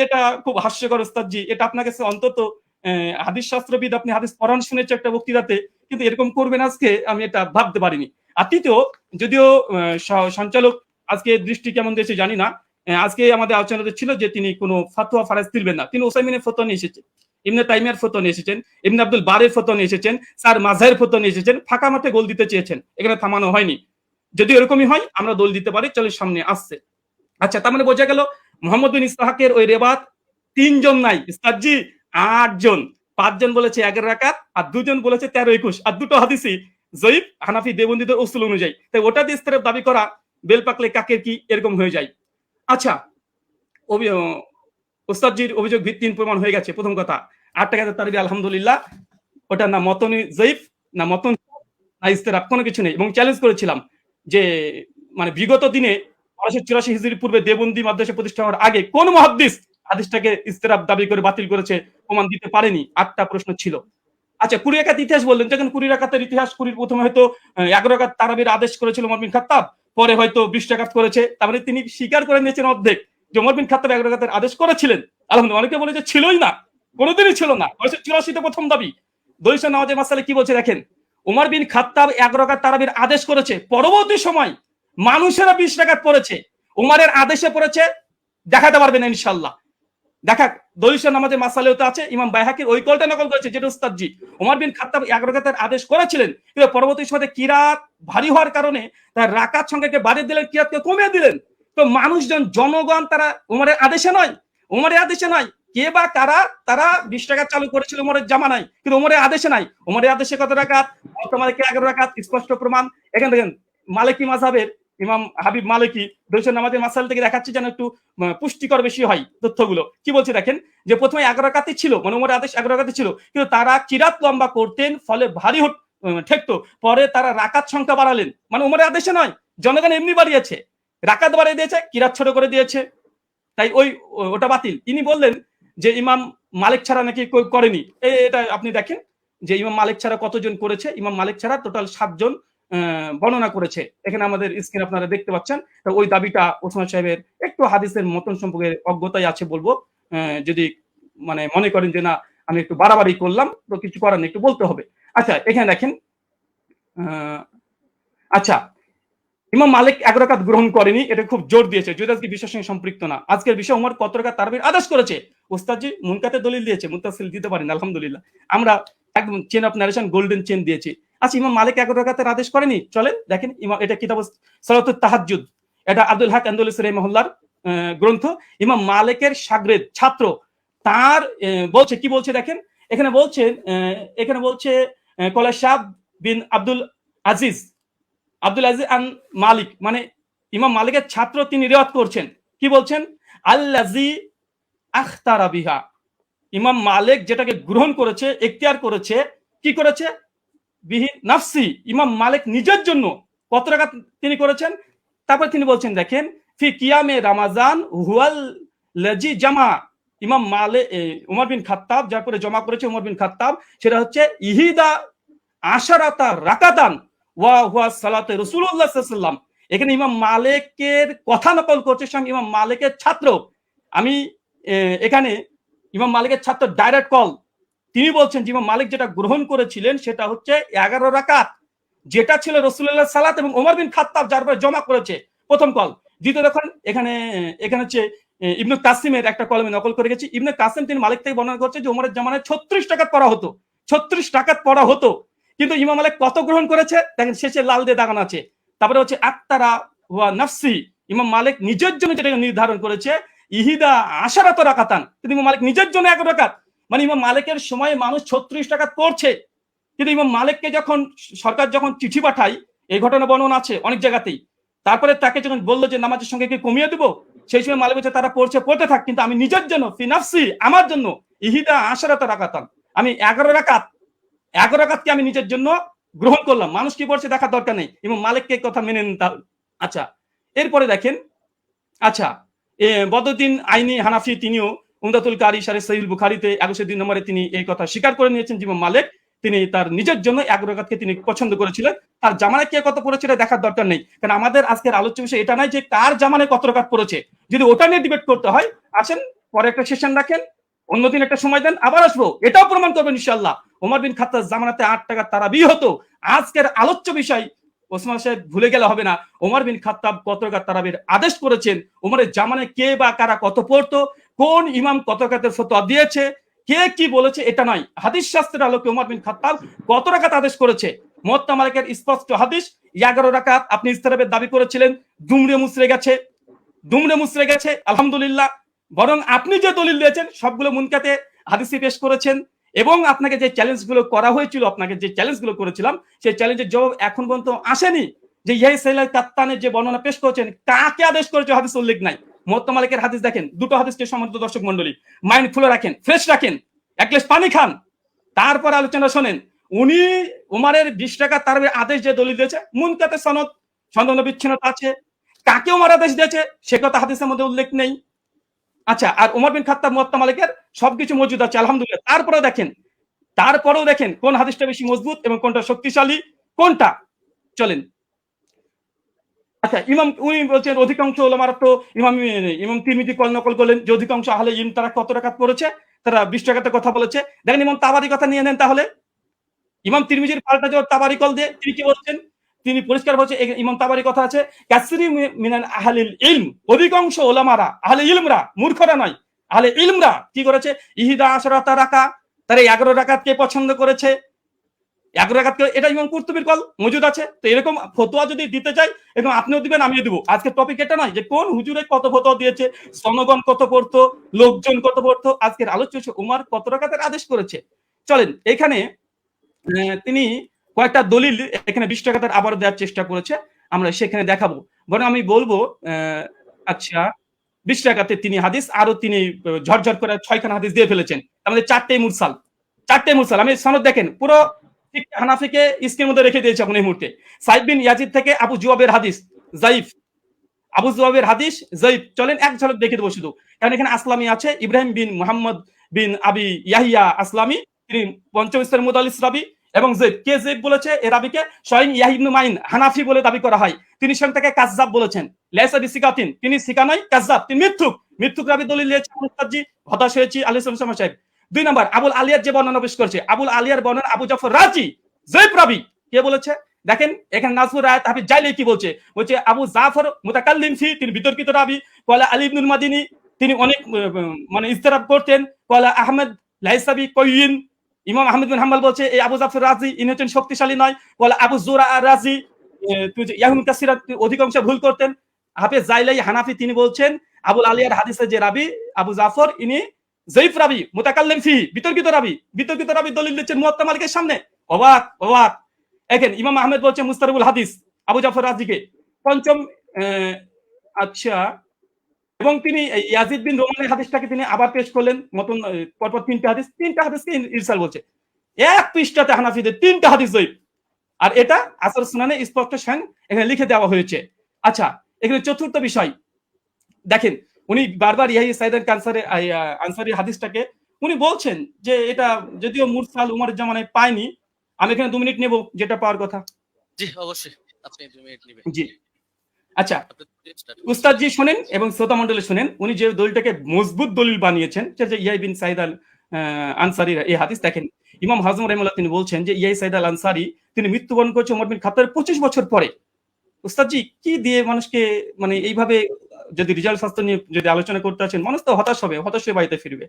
এটা খুব হাস্যকর উস্তাদজি। এটা আপনার কাছে অন্তত হাদিস শাস্ত্রবিদ, আপনি হাদিস পড়ান শুনেছে একটা বক্তৃতাতে, কিন্তু এরকম করবেন আজকে আমি এটা ভাবতে পারিনি। আর তৃতীয়, যদিও সঞ্চালক আজকে দৃষ্টি কেমন দিয়েছে জানি না, আজকে আমাদের আলোচনাতে ছিল যে তিনি কোনো ফাতোয়া ফারাজ তুলবেন না, তিনি ওসাইমিনের ফতোয়া নিয়ে এসেছেন, ইবনে তাইমিয়ার ফতোয়া নিয়ে এসেছেন, ইবনে আব্দুল বারের ফতোয়া নিয়ে এসেছেন, স্যার মাযহারের ফতোয়া নিয়ে এসেছেন, ফাঁকা মাঠে গোল দিতে চেয়েছেন, এখানে থামানো হয়নি। যদি এরকমই হয় আমরা দোল দিতে পারি, চলে সামনে আসছে। আচ্ছা, তার মানে বোঝা গেল মুহাম্মদ বিন ইসহাকের ওই রেবাত 3 জন নাই উস্তাদজি, 8 জন। 5 জন বলেছে 11 রাকাত, আর 2 জন বলেছে 13-21, আর দুটো হাদিসই জয়ীফ হানাফি দেওবন্দীদের উসুল অনুযায়ী। তাই ওটা দিয়ে ইস্তেরাব দাবি করা বেলপাকলে কাকের কি এরকম হয়ে যায়। আচ্ছা, উস্তাদজির অভিযোগ ভিত্তিহীন প্রমাণ হয়ে গেছে। প্রথম কথা 8 টাকাতে তারবি আলহামদুলিল্লাহ, ওটা না মতনি জয়ীফ না মতন না ইস্তেরাব, কোনো কিছু নেই। এবং চ্যালেঞ্জ করেছিলাম যে মানে বিগত দিনে 1284 হিজরির পূর্বে দেওবন্দি মাদ্রাসা প্রতিষ্ঠা হওয়ার আগে কোন মুহাদ্দিস হাদিসটাকে ইস্তেরাব দাবি করে বাতিল করেছে, প্রমাণ দিতে পারেনি। 8টা প্রশ্ন ছিল। আচ্ছা, 20 রাকাত ইতিহাস বললেন, যখন 20 রাকাতের ইতিহাস, 20 প্রথমে হয়তো 11 রাকাত তারাবির আদেশ করেছিল ওমর বিন খাত্তাব, পরে হয়তো 20 রাকাত করেছে। তারপরে তিনি স্বীকার করে নিয়েছেন অর্ধেক যে ওমর বিন খাত্তাব 11 রাকাতের আদেশ করেছিলেন। আলহামদুলিল্লাহ। অনেকে বলে যে ছিলই না, কোনোদিনই ছিল না। 1984 প্রথম দাবি। দলিল নামাজের মাসালে কি বলছে দেখেন, ওমর বিন খাত্তাব 11 রাকাত তারাবির আদেশ করেছে, পরবর্তী সময় মানুষেরা 20 রাকাত পড়েছে, ওমরের আদেশে পড়েছে, দেখাতে পারবেন ইনশাআল্লাহ। দেখা দলিল নামাজের মাসালেও তো আছে, ইমাম বাইহাকির ওই কলটা নকল করেছে যেটা উস্তাদজি ওমর বিন খাত্তাব 11 রাকাতের আদেশ করেছিলেন, কিন্তু পরবর্তী সময়ে কিরাত ভারী হওয়ার কারণে তার রাকাত সংখ্যাকে বাড়িয়ে দিলেন, কিরাতকে কমিয়ে দিলেন। তো মানুষজন, জনগণ তারা ওমরের আদেশে নয়, ওমরের আদেশে নয়, কে বা কারা তারা 20 রাকাত চালু করেছিল ওমরের জামানায়, কিন্তু ওমরের আদেশে নাই। ওমরের আদেশে কত রাকাত? বর্তমানে 11 রাকাত, স্পষ্ট প্রমাণ। এখানে দেখেন মালিকি মাযহাবের ইমাম হাবিব মালিকি দলিল নামাজের মাসাল থেকে দেখাচ্ছে যেন একটু পুষ্টিকর বেশি হয় তথ্যগুলো। কি বলছে দেখেন, যে প্রথমে 11 রাকাতই ছিল, মানে ওমরের আদেশ 11 রাকাতই ছিল, কিন্তু তারা কিরাত লম্বা করতেন, ফলে ভারী ঠেকতো। পরে তারা রাকাত সংখ্যা বাড়ালেন, মানে ওমরের আদেশে নয়, জনগণ এমনি বাড়িয়েছে, রাকাত বাড়িয়ে দিয়েছে, কিরাত ছোট করে দিয়েছে, তাই ওটা বাতিল। তিনি বললেন যে ইমাম মালিক ছাড়া নাকি করেনি। এটা আপনি দেখেন যে ইমাম মালিক ছাড়া কতজন করেছে। ইমাম মালিক ছাড়া টোটাল 7 জন বর্ণনা করেছে। এখানে আমাদের স্ক্রিন আপনারা দেখতে পাচ্ছেন। তো ওই দাবিটা ওসমান সাহেবের একটু হাদিসের মতন সম্পর্কে অজ্ঞতাই আছে বলবো। যদি মানে মনে করেন যে না আমি একটু বাড়াবাড়ি করলাম, তো কিছু করার নেই, একটু বলতে হবে। আচ্ছা, এখানে দেখেন আচ্ছা, ইমাম মালিক ১ রাকাত গ্রহণ করেনি, এটা খুব জোর দিয়েছে, যদি আজকে বিষয়ের সঙ্গে সম্পৃক্ত না। আজকের বিষয় ওমর কত রাকাত তারাবির আদেশ করেছে। ওস্তাদজি মুনকাতে দলিল দিয়েছে, মুত্তাসিল দিতে পারেন, আলহামদুলিল্লাহ। আমরা একদম chain of narration golden chain দিয়েছি। আচ্ছা, ইমাম মালিক ১ রাকাতের আদেশ করেনি, চলেন দেখেন। এটা কিতাব সালাতুত তাহাজ্জুদ, এটা আব্দুল হক আন্দলুসি রাহিমাহুল্লাহর গ্রন্থ। ইমাম মালিকের শাগরেদ ছাত্র তার বলছে, কি বলছে দেখেন, এখানে বলছে কলা শাহ বিন আব্দুল আজিজ আন মালিক, মানে ইমাম মালিকের ছাত্র, তিনি রিওয়ায়াত করছেন, কি বলছেন, আল্লাজি আখতারা বিহা, ইমাম মালিক যেটাকে গ্রহণ করেছে, এখতিয়ার করেছে, কি করেছে, বিহি নাফসি, ইমাম মালিক নিজের জন্য কত রাকাত তিনি করেছেন। তারপর তিনি বলছেন দেখেন, ফি কিয়ামে রামাজান হুয়াল লাজি জামা, ইমাম মালিক উমর বিন খাত্তাব যার পরে জমা করেছে উমর বিন খাত্তাব, সেটা হচ্ছে ইহিদা আশারাতা রাকাতান ওয়া হুয়া সালাতে রাসূলুল্লাহ সাল্লাল্লাহু আলাইহি ওয়াসাল্লাম। এখানে ইমাম মালিকের কথা নকল করছে স্বয়ং ইমাম মালিকের ছাত্র। আমি এখানে ইমাম মালিকের ছাত্র ডাইরেক্ট কল, তিনি বলছেন যে ইমাম মালিক যেটা গ্রহণ করেছিলেন সেটা হচ্ছে 11 রাকাত, যেটা ছিল রাসূলুল্লাহ সালাত এবং ওমর বিন খাত্তাব যার পরে জমা করেছে, প্রথম কল। দ্বিতীয় দেখুন, এখানে হচ্ছে ইবনে কাসিমের একটা কলমে নকল করে গেছি। ইবনে কাসিম তিনি মালিক থেকে বর্ণনা করছে যে ওমরের জামানায় 36 টাকাত পড়া হতো, 36 টাকাত পড়া হতো, কিন্তু ইমাম মালিক কত গ্রহণ করেছে দেখেন, শেষে লাল দিয়ে দাগানো আছে। তারপরে হচ্ছে আক্তারা ওয়া নাফসি, ইমাম মালিক নিজের জন্য যেটাকে নির্ধারণ করেছে ইহিদা আশারাত রাকাতান, কিন্তু ইমাম মালিক নিজের জন্য 11 রাকাত, মানে ইমাম মালিকের সময় মানুষ 36 টাকাত পড়ছে, কিন্তু ইমাম মালিককে যখন সরকার যখন চিঠি পাঠায়, এই ঘটনা বর্ণনা আছে অনেক জায়গাতেই, তারপরে তাকে যখন বললো যে নামাজের সঙ্গে কি কমিয়ে দেবো, সেই সময় মালিক বলছে তারা পড়তে থাক, কিন্তু আমি নিজের জন্য ফি নাফসি, আমার জন্য ইহিদা আশারাত রাকাতান, আমি 11 রাকাতকে আমি নিজের জন্য গ্রহণ করলাম। মানুষ কি পড়ছে দেখার দরকার নেই, ইমাম মালিককে কথা মেনে নিতে। আচ্ছা, এরপরে দেখেন, আচ্ছা বদরুদ্দিন আইনি হানাফি তিনিও উমদাতুল কারি শারহ সহিহ বুখারীতে 102 নম্বরে তিনি এই কথা স্বীকার করে নিয়েছেন যে ইমাম মালিক তিনি তার নিজের জন্য 11 রাকাতকে তিনি পছন্দ করেছিলেন। তার জামানায় কে কত পড়েছিল দেখার দরকার নেই, কারণ আমাদের আজকের আলোচ্য বিষয় এটা নাই যে কার জামানায় কত রাকাত পড়েছে। যদি ওটা নিয়ে ডিবেট করতে হয়, আসেন পরে একটা সেশন রাখেন, অন্যদিন একটা সময় দেন, আবার আসবো, এটাও প্রমাণ করবেন ইনশাআল্লাহ ওমর বিন খাত্তাব জামানাতে 8 টাকা তারাবি হতো। আজকের আলোচ্য বিষয় ওসমান সাহেব ভুলে গেলে হবে না, ওমর বিন খাত্তাব কত রাকাত তারাবির আদেশ করেছেন, ওমরের জামানায় কে বা কারা কত পড়তো, কোন ইমাম কত রাকাতের ফতোয়া দিয়েছে, কে কি বলেছে, এটা নয়, হাদিস শাস্ত্রের আলোকে ওমর বিন খাত্তাব কত রাকাত আদেশ করেছে। মুওয়াত্তা মালিকের স্পষ্ট হাদিস 11 রাকাত। আপনি ইস্তেরাবের দাবি করেছিলেন, দুমড়ে মুচড়ে গেছে, আলহামদুলিল্লাহ। বরং আপনি যে দলিল দিয়েছেন সবগুলো মুনকাতে হাদিসে পেশ করেছেন, এবং আপনাকে যে চ্যালেঞ্জগুলো করা হয়েছিল, আপনাকে যে চ্যালেঞ্জগুলো করেছিলাম, সেই চ্যালেঞ্জের জবাব এখন পর্যন্ত আসেনি। যে ইয়াহিয়া সাইলাল কাত্তানের যে বর্ণনা পেশ করেছেন, কাকে আদেশ করেছে হাদিস উল্লেখ নাই। মুওয়াত্তা মালিকের হাদিস দেখেন, দুটো হাদিসকে সম্মানিত দর্শক মণ্ডলী মাইন্ড খুলে রাখেন, ফ্রেশ রাখেন, এক গ্লাস পানি খান, তারপর আলোচনা শোনেন। উনি উমারের 20 টাকা তারাবির আদেশ যে দলিল দিয়েছে, মুনকাতে সনদ বিচ্ছিন্নতা আছে, কাকে উমার আদেশ দিয়েছে সে কথা হাদিসের মধ্যে উল্লেখ নেই। আচ্ছা, আর ওমর বিন খাত্তাব মুওয়াত্তা মালিকের সবকিছু মজুদ আছে, আলহামদুলিল্লাহ। তারপরেও দেখেন কোন হাদিসটা বেশি মজবুত এবং কোনটা শক্তিশালী, কোনটা, চলেন। আচ্ছা, উনি বলছেন অধিকাংশ ওলামারা তো ইমাম তিরমিজি নকল করলেন যে অধিকাংশ আহলে ইলম তারা কত রাকাত পড়েছে, তারা 20 রাকাতের কথা বলেছে। দেখেন ইমাম তাবারি কথা নিয়ে নেন, তাহলে ইমাম তিরমিজির পাল্টা জবাব তাবারি কল দিয়ে তিনি কি বলছেন, তিনি পরিষ্কার বলছে, ইমাম তাবারি কথা আছে, কাসরি মিনাল আহলিল ইলম, অধিকাংশ ওলামারা, আহলে ইলমরা, মূর্খরা নয়, আহলে ইলমরা কি করেছে, ইহিদা আশরাতা রাকা, তারা 11 রাকাতকে পছন্দ করেছে, 11 রাকাতকে, এটা ইমাম কুরতুবীর কল মজুদ আছে। তো এরকম ফতোয়া যদি দিতে চাই, এবং আপনিও দিবেন আমিও দিব। আজকের টপিক এটা নয় যে কোন হুজুরে কত ফতোয়া দিয়েছে, জনগণ কত পড়তো, লোকজন কত পড়তো। আজকের আলোচ্য উমার কত রাকাতের আদেশ করেছে। চলেন, এখানে তিনি কয়েকটা দলিল এখানে 20 টাকাতে আবার দেওয়ার চেষ্টা করেছে, আমরা সেখানে দেখাবো। বরং আমি বলবো, আচ্ছা 20 টাকাতে তিনি হাদিস, আরো তিনি ঝরঝর করে 6খানা হাদিস দিয়ে ফেলেছেন, আমাদের 4টে মুরসাল। আমি সনদ দেখেন, পুরো হানাফিকে স্ক্রিনের মধ্যে রেখে দিয়েছি এখন এই মুহূর্তে। সাইদ বিন ইয়াজিদ থেকে আবু জুয়াবের হাদিস যায়িফ, চলেন এক ঝলক দেখে দেবো শুধু, কারণ এখানে আসলামী আছে, ইব্রাহিম বিন মুহাম্মদ বিন আবি ইয়াহিয়া আসলামী, তিনি পঞ্চম স্তরের মুদাল্লিস রাবি, এবং জেদ বলেছে এ রাবিকে স্বয়ং ইয়াহিয়া ইবনে মাইন হানাফি বলে দাবি করা হয়, তিনি স্বয়ং তাকে কাযযাব বলেছেন, লাইসা বিসিকাতিন, তিনি সিকা নয়, কাযযাব, তিনি মিথ্যুক রাবি দলিল দিয়েছে। মুস্তাদজি হতাশ হয়েছি আলী সাল্লাল্লাহু সাহেব। 2 নম্বর, আবুল আলিয়ার যে বর্ণনা পেশ করেছে, আবুল আলিয়ার বর্ণনা আবু জাফর রাজি জয়ীফ রাবি, কে বলেছে, দেখেন এখানে নাজমুল রায়ত হাফিজ জাইলি কি বলছে, বলছে আবু জাফর মুতাকাল্লিম ফি, তিনি বিতর্কিত রাবি। কলা আলী ইবনুল মাদিনী, তিনি অনেক মানে ইস্তেরাব করতেন। কলা আহমেদ লাইসাবি কয়িন, ইমাম আহমেদ বিন হাম্বল বলছে এই আবু জাফর রাজি ইনি হচ্ছেন শক্তিশালী নয়। কলা আবু জুরা আর রাজি ইয়াহুম কাসিরা অধিকাংশ ভুল করতেন। হাফেজ জাইলাই হানাফি, তিনি বলছেন আবুল আলিয়ার হাদিসের যে রাবি আবু জাফর ইনি জয়ীফ রাবি, মুতাকাল্লিম ফি, বিতর্কিত রাবি। বিতর্কিত রাবি দলিল দিচ্ছেন মুয়াত্তা মালিকের সামনে। অবাক অবাক। দেখেন ইমাম আহমেদ বলছে মুস্তারিবুল হাদিস আবু জাফর রাজিকে। পঞ্চম আচ্ছা, এবং তিনি ইয়াজিদ বিন রোমানের হাদিসটাকে তিনি আবার পেশ করলেন মতন পরপর তিনটা হাদিসকে ইরসাল বলছে। এক পৃষ্ঠাতে হানাফিদের তিনটা হাদিস জয়ীফ, আর এটা আসর সুনানে স্পষ্ট এখানে লিখে দেওয়া হয়েছে। আচ্ছা, এখানে চতুর্থ বিষয় দেখেন, উনি বারবার ইয়াহিয়া সাইদ আনসারী হাদিসটাকে উনি বলছেন যে এটা যদিও মুরসাল উমরের জামানায় পায়নি। আমি এখানে 2 মিনিট নেব, যেটা পাওয়ার কথা। জি অবশ্যই, আপনি 2 মিনিট নেবেন। জি আচ্ছা, আপনি start করুন। উস্তাদ জি শোনেন এবং শ্রোতা মণ্ডলী শোনেন, উনি যে দলিলটাকে মজবুত দলিল বানিয়েছেন যে ইয়াই বিন সাইদ আল আনসারীর এই হাদিস। দেখেন ইমাম হাজম রাহিমাহুল্লাহ তিনি বলছেন যে ইয়াই সাইদ আল আনসারী তিনি মৃত্যুবরণ করেছে ওমর বিন খাত্তাবের 25 বছর পরে। উস্তাদ জি কি দিয়ে মানুষকে মানে এইভাবে যদি রিজাল্ট শাস্ত্র নিয়ে যদি আলোচনা করতে আছেন, মানুষ তো হতাশ হয়ে বাড়িতে ফিরবে।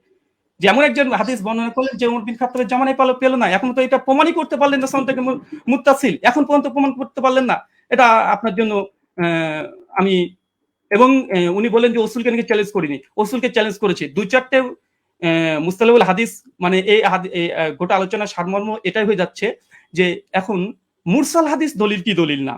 যে এমন একজন হাদিস বর্ণনা করলেন যে ওমর বিন খাত্তাবের জামানায় পেল না, এখন তো এটা প্রমাণই করতে পারলেন না, সনদ থেকে মুত্তাসিল এখন পর্যন্ত প্রমাণ করতে পারলেন না। এটা আপনার জন্য আমি এবং উনি বলেন যে ওসুলকে নাকি চ্যালেঞ্জ করিনি, ওসুলকে চ্যালেঞ্জ করেছি। 2-4টে মুস্তালাহুল হাদিস মানে এই গোটা আলোচনার সারমর্ম এটাই হয়ে যাচ্ছে যে এখন মুরসাল হাদিস দলিল কি দলিল না,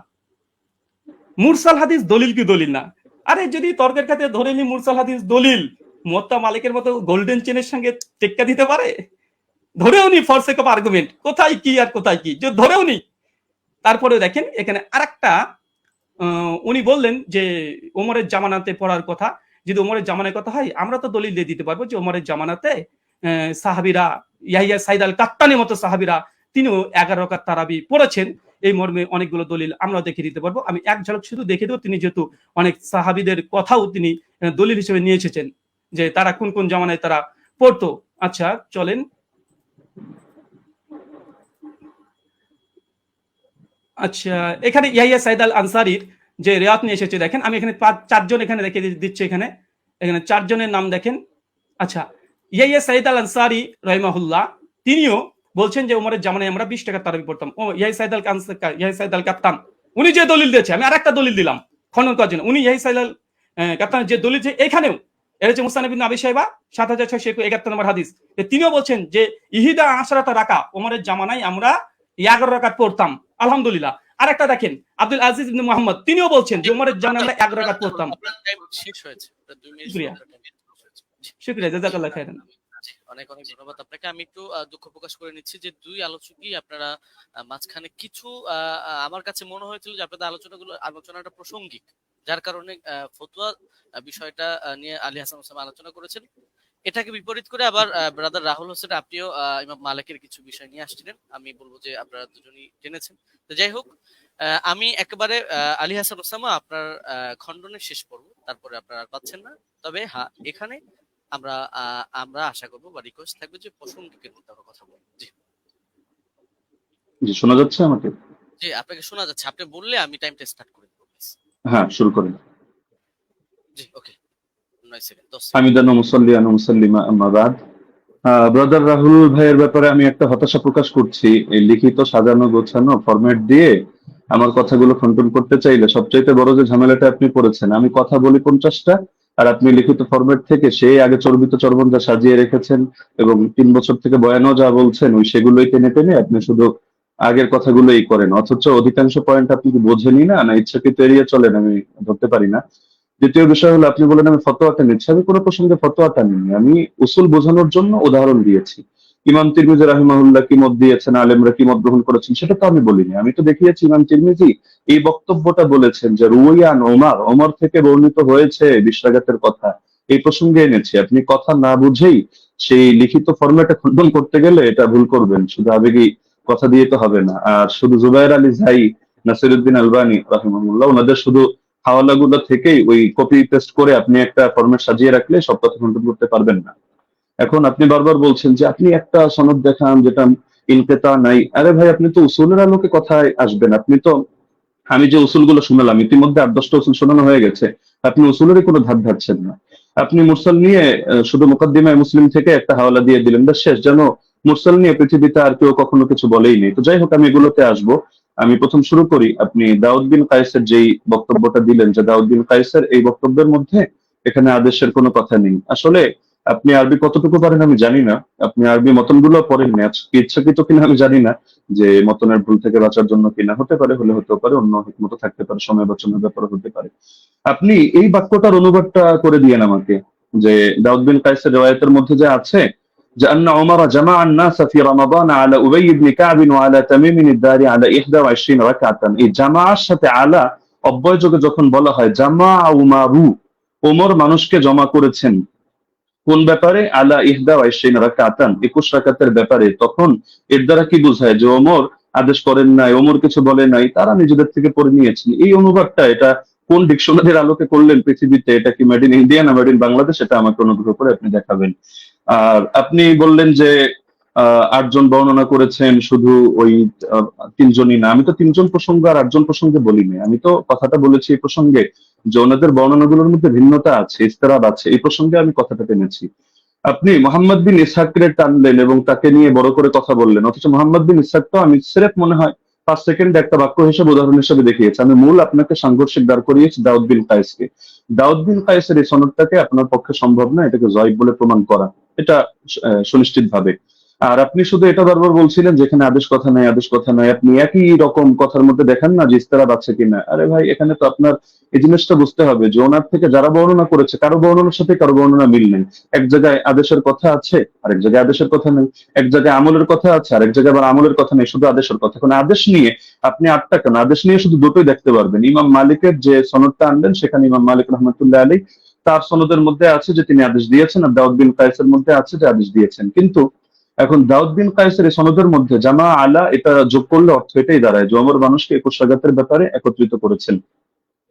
মুরসাল হাদিস দলিল কি দলিল না। আরে যদি তর্কের খাতে ধরে নি মুরসাল হাদিস দলিল, মুয়াত্তা মালিকের মতো গোল্ডেন চেনের সঙ্গে টেক্কা দিতে পারে? ধরেও নি ফর সেক অফ আর্গুমেন্ট, কোথায় কি আর কোথায় কি, যে ধরেও নি। তারপরে দেখেন এখানে আরেকটা উনি বললেন যে ওমরের জামানাতে পড়ার কথা। যদি ওমরের জামানার কথা হয় আমরা তো দলিল দিয়ে দিতে পারবো যে ওমরের জামানাতে সাহাবীরা ইয়াহিয়া সাইদ আল কাত্তানের মতো সাহাবীরা তিনিও 11 রাকাত তারাবি পড়েছেন। এই মর্মে অনেকগুলো দলিল আমরা দেখিয়ে দিতে পারবো। আমি এক ঝলক শুধু দেখে দেবো, তিনি যেহেতু অনেক সাহাবীদের কথাও তিনি দলিল হিসেবে নিয়ে এসেছেন যে তারা কোন কোন জামানায় তারা পড়তো। আচ্ছা চলেন, আচ্ছা এখানে ইয়াহিয়া সাইদ আল আনসারীর যে রিওয়ায়াত নিয়ে এসেছে দেখেন, আমি এখানে 4 জন এখানে রেখে দিচ্ছি। এখানে 4 জনের নাম দেখেন। আচ্ছা, ইয়াহিয়া সাইদ আল আনসারী রাহিমাহুল্লাহ তিনিও বলছেন যে ওমরের জামানায় আমরা 20 টাকা তারাবি পড়তাম। ও ইয়াহিয়া সাইদ আল কাত্তান উনি যে দলিল দিয়েছে, আমি আরেকটা দলিল দিলাম খনন করার জন্য। উনি ইয়াহিয়া সাইদ আল কাত্তান যে দলিল যে এখানেও এর হচ্ছে মুসনাদ ইবনে আবি শাইবা 7671 নম্বর হাদিস, তিনিও বলছেন যে ইহিদা আশরাতা রাকা ওমরের জামানায় আমরা 11 রাকাত পড়তাম আলহামদুলিল্লাহ। আরেকটা দেখেন আব্দুল আজিজ ইবনে মুহাম্মদ তিনিও বলছেন যে ওমরের জামানায় আমরা 11 রাকাত পড়তাম। আপনার টাইম শেষ হয়েছে, 2 মিনিট শুকরিয়া, আপনার টাইম শেষ হয়েছে। জি। শুকরিয়া, জাযাকাল্লাহ খাইরান। জি, অনেক অনেক ধন্যবাদ আপনাকে। আমি একটু দুঃখ প্রকাশ করে নিচ্ছি যে 2 আলোচকই আপনারা মাঝখানে কিছু আমার কাছে মনে হয়েছিল যে আপনাদের আলোচনাটা প্রাসঙ্গিক, যার কারণে ফতোয়া বিষয়টা নিয়ে আলী হাসান ওসামা আলোচনা করেছেন। এটাকে বিপরীত করে আবার ব্রাদার রাহুল হোসেন আপনিও ইমাম মালিকের কিছু বিষয় নিয়ে আসছিলেন। আমি বলবো যে আপনারা দুজনই জেনেছেন। তো যাই হোক, আমি একেবারে আলী হাসান ওসামা আপনার খণ্ডনের শেষ পর্ব, তারপরে আপনারা আর পাচ্ছেন না। তবে হ্যাঁ, এখানে আমরা আশা করবো বা রিকোয়েস্ট থাকবে যে প্রাসঙ্গিকের মধ্যে আমরা কথা বলবো। জি জি, শোনা যাচ্ছে আমাকে? জি, আপনাকে শোনা যাচ্ছে। আপনি বললে আমি টাইমটা স্টার্ট করে দেবো। হ্যাঁ, শুরু করেন। জি ওকে, 9 সেকেন্ড 10 সেকেন্ড। হামিদান ওয়া মুসাল্লিয়ান ওয়া মুসাল্লিমা আম্মা বাদ। ব্রাদার রাহুল ভাইয়ের ব্যাপারে আমি একটা হতাশা প্রকাশ করছি। এই লিখিত সাজানো গোছানো ফরম্যাট দিয়ে আমার কথাগুলো খণ্ডন করতে চাইলে সবচাইতে বড় যে ঝামেলাটা আপনি পড়েছেন, আমি কথা বলি 50টা আর আপনি লিখিত ফরম্যাট থেকে সেই আগে চর্বিত চর্বণটা সাজিয়ে রেখেছেন এবং 3 বছর থেকে বয়ানও যা বলছেন ওই সেগুলোই টেনে টেনে আপনি শুধু আগের কথাগুলোই করেন, অথচ অধিকাংশ পয়েন্ট আপনি কি বোঝেনই না ইচ্ছাকৃত এড়িয়ে চলেন, আমি ধরতে পারি না। দ্বিতীয় বিষয় হলো আপনি বলেন আমি ফতোয়াটা নিচ্ছি, আমি কোনো প্রসঙ্গে ফতোয়াটা নিইনি, আমি উসুল বোঝানোর জন্য উদাহরণ দিয়েছি। ইমাম তিরমিজি রাহিমাহুল্লাহ কি মত দিয়েছেন, আলেমরা কি মত গ্রহণ করেছেন সেটা তো আমি বলিনি। আমি তো দেখিয়েছি ইমাম তিরমিজি এই বক্তব্যটা বলেছেন যে রুয়ান ওমর থেকে বর্ণিত হয়েছে 20 রাকাতের কথা, এই প্রসঙ্গে এনেছি। আপনি কথা না বুঝেই সেই লিখিত ফরম্যাটে খণ্ডন করতে গেলে এটা ভুল করবেন, শুধু আবেগী কথা দিয়ে তো হবে না। আর শুধু জুবায়ের আলী জাই, নাসিরউদ্দিন আলবানী রাহিমাহুল্লাহ ওনাদের শুধু হাওয়ালাগুলো থেকেই ওই কপি পেস্ট করে আপনি একটা ফরম্যাট সাজিয়ে রাখলে সব কথা খণ্ডন করতে পারবেন না। এখন আপনি বারবার বলছেন যে আপনি একটা সনদ দেখান যেটা ইনকেতা নাই। আরে ভাই, আপনি তো উসুলের আলোকে কথায় আসবেন। আপনি তো, আমি যে উসুলগুলো শুনালাম ইতিমধ্যে 8-10টা উসুল শোনানো হয়ে গেছে, আপনি উসুলেরই কোনো ধার ধারছেন না। আপনি মুরসাল নিয়ে শুধু মুকাদ্দিমায়ে মুসলিম থেকে একটা হাওয়ালা দিয়ে দিলেন, ব্যাস শেষ। যেন মুরসাল নিয়ে পৃথিবীতে আর কেউ কখনো কিছু বলেই নেই। তো যাই হোক, আমি এগুলোতে আসবো। আমি প্রথম শুরু করি, আপনি দাউদ বিন কায়েসের যেই বক্তব্যটা দিলেন, যে দাউদ বিন কায়েসের এই বক্তব্যের মধ্যে এখানে আদেশের কোনো কথা নেই। আসলে আপনি আরবি কতটুকু পারেন আমি জানি না, আপনি আরবি মতনগুলো পড়েন না, ইচ্ছাকৃত কিনা আমি জানি না, যে মতনের ভুল থেকে বাঁচার জন্য কিনা, হতে পারে, হলে হতেও পারে, অন্য হিকমত থাকতে পারে, সময় বাঁচানোর ব্যাপারে হতে পারে। আপনি এই বাক্যটার অনুবাদটা করে দিয়েন আমাকে, যে দাউদ বিন কায়েসের রিওয়ায়াতের মধ্যে যে আছে যে আন্না উমর জামা আন-নাস ফি রমাদান আলা উবাই ইবনে কাব ওয়া আলা তামিম আদ-দারি আলা 21 রাকাতান, এই জামাআর সাথে আলা অব্যয়যোগে যখন বলা হয় জামা উমারু, ওমর মানুষকে জমা করেছেন কোন ব্যাপারে, আলা 21 রাকাতান, 21 রাকাতের ব্যাপারে, তখন এর দ্বারা কি বোঝায় যে ওমর আদেশ করেন নাই, ওমর কিছু বলে নাই, তারা নিজেদের থেকে পড়ে নিয়েছেন। এই অনুবাদটা এটা কোন ডিকশনারির আলোকে করলেন পৃথিবীতে? এটা কি মেড ইন ইন্ডিয়া না মেড ইন বাংলাদেশ? এটা আমাকে অনুগ্রহ করে আপনি দেখাবেন। আর আপনি বললেন যে 8 জন বর্ণনা করেছেন, শুধু ওই 3 জনই না। আমি তো 3 জন প্রসঙ্গ আর 8 জন প্রসঙ্গে বলিনি, আমি তো কথাটা বলেছি এই প্রসঙ্গে যে ওনাদের বর্ণনাগুলোর মধ্যে ভিন্নতা আছে, ইস্তেরাব আছে, এই প্রসঙ্গে আমি কথাটা টেনেছি। আপনি মোহাম্মদ বিন ইসহাককে টানলেন এবং তাকে নিয়ে বড় করে কথা বললেন, অথচ মোহাম্মদ বিন ইসহাক তো আমি স্রেফ মনে হয় 5 সেকেন্ড একটা বাক্য হিসেবে, উদাহরণ হিসেবে দেখিয়েছি। আমি মূল আপনাকে সাংঘর্ষিক দাঁড় করিয়েছি দাউদ বিন কায়েসকে। দাউদ বিন কায়েসের এই সনদটাকে আপনার পক্ষে সম্ভব না এটাকে জয়ীফ বলে প্রমাণ করা, এটা সুনিশ্চিত ভাবে। আর আপনি শুধু এটা বারবার বলছিলেন যেখানে আদেশ কথা নাই, আদেশ কথা নাই, আপনি একই রকম কথার মধ্যে দেখেন না যে ইস্তেরাব আছে কিনা। আরে ভাই, এখানে তো আপনার এই জিনিসটা বুঝতে হবে যে ওনার থেকে যারা বর্ণনা করেছে কারো বর্ণনার সাথে কারো বর্ণনা মিল নেই। এক জায়গায় আদেশের কথা আছে, আরেক জায়গায় আদেশের কথা নেই। এক জায়গায় আমলের কথা আছে, আরেক জায়গায় আবার আমলের কথা নেই, শুধু আদেশের কথা। এখন আদেশ নিয়ে আপনি 8টা কেন, আদেশ নিয়ে শুধু দুটোই দেখতে পারবেন। ইমাম মালিকের যে সনদটা আনলেন সেখানে ইমাম মালিক রহমতুল্লাহ আলী তার সনদের মধ্যে আছে যে তিনি আদেশ দিয়েছেন, আর দাউদ বিন কায়েসের মধ্যে আছে যে আদেশ দিয়েছেন। কিন্তু এখন দাউদ বিন কায়েসের এই সনদের মধ্যে জামা আলা এটা যোগ করলে অর্থ এটাই দাঁড়ায় যে ওমর মানুষকে 21 রাকাতের ব্যাপারে একত্রিত করেছেন।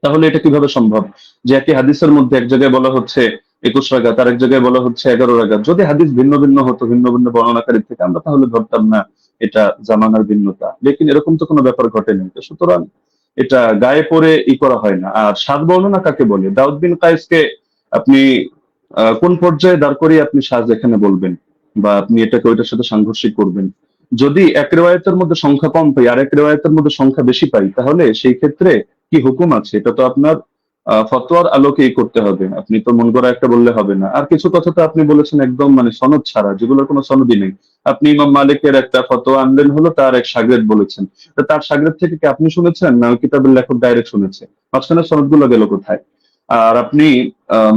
তাহলে এটা কিভাবে সম্ভব যে একই হাদিসের মধ্যে এক জায়গায় বলা হচ্ছে 21 রাকাত, আর এক জায়গায় বলা হচ্ছে 11 রাকাত? যদি হাদিস ভিন্ন ভিন্ন হতো, ভিন্ন ভিন্ন বর্ণনাকারী থেকে, আমরা তাহলে ধরতাম না এটা জামানার ভিন্নতা। লেকিন এরকম তো কোনো ব্যাপার ঘটেনি। তো সুতরাং এটা গায়ে পড়ে করা হয় না। আর সাত বর্ণনা কাকে বলে? দাউদ বিন কায়েসকে আপনি কোন পর্যায়ে দাঁড় করিয়ে আপনি সাজ এখানে বলবেন, বা আপনি এটাকে ওইটার সাথে সাংঘর্ষিক করবেন? যদি এক রেওয়ায়তের মধ্যে সংখ্যা কম পাই আর এক রেওয়ায়তের মধ্যে সংখ্যা বেশি পাই, তাহলে সেই ক্ষেত্রে কি হুকুম আছে? এটা তো আপনার ফতোয়ার আলোকেই করতে হবে, আপনি তো মন গড়া একটা বললে হবে না। আর কিছু কথা তো আপনি বলেছেন একদম মানে সনদ ছাড়া, যেগুলোর কোনো সনদই নেই। আপনি ইমাম মালিকের একটা ফতোয়া আনলেন, হলো তার এক শাগরেদ বলেছেন, তো তার শাগরেদ থেকে কি আপনি শুনেছেন না ওই কিতাবের লেখক ডাইরেক্ট শুনেছে? মাঝখানে সনদগুলো গেল কোথায়? আর আপনি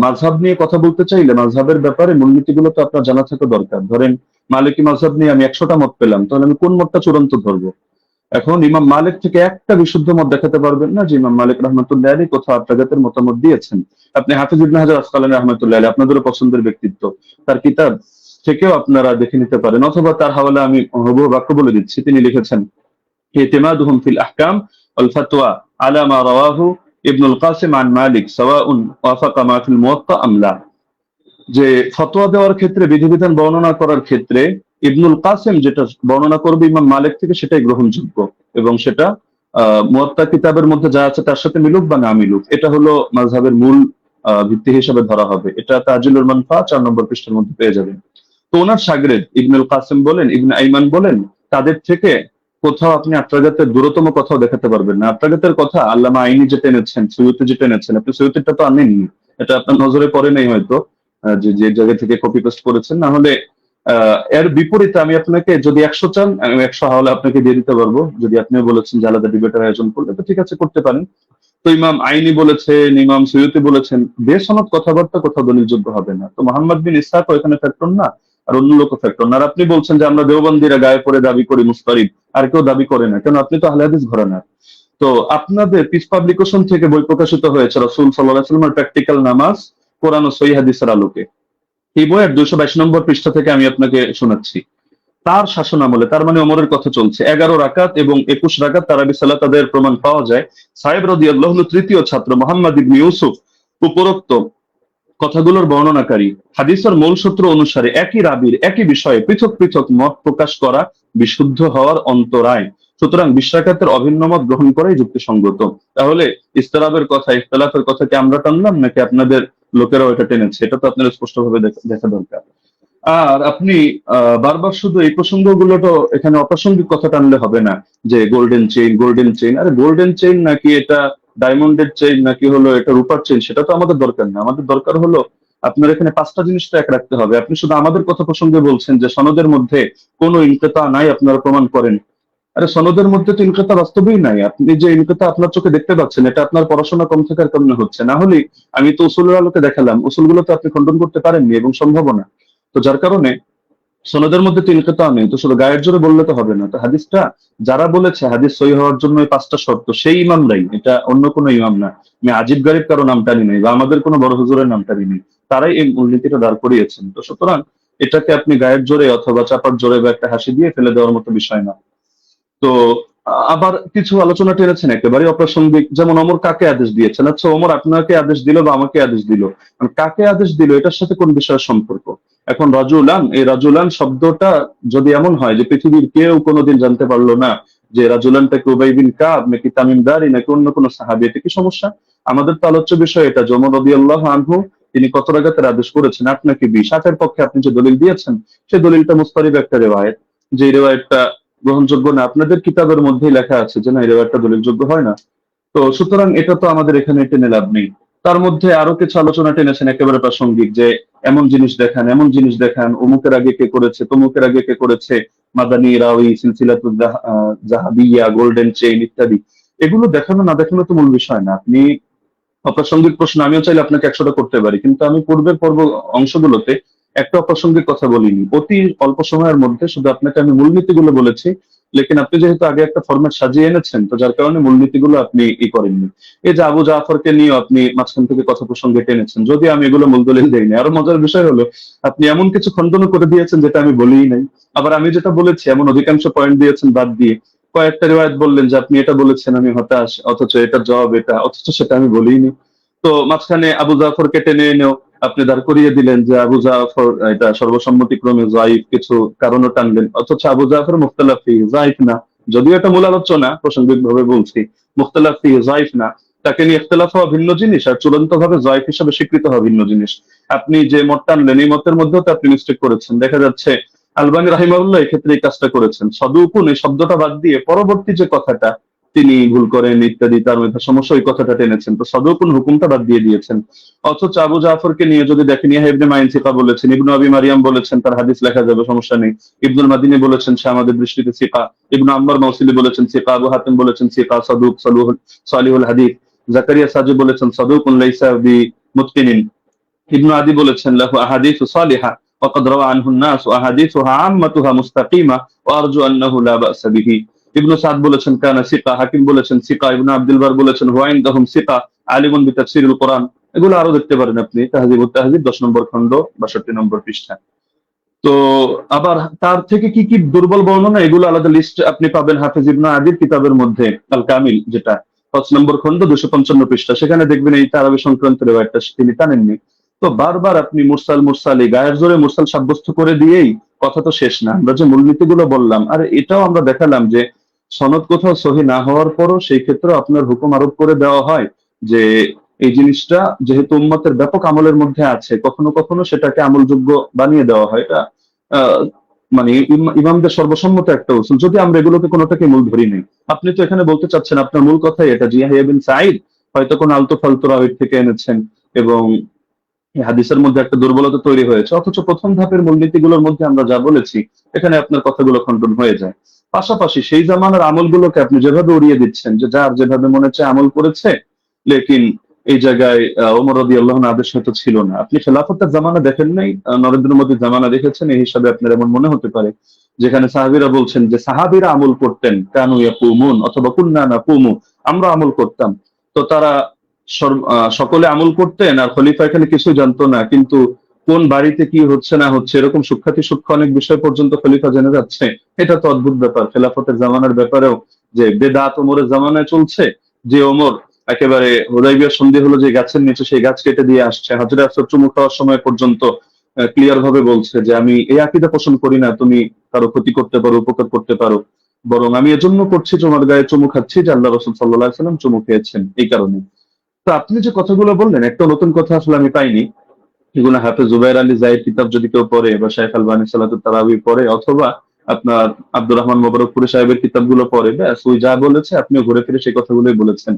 মাযহাব নিয়ে কথা বলতে চাইলে মাযহাবের ব্যাপারে মূলনীতিগুলো তো আপনার জানা থাকা দরকার। ধরেন মালিকি মাযহাব নিয়ে আমি 100টা মত পেলাম, তাহলে আমি কোন মতটা চূড়ান্ত ধরবো? এখন ইমাম মালিক থেকে একটা বিশুদ্ধ মত দেখাতে পারবেন না যে ইমাম মালিক রহমতুল্লাহ আলী কোথাও আত্মাঘাতের মতামত দিয়েছেন। আপনি হাফিজ ইবনে হাজার আসকালানী রহমতুল্লাহ আলী, আপনাদেরও পছন্দের ব্যক্তিত্ব, তার কিতাব থেকেও আপনারা দেখে নিতে পারেন, অথবা তার হাওয়ালা আমি হুবহু বাক্য বলে দিচ্ছি। তিনি লিখেছেন ইতিমাদুহুম ফিল আহকাম ওয়াল ফাতওয়া আলা মা রাওয়াহু ইবনুল কাসিম আন মালিক সাওয়াউন ওয়াফাকা মা ফিল মুওয়াত্তা আম লা, যে ফতোয়া দেওয়ার ক্ষেত্রে, বিধিবিধান বর্ণনা করার ক্ষেত্রে ইবনুল কাসিম যেটা বর্ণনা করবে ইমাম মালিক থেকে সেটাই গ্রহণযোগ্য, এবং সেটা মুয়াত্তা কিতাবের মধ্যে যা আছে তার সাথে মিলুক বা না মিলুক, এটা হলো মাযহাবের মূল ভিত্তি হিসেবে ধরা হবে। এটা তাজিলুল মানফা 4 নম্বর পৃষ্ঠার মধ্যে পেয়ে যাবেন। তো ওনার শাগরেদ ইবনুল কাসিম বলেন, ইবনে আইমান বলেন, তাদের থেকে কোথাও আপনি আত্রাগাতের দূরতম কথাও দেখাতে পারবেন না। আত্রাগাতের কথা আল্লামা আইনি যেটা এনেছেন, সৈয়দী যেটা এনেছেন, আপনি সৈয়দীটা তো আনেননি, এটা আপনার নজরে পড়ে নাই হয়তো, যে যে জায়গা থেকে কপি পেস্ট করেছেন। না হলে এর বিপরীতে আমি আপনাকে, যদি 100 চান আমি 100 হাওলা আপনাকে দিয়ে দিতে পারবো। যদি আপনি বলেছেন যে আলাদা ডিবেটের আয়োজন করলে, তো ঠিক আছে, করতে পারেন। তো ইমাম আইনি বলেছেন, ইমাম সৈয়দী বলেছেন, বেসনদ কথাবার্তা কোথাও দলিলযোগ্য হবে না। তো মোহাম্মদ বিন ইসহাক এখানে ফ্যাক্টর না, আর অন্য লোক ফ্যাক্টর না। আর আপনি বলছেন যে আমরা দেওবন্দিরা গায়ে পড়ে দাবি করি মুস্তারিদ, আর কেউ দাবি করে না কেন? আপনি তো আহলে হাদিস ঘরানার। তো আপনাদের পিস পাবলিকেশন থেকে বই প্রকাশিত হয়েছে রাসূল সাল্লাল্লাহু আলাইহি ওয়াসাল্লামের প্র্যাকটিক্যাল নামাজ কোরআন ও সহিহ হাদিসের আলোকে, এই বইয়ের 222 নম্বর পৃষ্ঠা থেকে আমি আপনাকে শোনাচ্ছি। তার শাসন আমলে, তার মানে ওমরের কথা চলছে, 11 রাকাত এবং 21 রাকাত তারাবি সালাত তাদের প্রমাণ পাওয়া যায়। সাহেব রাদিয়াল্লাহু আনহু তৃতীয় ছাত্র মুহাম্মদ ইবনে ইউসুফ উপরোক্ত কথাগুলোর বর্ণনাকারী। হাদিসের মূল সূত্র অনুসারে একই রাবির একই বিষয়ে পৃথক পৃথক মত প্রকাশ করা বিশুদ্ধ হওয়ার অন্তরায়। সুতরাং 20 রাকাতের অভিন্ন মত গ্রহণ করাই যুক্তিসঙ্গত। তাহলে ইস্তেরাবের কথা, ইখতিলাফের কথা কি আমরা টানলাম নাকি আপনাদের লোকেরাও এটা টেনেছে? এটা তো আপনাদের স্পষ্টভাবে দেখা দরকার। আর আপনি বারবার শুধু এই প্রসঙ্গগুলো তো এখানে অপ্রাসঙ্গিক কথা টানলে হবে না, যে গোল্ডেন চেইন, আরে গোল্ডেন চেইন নাকি এটা ডায়মন্ডের চেইন নাকি হলো এটা রূপার চেইন, সেটা তো আমাদের দরকার না। আমাদের দরকার হলো আপনার এখানে 5টা জিনিস তো এক রাখতে হবে। আপনি শুধু আমাদের কথা প্রসঙ্গে বলছেন যে সনদের মধ্যে কোনো ইনকিতা নাই, আপনারা প্রমাণ করেন। আরে সনদের মধ্যে তো ইনকিতা বাস্তবেই নাই। আপনি যে ইনকিতা আপনার চোখে দেখতে পাচ্ছেন, এটা আপনার পড়াশোনা কম থাকার কারণে হচ্ছে। না হলে আমি তো উসুলের আলোকে দেখালাম, উসুলগুলো তো আপনি খণ্ডন করতে পারেননি এবং সম্ভব না। তো যার কারণে সনদের মধ্যে তো ইনকিতা নেই, তো শুধু গায়ের জোরে বললে তো হবে না। তো হাদিসটা যারা বলেছে হাদিস সহি হওয়ার জন্য এই 5টা শর্ত, সেই ইমামরাই, এটা অন্য কোনো ইমাম না। আমি আজিব গারিব কারো নাম টানি নাই বা আমাদের কোনো বড় হুজুরের নাম টানি নাই, তারাই এই মূলনীতিটা দাঁড় করিয়েছেন। তো সুতরাং এটাকে আপনি গায়ের জোরে অথবা চাপার জোরে বা একটা হাসি দিয়ে ফেলে দেওয়ার মতো বিষয় না। তো আবার কিছু আলোচনা টেনেছেন একেবারে অপ্রাসঙ্গিক, যেমন ওমর কাকে আদেশ দিয়েছেন। আচ্ছা, ওমর আপনাকে আদেশ দিল বা আমাকে আদেশ দিল, মানে কাকে আদেশ দিল এটার সাথে কোন বিষয়ের সম্পর্ক? এখন রাজুলান, এই রাজুলান শব্দটা যদি এমন হয় যে পৃথিবীর কেউ কোনোদিন জানতে পারলো না যে রাজুলানটাকে উবাই বিন কাব নাকি তামিম দারি নাকি অন্য কোনো সাহাবী, এটা কি সমস্যা? আমাদের তো আলোচ্য বিষয় এটা যে ওমর রাদিয়াল্লাহু আনহু তিনি কত রাকাতের আদেশ করেছেন, 8 নাকি 20। 8-এর পক্ষে আপনি যে দলিল দিয়েছেন সেই দলিলটা মুস্তারিব একটা রিওয়ায়াত, যে রিওয়ায়াতটা গ্রহণযোগ্য না। আপনাদের কিতাবের মধ্যেই লেখা আছে যে না, এই রিওয়ায়াতটা দলিলযোগ্য হয় না। তো সুতরাং এটা তো আমাদের এখানে টেনে লাভ নেই। তার মধ্যে আরো কিছু আলোচনা টেনেছেন একেবারে প্রাসঙ্গিক, যে এমন জিনিস দেখান, এমন জিনিস দেখান, অমুকের আগে কে করেছে, তমুকের আগে কে করেছে, মাদানী, রাউই, সিলসিলাতুল জাহাবিয়া, গোল্ডেন চেইন ইত্যাদি। এগুলো দেখানো না দেখানো তো মূল বিষয় না। আপনি অপ্রাসঙ্গিক প্রশ্ন আমিও চাইলে আপনাকে 100টা করতে পারি, কিন্তু আমি পূর্বের অংশগুলোতে একটা অপ্রাসঙ্গিক কথা বলিনি। অতি অল্প সময়ের মধ্যে শুধু আপনাকে আমি মূলনীতিগুলো বলেছি, লেকিন আপনি যেহেতু আগে একটা ফরম্যাট সাজিয়ে এনেছেন, তো যার কারণে মূলনীতিগুলো আপনি করেননি। এই যে আবু জাফরকে নিয়ে আপনি মাঝখান থেকে কথা প্রসঙ্গে টেনেছেন, যদি আমি এগুলো মূল দলিল দেইনি। আরো মজার বিষয় হলো আপনি এমন কিছু খণ্ডন করে দিয়েছেন যেটা আমি বলিই নাই। আবার আমি যেটা বলেছি এমন অধিকাংশ পয়েন্ট দিয়েছেন বাদ দিয়ে কয়েকটা রিওয়ায়াত বললেন যে আপনি এটা বলেছেন, আমি হতাশ, অথচ এটার জবাব এটা, অথচ সেটা আমি বলিনি। তো মাঝখানে আবু জাফরকে টেনে এনেও আপনি দাঁড় করিয়ে দিলেন যে আবু জাফর এটা সর্বসম্মতিক্রমে যায়িফ, কিছু কারণও টানলেন, অথচ আবু জাফর মুখতালাফ ফিহি যায়িফ না। যদিও এটা মূল আলোচনা, প্রাসঙ্গিক ভাবে বলছি, মুখতালাফ ফিহি যায়িফ না। তাকে নিয়ে ইখতিলাফ হওয়া ভিন্ন জিনিস, আর চূড়ান্ত ভাবে যায়িফ হিসেবে স্বীকৃত হওয়া ভিন্ন জিনিস। আপনি যে মত টানলেন এই মতের মধ্যেও তো আপনি মিস্টেক করেছেন। দেখা যাচ্ছে আলবানী রাহিমাহুল্লাহ এই ক্ষেত্রে এই কাজটা করেছেন, সদুকুন এই শব্দটা বাদ দিয়ে পরবর্তী যে কথাটা তিনি ভুল করেন ইত্যাদি, তার মধ্যে সমস্যা, ওই কথাটা টেনেছেন। তো সদুকুন হুকুমটা বাদ দিয়ে দিয়েছেন। অথচ আবু জাফরকে নিয়ে যদি দেখেন, ইয়াহয়া ইবনে মাইন সিকা বলেছেন, ইবনু আবি মারিয়াম বলেছেন তার হাদিস লেখা যাবে, সমস্যা নেই। ইবনুল মাদিনী বলেছেন সে আমাদের দৃষ্টিতে সিকা। ইবনু আম্মার মাউসিলি বলেছেন সিকা। আবু হাতিম বলেছেন সিকা, সাদুক, সালিহুল হাদিস। জাকারিয়া সাজি বলেছেন সাদুকুন লাইসা বি মুতকিনিন। ইবনু আদি বলেছেন লাহু আহাদিসু সালিহা ওয়াকাদ রাওয়া আনহু الناس واحاديثها عامتها مستقيمه وارجو انه لا باس به। ইবনু সাদ বলেছেন কানা সিকা। হাকিম বলেছেন সিকা। ইবনু আব্দুল বার বলেছেন হুয়া ইনদাহুম সিকা আলিমুন বিতাফসিরিল কোরআন। এগুলো আরো দেখতে পারেন আপনি তাহযিবুত তাহযিব 10 নম্বর খণ্ড 62 নম্বর পৃষ্ঠা। তো আবার তার থেকে কি কি দুর্বল বর্ণনা, এগুলো আলাদা লিস্ট আপনি পাবেন হাফেজ ইবনে আদির কিতাবের মধ্যে, আল কামিল, যেটা 5 নম্বর খণ্ড 255 পৃষ্ঠা। সেখানে দেখবেন এই তারাবি সংক্রান্ত রিওয়ায়াতটা তিনি টানেননি। তো বারবার আপনি মুরসাল গায়ের জোরে মুরসাল সাব্যস্ত করে দিয়েই কথা তো শেষ না। আমরা যে মূলনীতিগুলো বললাম, আর এটাও আমরা দেখালাম যে সনদ কোথাও সহি না হওয়ার পরও সেই ক্ষেত্রে আপনার হুকুম আরোপ করে দেওয়া হয় যে এই জিনিসটা যেহেতু উম্মতের ব্যাপক আমলের মধ্যে আছে, কখনো কখনো সেটাকে আমলযোগ্য বানিয়ে দেওয়া হয়। এটা মানে ইমামদের সর্বসম্মত একটা উসুল, যদি আমরা এগুলোকে কোনোটাকে মূল ধরি নেই। আপনি তো এখানে বলতে চাচ্ছেন, আপনার মূল কথাই এটা যে ইয়াহইয়া বিন সাঈদ হয়তো কোন আলতু ফালতু রাওয়ী থেকে এনেছেন এবং এই হাদিসের মধ্যে একটা দুর্বলতা তৈরি হয়েছে, অথচ প্রথম ধাপের মূলনীতিগুলোর মধ্যে আমরা যা বলেছি এখানে আপনার কথাগুলো খণ্ডন হয়ে যায়। পাশাপাশি সেই জামানার আমলগুলোকে আপনি যেভাবে উড়িয়ে দিচ্ছেন, যে যার যেভাবে মনে হচ্ছে আমল করেছে, লেকিন এই জায়গায় ওমর রাদিয়াল্লাহু আনহু আদেশ হয়তো ছিল না। আপনি খেলাফতের জামানা দেখেন নাই, নরেন্দ্র মোদীর জামানা দেখেছেন, এই হিসাবে আপনার এমন মনে হতে পারে যেখানে সাহাবীরা বলছেন যে সাহাবীরা আমল করতেন, কানু ইয়াকুমুন অথবা কুননা নাকুমু, আমরা আমল করতাম। তো তারা সকলে আমল করতেন আর খলিফা এখানে কিছু জানতো না, কিন্তু কোন বাড়িতে কি হচ্ছে না হচ্ছে এরকম সূক্ষ্মাতি সূক্ষ্ম অনেক বিষয় পর্যন্ত খলিফা জেনে যাচ্ছে। এটা তো অদ্ভুত ব্যাপার। খেলাফতের জামানার ব্যাপারেও যে বেদাত ওমরের জামানায় চলছে, যে ওমর একেবারে হুদাইবিয়া সন্ধি হলো যে গাছের নিচে সেই গাছ কেটে দিয়ে আসছে, হাজরে আসওয়াদ চুমু খাওয়ার সময় পর্যন্ত ক্লিয়ার ভাবে বলছে যে আমি এই আকীদা পোষণ করি না তুমি কারো ক্ষতি করতে পারো, উপকার করতে পারো, বরং আমি এজন্য করছি তোমার গায়ে চুমু খাচ্ছি যে আল্লাহ রাসূল সাল্লাল্লাহু আলাইহি ওয়াসাল্লাম চুমু খেয়েছেন এই কারণে। তো আপনি যে কথাগুলো বললেন একটা নতুন কথা আসলে আমি পাইনি। এগুলো হাফেজ জুবাইর আলী জাহিদ কিতাব যদি কেউ পড়ে বা শাইখ আলবানী সালাতুত তারাবি পড়ে অথবা আপনার আব্দুর রহমান মোবারকপুরি সাহেবের কিতাবগুলো পড়ে, ব্যাস ওই যা বলেছে আপনিও ঘুরে ফিরে সেই কথাগুলোই বলেছেন।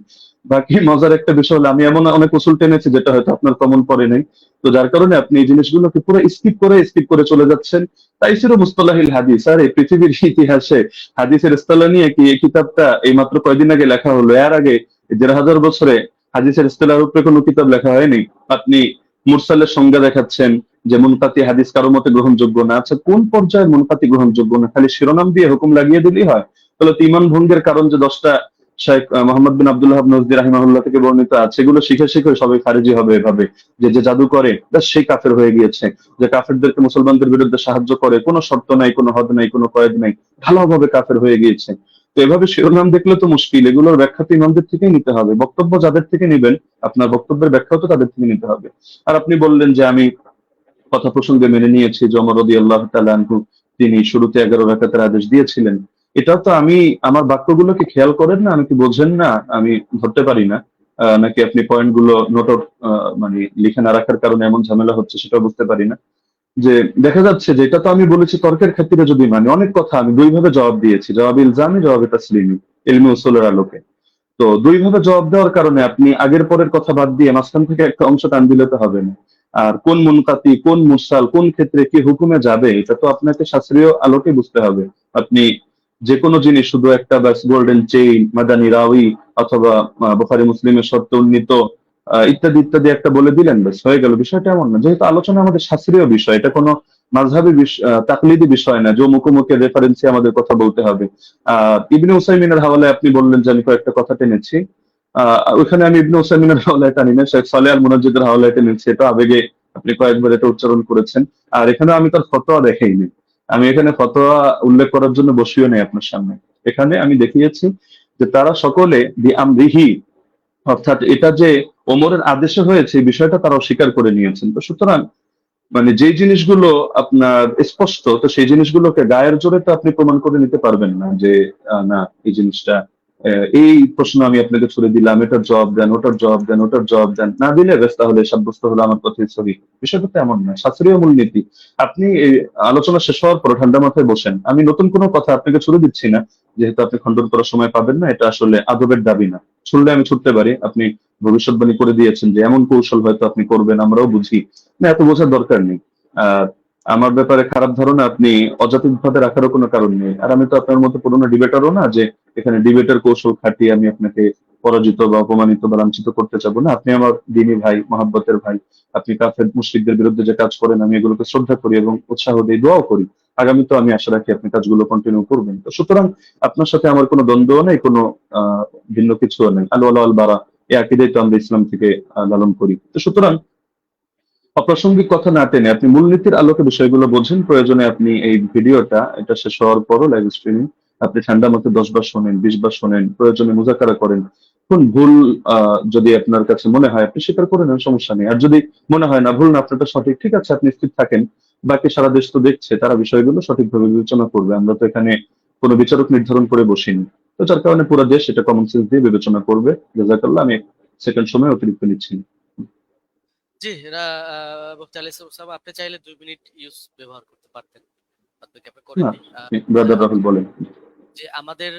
বাকি মজার একটা বিষয় হলো আমি এমন অনেক উসুল টেনেছি যেটা হয়তো আপনার কমন পড়ে নাই, তো যার কারণে আপনি এই জিনিসগুলোকে পুরো স্কিপ করে চলে যাচ্ছেন। তাই ছিল মুস্তালাহিল হাদিস। আর এই পৃথিবীর ইতিহাসে হাদিসের ইস্তালা নিয়ে কি এই কিতাবটা এই মাত্র কয়দিন আগে লেখা হলো, এর আগে ১,৫০০ বছরে হাদিসের ইস্তালার উপরে কোনো কিতাব লেখা হয়নি। আপনি মুরসালের সংজ্ঞা দেখাচ্ছেন যে মুনকাতি হাদিস কারো মতে গ্রহণযোগ্য না। আচ্ছা কোন পর্যায়ে মুনকাতি গ্রহণযোগ্য না? খালি শিরোনাম দিয়ে হুকুম লাগিয়ে দিলেই হয়? তাহলে তো ঈমান ভঙ্গের কারণ যে 10টা শেখ মোহাম্মদ বিন আব্দুল্লাহ নজদি রাহিমাহুল্লাহ থেকে বর্ণিত আছে, এগুলো শিখে সবাই খারিজি হবে এভাবে যে যে জাদু করে ব্যাস সেই কাফের হয়ে গিয়েছে, যে কাফেরদেরকে মুসলমানদের বিরুদ্ধে সাহায্য করে, কোনো শর্ত নাই, কোনো হদ নাই, কোনো কয়েদ নাই, ভালোভাবে কাফের হয়ে গিয়েছে। তো এভাবে শিরোনাম দেখলে তো মুশকিল, এগুলোর ব্যাখ্যা তো ইমামদের থেকেই নিতে হবে, বক্তব্য যাদের থেকে নিবেন আপনার বক্তব্যের ব্যাখ্যাও তো তাদের থেকে নিতে হবে। আর আপনি বললেন যে আমি কথা প্রসঙ্গে মেনে নিয়েছি যে ওমর রাদিয়াল্লাহু তাআলা আনহু তিনি শুরুতে ১১ রাকাতের আদেশ দিয়েছিলেন। এটাও তো আমি আমার বাক্যগুলোকে খেয়াল করেন না, আমি কি বোঝেন না, আমি ধরতে পারি না, নাকি আপনি পয়েন্টগুলো নোট আউট মানে লিখে না রাখার কারণে এমন ঝামেলা হচ্ছে সেটাও বুঝতে পারি না। যে দেখা যাচ্ছে যে এটা তো আমি বলেছি তর্কের খাতিরে যদি মানে অনেক কথা আমি দুই ভাবে জবাব দিয়েছি, জবাব ইলজামি, জবাব তাসলিমি, ইলমি উসুলের আলোকে। তো দুই ভাবে জবাব দেওয়ার কারণে আপনি আগের পরের কথা বাদ দিয়ে মাঝখান থেকে একটা অংশ টান দিলে তো হবে না। আর কোন মুনকাতি, কোন মুরসাল, কোন ক্ষেত্রে কি হুকুমে যাবে এটা তো আপনাকে শাস্ত্রীয় আলোকে বুঝতে হবে। আপনি যে কোনো জিনিস শুধু একটা ব্যাস গোল্ডেন চেইন, মাদানী রাউই অথবা বুখারী মুসলিমের শর্তে উন্নীত ইত্যাদি ইত্যাদি একটা বলে দিলেন ব্যাস হয়ে গেল, বিষয়টা এমন না। যেহেতু আলোচনা আমাদের শাস্ত্রীয় বিষয়, এটা কোনো মাযহাবী তাকলিদি বিষয় না যে অমুক অমুকের রেফারেন্সে আমাদের কথা বলতে হবে। ইবনে উসাইমিনের হাওয়ালায় আপনি বললেন যে আমি কয়েকটা কথা টেনেছি, ওইখানে আমি ইবনে উসাইমিনের হাওলায় টানি না, শেখ সালেহ আল মুনাজ্জিদের হাওলায় টেনেছি, এটা আবেগে আপনি কয়েকবার এটা উচ্চারণ করেছেন। আর এখানে আমি তার ফতোয়া দেখাইনি, আমি এখানে ফতোয়া উল্লেখ করার জন্য বসিও নেই আপনার সামনে। এখানে আমি দেখিয়েছি যে তারা সকলে বি আমরিহি, অর্থাৎ এটা যে ওমরের আদেশে হয়েছে এই বিষয়টা তারা অস্বীকার করে নিয়েছেন। তো সুতরাং মানে যে জিনিসগুলো আপনার স্পষ্ট, তো সেই জিনিসগুলোকে গায়ের জোরে তো আপনি প্রমাণ করে নিতে পারবেন না যে না এই জিনিসটা এই প্রশ্ন আমি আপনাকে ছুড়ে দিলাম, এটার জবাব দেন, ওটার জবাব দেন, ওটার জবাব দেন, না দিলে বেশ তাহলে সাব্যস্ত হলো আমার কথাই সহি। বিষয়টা তো এমন না, শাস্ত্রীয় মূলনীতি। আপনি এই আলোচনা শেষ হওয়ার পর ঠান্ডা মাথায় বসেন, আমি নতুন কোনো কথা আপনাকে ছুড়ে দিচ্ছি না, যেহেতু আপনি খণ্ডন করার সময় পাবেন না, এটা আসলে আদবের দাবি না। ছুড়লে আমি ছুটতে পারি, আপনি ভবিষ্যৎবাণী করে দিয়েছেন যে এমন কৌশল হয়তো আপনি করবেন, আমরাও বুঝি না, এত বোঝার দরকার নেই। আর আমার ব্যাপারে খারাপ ধারণা আপনি অযৌক্তিক ভাবে রাখারও কোনো কারণ নেই। আর আমি তো আপনার মতো পুরোনো ডিবেটারও না যে এখানে ডিবেটের কৌশল খাটিয়ে আমি আপনাকে পরাজিত বা অপমানিত বা লাঞ্ছিত করতে চাবো না। আপনি আমার দিনী ভাই, মহাব্বতের ভাই। আপনি কাফের মুশরিকদের বিরুদ্ধে যে কাজ করেন আমি এগুলোকে শ্রদ্ধা করি এবং উৎসাহ দিই, দোয়াও করি। আগামী তো আমি আশা রাখি আপনি কাজগুলো কন্টিনিউ করবেন। তো সুতরাং আপনার সাথে আমার কোনো দ্বন্দ্ব নেই, কোনো ভিন্ন কিছুও নেই। আল ওয়ালা আল বারা, এই আকীদাই তো আমরা ইসলাম থেকে লালন করি। তো সুতরাং অপ্রাসঙ্গিক কথা না টেনে আপনি মূলনীতির আলোকে বিষয়গুলো বোঝেন। প্রয়োজনে আপনি এই ভিডিওটা এটা শেষ হওয়ার পরও লাইভ স্ট্রিমিং আপনি ঠান্ডা মতো 10 বার শোনেন, 20 বার শোনেন, প্রয়োজনে মুযাকারা করেন। কোন ভুল যদি আপনার কাছে মনে হয় আপনি স্বীকার করে নেন, সমস্যা নেই। আর যদি মনে হয় না ভুল না আপনারটা সঠিক, ঠিক আছে আপনি স্থির থাকেন। বাকি সারা দেশ তো দেখছে, তারা বিষয়গুলো সঠিকভাবে বিবেচনা করবে। আমরা তো এখানে কোনো বিচারক নির্ধারণ করে বসিনি। তো যার কারণে পুরো দেশ এটা কমন সেন্স দিয়ে বিবেচনা করবে। জাযাকাল্লাহ, আমি সেকেন্ড সময় অতিরিক্ত নিচ্ছি না। জি, মুফতি আলী ওসামা, আপনি চাইলে 2 মিনিট ইউজ ব্যবহার করতে পারতেন, বাদবাকি আপনি না, করেননি। ব্রাদার রাহুল বলেন। যে আমাদের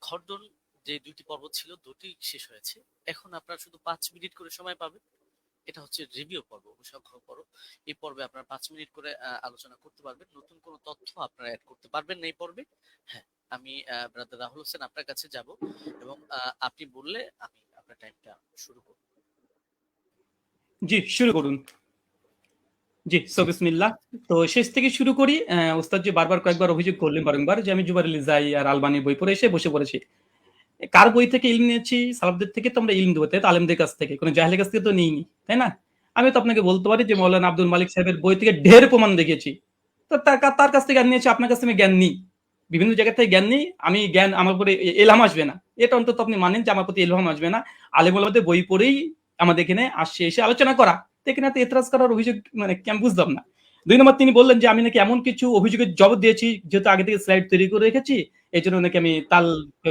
খণ্ডন যে 2টি পর্ব ছিল, 2টি শেষ হয়েছে। এখন আপনারা শুধু 5 মিনিট করে সময় পাবেন। এটা হচ্ছে রিভিউ পর্ব, অনুসংখ্য পর্ব। এই পর্বে আপনারা 5 মিনিট করে আলোচনা করতে পারবেন, নতুন কোনো তথ্য আপনারা অ্যাড করতে পারবেন না এই পর্বে। হ্যাঁ, আমি ব্রাদার রাহুল হোসেন আপনার কাছে যাব এবং আপনি বললে আমি আপনার টাইমটা শুরু করব। জি, শুরু করুন। জি, বিসমিল্লাহ। তো শেষ থেকে শুরু করি। ওস্তাদ যে বারবার কয়েকবার অভিযোগ করলেন বারংবার যে আমি জুবাইর আলী জাই আর আলবানির বই পড়ে এসে বসে পড়েছি। কার বই থেকে ইলম নিয়েছি? সালাফদের থেকে তো আমরা ইলম দেবো, তাই তো? আলেমদের কাছ থেকে, কোনো জাহেলের কাছ থেকে তো নিইনি, তাই না? আমি তো আপনাকে বলতে পারি যে মাওলানা আব্দুল মালিক সাহেবের বই থেকে ঢের প্রমাণ দেখিয়েছি। তো তার কাছ থেকে জ্ঞান নিয়েছি, আপনার কাছ থেকে আমি জ্ঞান নিই। বিভিন্ন জায়গা থেকে জ্ঞান নিই। আমি জ্ঞান আমার উপরে এলহাম আসবে না। এটা অন্তত আপনি মানেন যে আমার প্রতি এলহাম আসবে না। আলেম ওলামাদের বই পড়েই আমাদের এখানে আসছে, এসে আলোচনা করা। এখানে এত এতরাজ করার অভিযোগ মানে কি আমি বুঝলাম না। 2 নম্বর তিনি বললেন যে আমি নাকি এমন কিছু অভিযোগের জবাব দিয়েছি যেহেতু আগে থেকে স্লাইড তৈরি করে রেখেছি এজন্য নাকি আমি তাল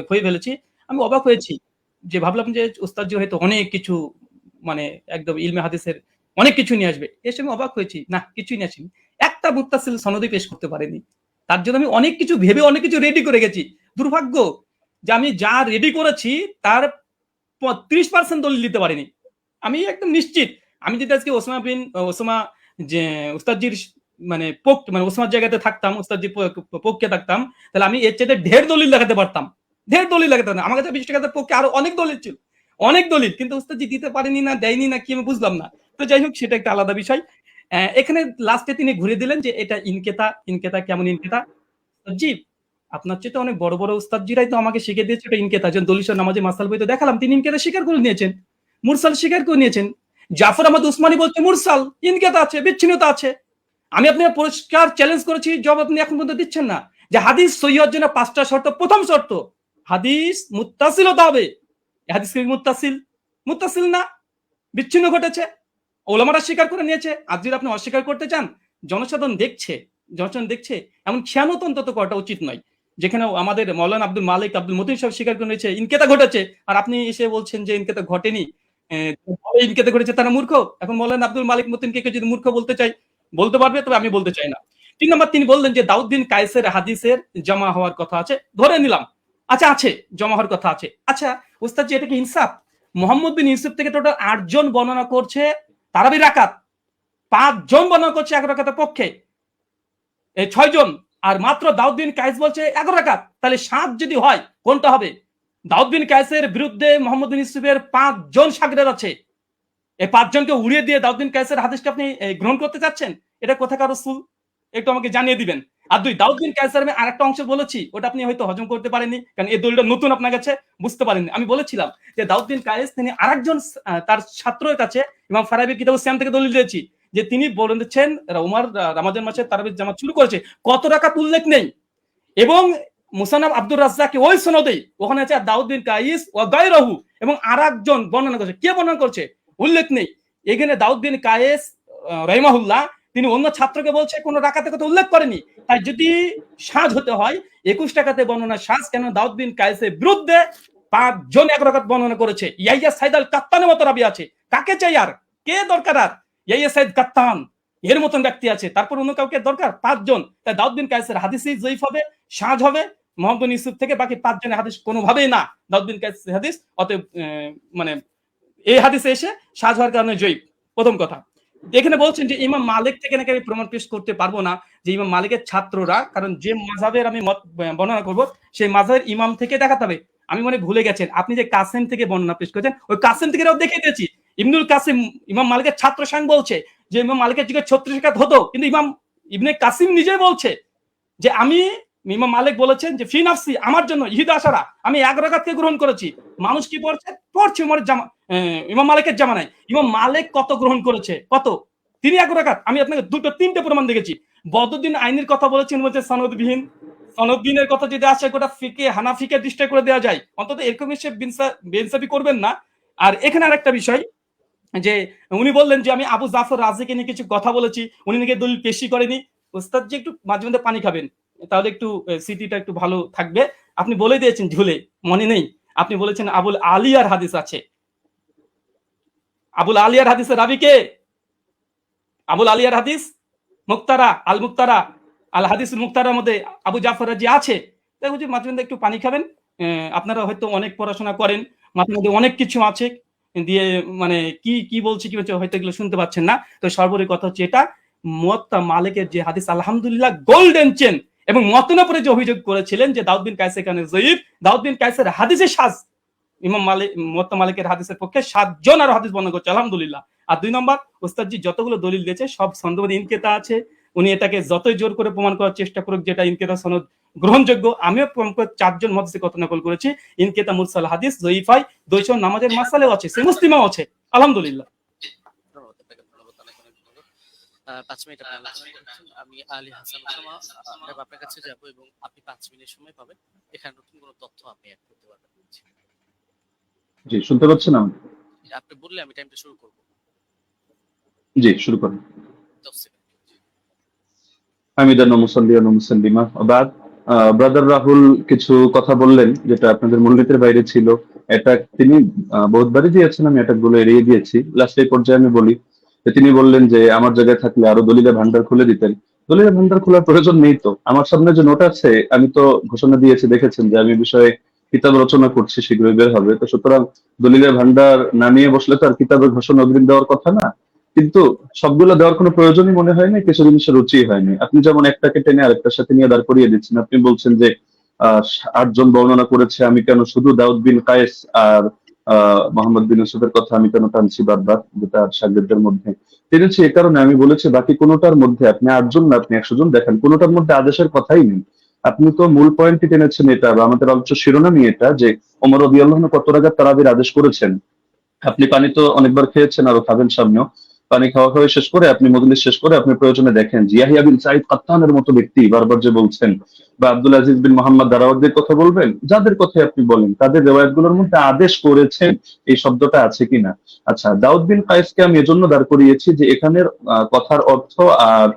খয়ে ফেলেছি। আমি অবাক হয়েছি যে ভাবলাম যে ওস্তাদজি হয়তো অনেক কিছু মানে একদম ইলমে হাদিসের অনেক কিছু নিয়ে আসবে। এসে আমি অবাক হয়েছি। না, কিছুই নিয়ে আসেনি। একটা মুত্তাসিল সনদই পেশ করতে পারেনি। তার জন্য আমি অনেক কিছু ভেবে অনেক কিছু রেডি করে গেছি। দুর্ভাগ্য যে আমি যা রেডি করেছি তার ৩০% দলিল দিতে পারিনি। আমি একদম নিশ্চিত আমি যদি আজকে ওসামা যে উস্তাদজির মানে মানে ওসমার জায়গাতে থাকতাম, উস্তাদজির পক্ষে থাকতাম, তাহলে আমি এর চাইতে ঢের দলিল দেখাতে পারতাম। ঢের দলিল দেখাতে পারতাম। আমার কাছে ২০ টাকার পক্ষে আরো অনেক দলিল ছিল। অনেক দলিল। কিন্তু উস্তাদজি দিতে পারেনি না দেয়নি না কি আমি বুঝলাম না। তো যাই হোক সেটা একটা আলাদা বিষয়। এখানে লাস্টে তিনি ঘুরে দিলেন যে এটা ইনকেতা, ইনকেতা কেমন ইনকেতা? জি, আপনার চেয়ে তো অনেক বড়, বড় উস্তাদজিরাই তো আমাকে শিখিয়ে দিয়েছে এটা ইনকেতা। যেমন দলিল নামাজে মাসাল বইতে দেখালাম তিনি ইনকেতা স্বীকার করে নিয়েছেন। মুরসাল স্বীকার করে নিয়েছেন। জাফর আহমদ উসমানী বলছে মুরসাল, ইনকেতা আছে, বিচ্ছিন্নতা আছে। আমি আপনাকে পরিষ্কার চ্যালেঞ্জ করেছি, জবাব আপনি এখন পর্যন্ত দিচ্ছেন না। যে হাদিস সহিহ হওয়ার জন্য ৫টা শর্ত। প্রথম শর্ত হাদিস মুত্তাসিল হতে হবে। হাদিস কি মুত্তাসিল? মুত্তাসিল না, বিচ্ছিন্ন ঘটেছে। ওলামারা স্বীকার করে নিয়েছে। আজ যদি আপনি অস্বীকার করতে চান, জনসাধারণ দেখছে, জনসাধারণ দেখছে, এমন খেয়ানত অন্তত করাটা উচিত নয়। যেখানে আমাদের মৌলানা আব্দুল মালিক আব্দুল মতিন সাহেব স্বীকার করে নিয়েছে ইনকেতা ঘটেছে, আর আপনি এসে বলছেন যে ইনকেতা ঘটেনি। ইনকেতা ঘটেছে তারা মূর্খ। এখন মৌলানা আব্দুল মালিক মতিনকে কেউ যদি মূর্খ বলতে চাই বলতে পারবে, তবে আমি বলতে চাই না। ৩ নম্বর তিনি বললেন যে দাউদ বিন কায়েসের হাদিসের জমা হওয়ার কথা আছে, ধরে নিলাম। আচ্ছা আছে, জমা হওয়ার কথা আছে। আচ্ছা উস্তাদ জি এটা কি ইনসাফ? মোহাম্মদ বিন ইউসুফ থেকে টোটাল ৮ জন বর্ণনা করছে তারাবি রাকাত, ৫ জন বর্ণনা করছে ১ রাকাতের পক্ষে, এই ৬ জন, আর মাত্র দাউদ বিন কায়েস বলছে ১১ রাকাত। তাহলে ৭ যদি হয় কোনটা হবে? দাউদ বিন কায়েসের বিরুদ্ধে মোহাম্মদ বিন ইউসুফের ৫ জন শাগরেদ আছে। এই ৫ জনকে উড়িয়ে দিয়ে দাউদ বিন কায়েসের হাদিসটা আপনি গ্রহণ করতে চাচ্ছেন? এটা কোথাকার রাসূল? একটু আমাকে জানিয়ে দিবেন। আর ২ দাউদ বিন কায়েসের আমি আরেকটা অংশ বলেছি, ওটা আপনি হয়তো হজম করতে পারেননি, কারণ এই দলিলটা নতুন আপনার কাছে, বুঝতে পারেননি। আমি বলেছিলাম যে দাউদ বিন কায়েস তিনি আরেকজন তার ছাত্রের কাছে ইমাম ফারাবির কিতাবুস সিয়াম থেকে দলিল দিয়েছি যে তিনি বলেছেন ওমর রমজান মাসে তারাবির জামাত শুরু করেছে, কত রাকাত উল্লেখ নেই। এবং মুসান্নাফ আব্দুর রাজ্জাক ওই সনদেই ওখানে আছে দাউদ বিন কায়েস ওয়া গায়রহু, এবং আরেকজন বর্ণনা করছে, কে বর্ণনা করছে উল্লেখ নেই। এখানে দাউদ বিন কায়েস রাহিমাহুল্লাহ তিনি অন্য ছাত্রকে বলছে কোন রাকাতের কথা উল্লেখ করেনি। তাই যদি সাজ হতে হয় ২১ টাকাতে বর্ণনা সাজ, কেন দাউদ বিন কায়েসের বিরুদ্ধে ৫ জন ১ রাকাত বর্ণনা করেছে। ইয়াইয়া সাইদ আল কাত্তানের মতো রাবি আছে, কাকে চাই আর কে দরকার? আর ইয়াইয়া সাইদ কাত্তান এর মতন ব্যক্তি আছে, তারপর অন্য কাউকে দরকার? ৫ জন। তাই দাউদ বিন কায়েসের হাদিসই জয়ীফ হবে, সাজ হবে মোহাম্মদ বিন ইউসুফ থেকে, বাকি ৫ জনের হাদিস কোনোভাবেই না দাউদ বিন কায়েসের হাদিস। অতএব মানে এই হাদিসে এসে সাজ হওয়ার কারণে জয়ীফ। প্রথম কথা। এখানে বলছেন যে ইমাম মালিক থেকে নাকি আমি প্রমাণ পেশ করতে পারবো না যে ইমাম মালিকের ছাত্ররা, কারণ যে মাযহাবের আমি মত বর্ণনা করব সেই মাযহাবের ইমাম থেকে দেখাতে হবে। আমি মনে ভুলে গেছেন, আপনি যে কাসেম থেকে বর্ণনা পেশ করেছেন ওই কাসেম থেকে দেখিয়ে দিয়েছি। ইবনুল কাসিম ইমাম মালিকের ছাত্র স্বয়ং বলছে যে ইমাম মালিকের যুগে ৩৬ রাকাত হতো, কিন্তু ইমাম ইবনে কাসিম নিজেই বলছে যে আমি, ইমাম মালিক বলেছেন যে ফি নাফসি আমার জন্য ইহিদা আশারা, আমি ১১ রাকাতকে গ্রহণ করেছি। মানুষ কি পড়ছে উমরের ইমাম মালিকের জামানায়। ইমাম মালিক কত গ্রহণ করেছে? কত? তিনি ১১ রাকাত। আমি আপনাকে ২-৩টে প্রমাণ দেখেছি। বদরুদ্দিন আইনের কথা বলেছেন, বলছে সনদবিহীন। সনদবিহীনের কথা যদি আসে গোটা ফিকে হানাফিকে ডিস্ট্রাই করে দেওয়া যায়, অন্তত এরকম সে বেইনসাফি করবেন না। আর এখানে আরেকটা বিষয় যে উনি বললেন যে আমি আবু জাফর রাজিকে নিয়ে কিছু কথা বলেছি, উনি নাকি দলিল পেশি করেনি। ওস্তাদ জি একটু মাঝে মধ্যে পানি খাবেন, তাহলে একটু স্মৃতিটা একটু ভালো থাকবে। আপনি বলে দিয়েছেন ঝুলে, মনে নেই? আপনি বলেছেন আবুল আলিয়ার হাদিস আছে। আবুল আলিয়ার হাদিসের রাবি কে? আবুল আলিয়ার হাদিস মুক্তারা আল মুক্তারা আল হাদিস মুক্তারার মধ্যে আবু জাফর রাজি আছে। তাই বুঝি মাঝে মধ্যে একটু পানি খাবেন। আপনারা হয়তো অনেক পড়াশোনা করেন, মাঝে মধ্যে অনেক কিছু আছে দিয়ে মানে কি কি বলছি কি হয়তো এগুলো শুনতে পাচ্ছেন না। তো সর্বোপরি কথা হচ্ছে এটা মুয়াত্তা মালিকের যে হাদিস আলহামদুলিল্লাহ গোল্ডেন চেন, এবং মতনের পরে যে অভিযোগ করেছিলেন যে দাউদ বিন কায়েস এখানে জয়ীফ, দাউদ বিন কায়েসের হাদিসে সাজ ইমাম মালিক মুয়াত্তা মালিকের হাদিসের পক্ষে ৭ জন আর হাদিস বর্ণনা করছে আলহামদুলিল্লাহ। আর ২ নম্বর ওস্তাদজি যতগুলো দলিল দিয়েছে সব সনদে ইনকেতা আছে। উনি এটাকে যতই জোর করে প্রমাণ করার চেষ্টা করুক যেটা ইনকেতা সনদ গ্রহণযোগ্য, আমিও ৪ জন মুহাদ্দিসের কথা নকল করেছি। ইনকেতা মুরসাল হাদিস জয়ীফ হয়, ২০০ নামাজের মাসালেও আছে, সে মুসলিমাও আছে আলহামদুলিল্লাহ। ৫ মিনিট আপনি আলোচনা করছেন। আমি আলী হাসান ওসামা আপনার কাছে যাব এবং আপনি ৫ মিনিট সময় পাবেন। এখানে নতুন কোনো তথ্য আপনি অ্যাড করতে পারবেন। জি, শুনতে পাচ্ছেন? আপনি বললে আমি টাইমটা শুরু করব। জি, শুরু করেন। তফসিল। হামিদান ওয়া মুসাল্লিয়ান ওয়া মুসাল্লিমা ওয়া বাদ। ব্রাদার রাহুল কিছু কথা বললেন যেটা আপনাদের মূলনীতির বাইরে ছিল। এটা তিনি বহুতবারই দিয়েছেন, আমি অ্যাটাকগুলো এড়িয়ে গিয়েছি। লাস্ট এই পর্যায়ে আমি বলি যে তিনি বললেন যে আমার জায়গায় থাকলে আরো দলিলের ভান্ডার খুলে দিতেন। দলিলের ভান্ডার খোলার প্রয়োজন নেই তো। আমার সামনে যে নোট আছে আমি তো ঘোষণা দিয়েছি, দেখেছেন যে আমি এই বিষয়ে কিতাব রচনা করছি, শীঘ্রই বের হবে। তো সুতরাং দলিলের ভান্ডার না নিয়ে বসলে তো আর কিতাবের ঘোষণা অগ্রিম দেওয়ার কথা না। কিন্তু সবগুলো দেওয়ার কোনো প্রয়োজনই মনে হয়নি, কিছু জিনিসের রুচি হয়নি। আপনি যেমন একটাকে টেনে আরেকটার সাথে নিয়ে দাঁড় করিয়ে দিচ্ছেন। আপনি বলছেন যে 8 জন বর্ণনা করেছে, আমি কেন শুধু দাউদ বিন কায়েস আর মোহাম্মদ বিন ইউসুফের কথা আমি কেন টানছি বারবার, যেটা শাগিরদের মধ্যে টেনেছি এ কারণে আমি বলেছি বাকি কোনোটার মধ্যে আপনি 8 জন না আপনি 100 জন দেখান, কোনোটার মধ্যে আদেশের কথাই নেই। আপনি তো মূল পয়েন্টটি টেনেছেন এটা, বা আমাদের আলোচ্য শিরোনামই এটা যে ওমর রাদিয়াল্লাহু আনহু কত রাকাত তারাবির আদেশ করেছেন। আপনি পানি তো অনেকবার খেয়েছেন, আরো খাবেন সামনেও। পানি খাওয়া খাওয়া শেষ করে আপনি মজলিস শেষ করে আপনি প্রয়োজনে দেখেন যে ইয়াহিয়া বিন সাঈদ কাত্তানের মতো ব্যক্তি বারবার যে বলছেন, বা আব্দুল আজিজ বিন মোহাম্মদ দারাওয়ারদের কথা বলবেন, যাদের কথা আপনি বলেন তাদের রেওয়ায়াতগুলোর মধ্যে আদেশ করেছেন এই শব্দটা আছে কিনা। আচ্ছা, দাউদ বিন কায়েসকে আমি এজন্য দাঁড় করিয়েছি যে এখানের কথার অর্থ আর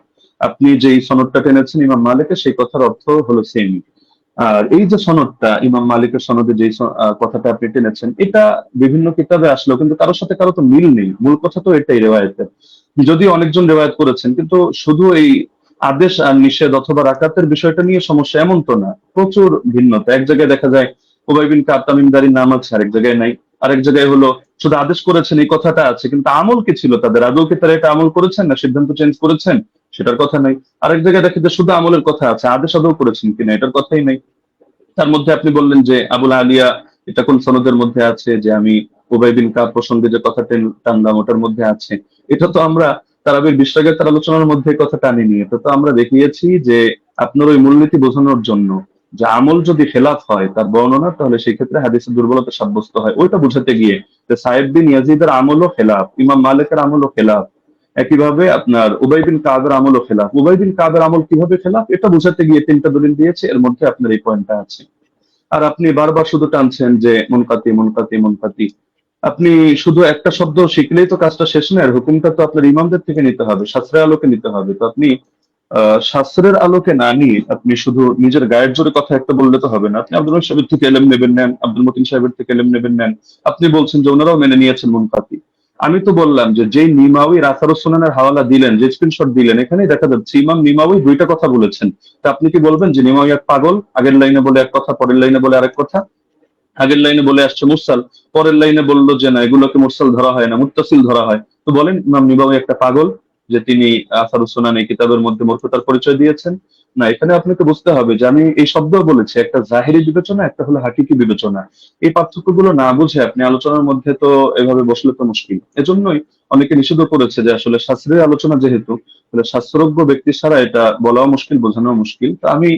আপনি যেই সনদটা টেনেছেন ইমাম মালিকের, সেই কথার অর্থ হলো সেম। আর এই যে সনদটা ইমাম মালিকের সনদে যে কথাটা আপনি টেনেছেন, এটা বিভিন্ন কিতাবে আসলেও কিন্তু কারোর সাথে কারো তো মিল নেই। মূল কথা তো এটাই রেওয়ায়েতের। যদিও অনেকজন রেওয়ায়েত করেছেন, কিন্তু শুধু এই আদেশ আর নিষেধ অথবা রাকাতের বিষয়টা নিয়ে সমস্যা এমন তো না, প্রচুর ভিন্নতা। এক জায়গায় দেখা যায় উবাই বিন কাব তামিমদারির নাম আছে, আরেক জায়গায় নাই। আরেক জায়গায় হলো শুধু আদেশ করেছেন এই কথাটা আছে, কিন্তু আমল কি ছিল তাদের, আদৌ কি তারা এটা আমল করেছেন না সিদ্ধান্ত চেঞ্জ করেছেন সেটার কথা নাই। আরেক জায়গায় দেখে যে শুধু আমলের কথা আছে, আদেশ আদৌ করেছেন কিনা এটার কথাই নাই। তার মধ্যে আপনি বললেন যে আবুল আলিয়া এটা কোন সনদের মধ্যে আছে, যে আমি উবাই বিন কাব প্রসঙ্গে যে কথা টানলাম ওটার মধ্যে আছে। এটা তো আমরা তারাবির তার আলোচনার মধ্যে কথা টানিনি। এটা তো আমরা দেখিয়েছি যে আপনার ওই মূলনীতি বোঝানোর জন্য যে আমল যদি খেলাফ হয় তার বর্ণনা, তাহলে সেই ক্ষেত্রে হাদিসের দুর্বলতা সাব্যস্ত হয়। ওইটা বোঝাতে গিয়ে যে সাহেব বিন ইয়াজিদের আমলও খেলাফ, ইমাম মালিকের আমলও খেলাফ, একইভাবে আপনার উবাই বিন কাবের আমলও খেলাফ। উবাই বিন কাবের আমল কিভাবে খেলাফ এটা বোঝাতে গিয়ে 3টা দলিল দিয়েছে, এর মধ্যে আপনার এই পয়েন্টটা আছে। আর আপনি বারবার শুধু টানছেন যে মুনকাতি মুনকাতি মুনকাতি। আপনি শুধু একটা শব্দ শিখলেই তো কাজটা শেষ নয়, আর হুকুমটা তো আপনার ইমামদের থেকে নিতে হবে, শাস্ত্রের আলোকে নিতে হবে। তো আপনি শাস্ত্রের আলোকে না নিয়ে আপনি শুধু নিজের গায়ের জোরে কথা একটা বললে তো হবে না। আপনি আব্দুল রহমান সাহেবের থেকে এলেম নেবেন নেন, আব্দুল মতিন সাহেবের থেকে এলেম নেবেন নেন। আপনি বলছেন যে ওনারাও মেনে নিয়েছেন মুনকাতি। আমি তো বললাম যে যেই নিমাউই রাসারুস সুনানের হাওয়ালা দিলেন, যে স্ক্রিনশট দিলেন, এখানেই দেখা যাচ্ছে ইমাম নিমাউই 2টা কথা বলেছেন। তা আপনি কি বলবেন যে নিমাউই এক পাগল, আগের লাইনে বলে এক কথা পরের লাইনে বলে আরেক কথা? আগের লাইনে বলে আসছে মুরসাল, পরের লাইনে বললো যে না এগুলোকে মুরসাল ধরা হয় না, মুত্তাসিল ধরা হয়। তো বলেন ইমাম নিবাবী একটা পাগল যে তিনি আসারুস সুনান এই কিতাবের মধ্যে মূর্খতার পরিচয় দিয়েছেন? না, এখানে আপনাকে বুঝতে হবে যে আমি এই শব্দ বলেছি, একটা জাহেরি বিবেচনা, একটা হলো হাকিকি বিবেচনা। এই পার্থক্যগুলো না বুঝে আপনি আলোচনার মধ্যে তো এভাবে বসলে তো মুশকিল। এজন্যই অনেকে নিষেধ করেছে যে আসলে শাস্ত্রের আলোচনা যেহেতু, তাহলে শাস্ত্রজ্ঞ ব্যক্তি ছাড়া এটা বলাও মুশকিল, বোঝানো মুশকিল। তা আমি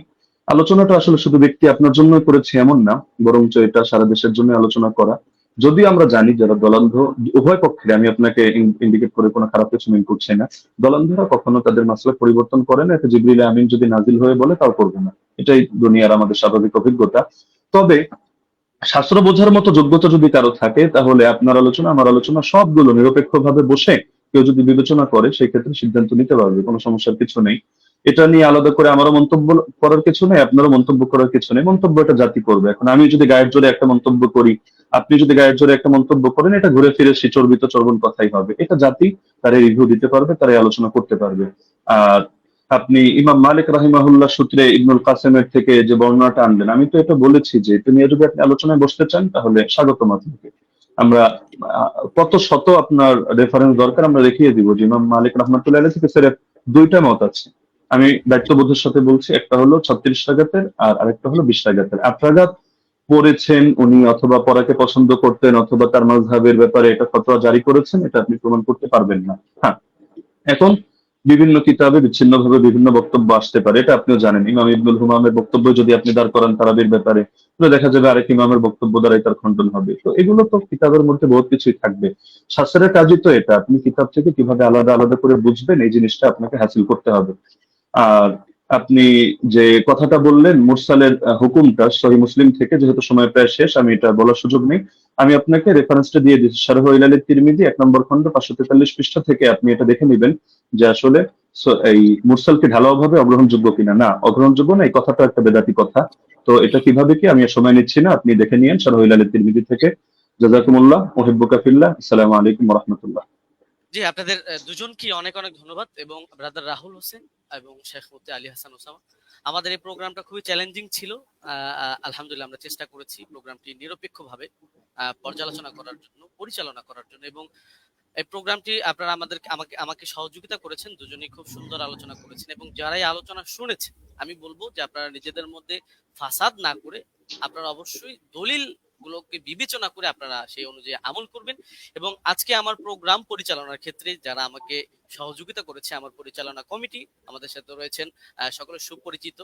আলোচনাটা আসলে শুধু ব্যক্তি আপনার জন্য করেছি এমন না, বরঞ্চ এটা সারা দেশের জন্য আলোচনা করা। যদি আমরা জানি যারা দলান্ধ, উভয় পক্ষে আমি আপনাকে ইন্ডিকেট করে কোনো খারাপ কিছু মিন করছি না, দলান্ধরা কখনো তাদের মাসলা পরিবর্তন করে না। এটা জিবরিল আমিন যদি নাজিল হয়ে বলে তাও করবে না, এটাই দুনিয়ার আমাদের স্বাভাবিক অভিজ্ঞতা। তবে শাস্ত্র বোঝার মতো যোগ্যতা যদি কারো থাকে, তাহলে আপনার আলোচনা আমার আলোচনা সবগুলো নিরপেক্ষভাবে বসে কেউ যদি বিবেচনা করে সেই ক্ষেত্রে সিদ্ধান্ত নিতে পারবে, কোনো সমস্যার কিছু নেই। এটা নিয়ে আলাদা করে আমারও মন্তব্য করার কিছু নেই, আপনারও মন্তব্য করার কিছু নেই। মন্তব্য এটা জাতি করবে। এখন আমি যদি গায়ের জোরে একটা মন্তব্য করি, আপনি যদি গায়ের জোরে একটা মন্তব্য করেন, এটা ঘুরে ফিরে সেই চর্বিত চর্বণ কথাই হবে। এটা জাতি তারা রিভিউ দিতে পারবে, তারাই আলোচনা করতে পারবে। আর আপনি ইমাম মালিক রাহিমাহুল্লাহ সূত্রে ইবনুল কাসেমের থেকে যে বর্ণনাটা আনলেন, আমি তো এটা বলেছি যে এটা নিয়ে যদি আপনি আলোচনায় বসতে চান তাহলে স্বাগতম আপনাকে। আমরা কত শত আপনার রেফারেন্স দরকার আমরা দেখিয়ে দিব যে ইমাম মালিক রহমাতুল্লাহ আলাইহি থেকে সিরেফ 2টা মত আছে। আমি দায়িত্ববোধের সাথে বলছি, একটা হলো 36 রাকাতের আর আরেকটা হলো 20 রাকাতের। 8 রাকাত পড়েছেন উনি, অথবা পড়াকে পছন্দ করতেন, অথবা তার মাযহাবের ব্যাপারে এটা ফতোয়া জারি করেছেন, এটা আপনি প্রমাণ করতে পারবেন না। হ্যাঁ, এখন বিভিন্ন কিতাবে বিচ্ছিন্নভাবে বিভিন্ন বক্তব্য আসতে পারে, এটা আপনিও জানেন। ইমাম ইবনুল হুমামের বক্তব্য যদি আপনি দাঁড় করান তারাবির ব্যাপারে, তাহলে দেখা যাবে আরেক ইমামের বক্তব্য দ্বারাই তার খণ্ডন হবে। তো এগুলো তো কিতাবের মধ্যে বহুত কিছুই থাকবে। শাস্ত্রের কাজই তো এটা, আপনি কিতাব থেকে কিভাবে আলাদা আলাদা করে বুঝবেন এই জিনিসটা আপনাকে হাসিল করতে হবে। আর আপনি যে কথাটা বললেন মুরসালের হুকুমটা সহিহ মুসলিম থেকে, যেহেতু সময় প্রায় শেষ আমি এটা বলার সুযোগ নেই, আমি আপনাকে রেফারেন্সটা দিয়ে দিচ্ছি। শারহ ইলাল তিরমিজি 1 নম্বর খন্ড 543 পৃষ্ঠা থেকে আপনি এটা দেখে নেবেন যে আসলে এই মুরসালকে ঢালাওভাবে অগ্রহণযোগ্য কিনা। না, অগ্রহণযোগ্য না, এই কথাটা একটা বেদাতি কথা। তো এটা কিভাবে কি, আমি আর সময় নিচ্ছি না, আপনি দেখে নিয়েন শারহ ইলাল তিরমিজি থেকে। জাযাকুমুল্লাহ, উহিব্বুকা ফিল্লাহ। আসসালামু আলাইকুম ওয়া রাহমাতুল্লাহ। জি, আপনাদের দুজনকে অনেক অনেক ধন্যবাদ এবং ব্রাদার রাহুল হোসেন এবং শেখ মুফতি আলী হাসান ওসামা। আমাদের এই প্রোগ্রামটা খুবই চ্যালেঞ্জিং ছিল। আলহামদুলিল্লাহ আমরা চেষ্টা করেছি প্রোগ্রামটি নিরপেক্ষভাবে পর্যালোচনা করার জন্য, পরিচালনা করার জন্য, এবং এই প্রোগ্রামটি আপনারা আমাকে আমাকে সহযোগিতা করেছেন। দুজনেই খুব সুন্দর আলোচনা করেছেন এবং যারাই আলোচনা শুনেছেন আমি বলবো যে আপনারা নিজেদের মধ্যে ফাসাদ না করে আপনারা অবশ্যই দলিল গুলোকে বিবেচনা করে আপনারা সেই অনুযায়ী আমল করবেন। এবং আজকে আমার প্রোগ্রাম পরিচালনার ক্ষেত্রে যারা আমাকে সহযোগিতা করেছে, আমার পরিচালনা কমিটি, আমাদের সাথে রয়েছেন সকলের সুপরিচিত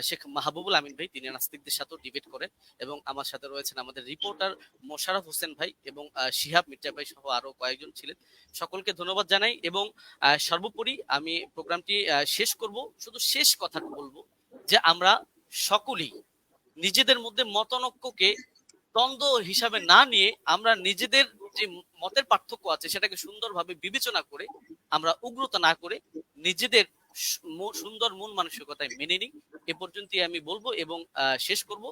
শেখ মাহবুবুল আমিন ভাই, তিনি নাস্তিকদের সাথেও ডিবেট করেন, এবং আমার সাথে রয়েছেন আমাদের রিপোর্টার মোশাররফ হোসেন ভাই এবং শিহাব মির্জা ভাই সহ আরো কয়েকজন ছিলেন। সকলকে ধন্যবাদ জানাই এবং সর্বোপরি আমি প্রোগ্রামটি শেষ করব, শুধু শেষ কথাটা বলবো যে আমরা সকলেই নিজেদের মধ্যে মতানৈক্যকে দ্বন্দ্ব হিসাবে না নিয়ে আমরা নিজেদের যে মতের পার্থক্য আছে সেটাকে সুন্দরভাবে বিবেচনা করে আমরা উগ্রতা না করে নিজেদের সুন্দর মন মানসিকতায় মেনে নিই। এ পর্যন্তই আমি বলবো এবং শেষ করব।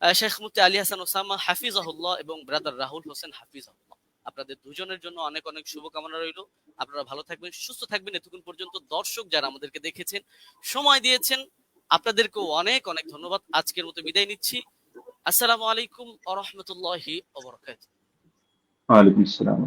শেখ মুফতি আলী হাসান ওসামা হাফিজাহুল্লাহ এবং ব্রাদার রাহুল হোসেন হাফিজাহুল্লাহ, আপনাদের দুজনের জন্য অনেক অনেক শুভকামনা রইল। আপনারা ভালো থাকবেন, সুস্থ থাকবেন। এতক্ষণ পর্যন্ত দর্শক যারা আমাদেরকে দেখেছেন, সময় দিয়েছেন, আপনাদেরকেও অনেক অনেক ধন্যবাদ। আজকের মতো বিদায় নিচ্ছি। আসসালামু আলাইকুম ওয়া রাহমাতুল্লাহি ওয়া বারাকাতুহু। ওয়ালাইকুম আসসালাম।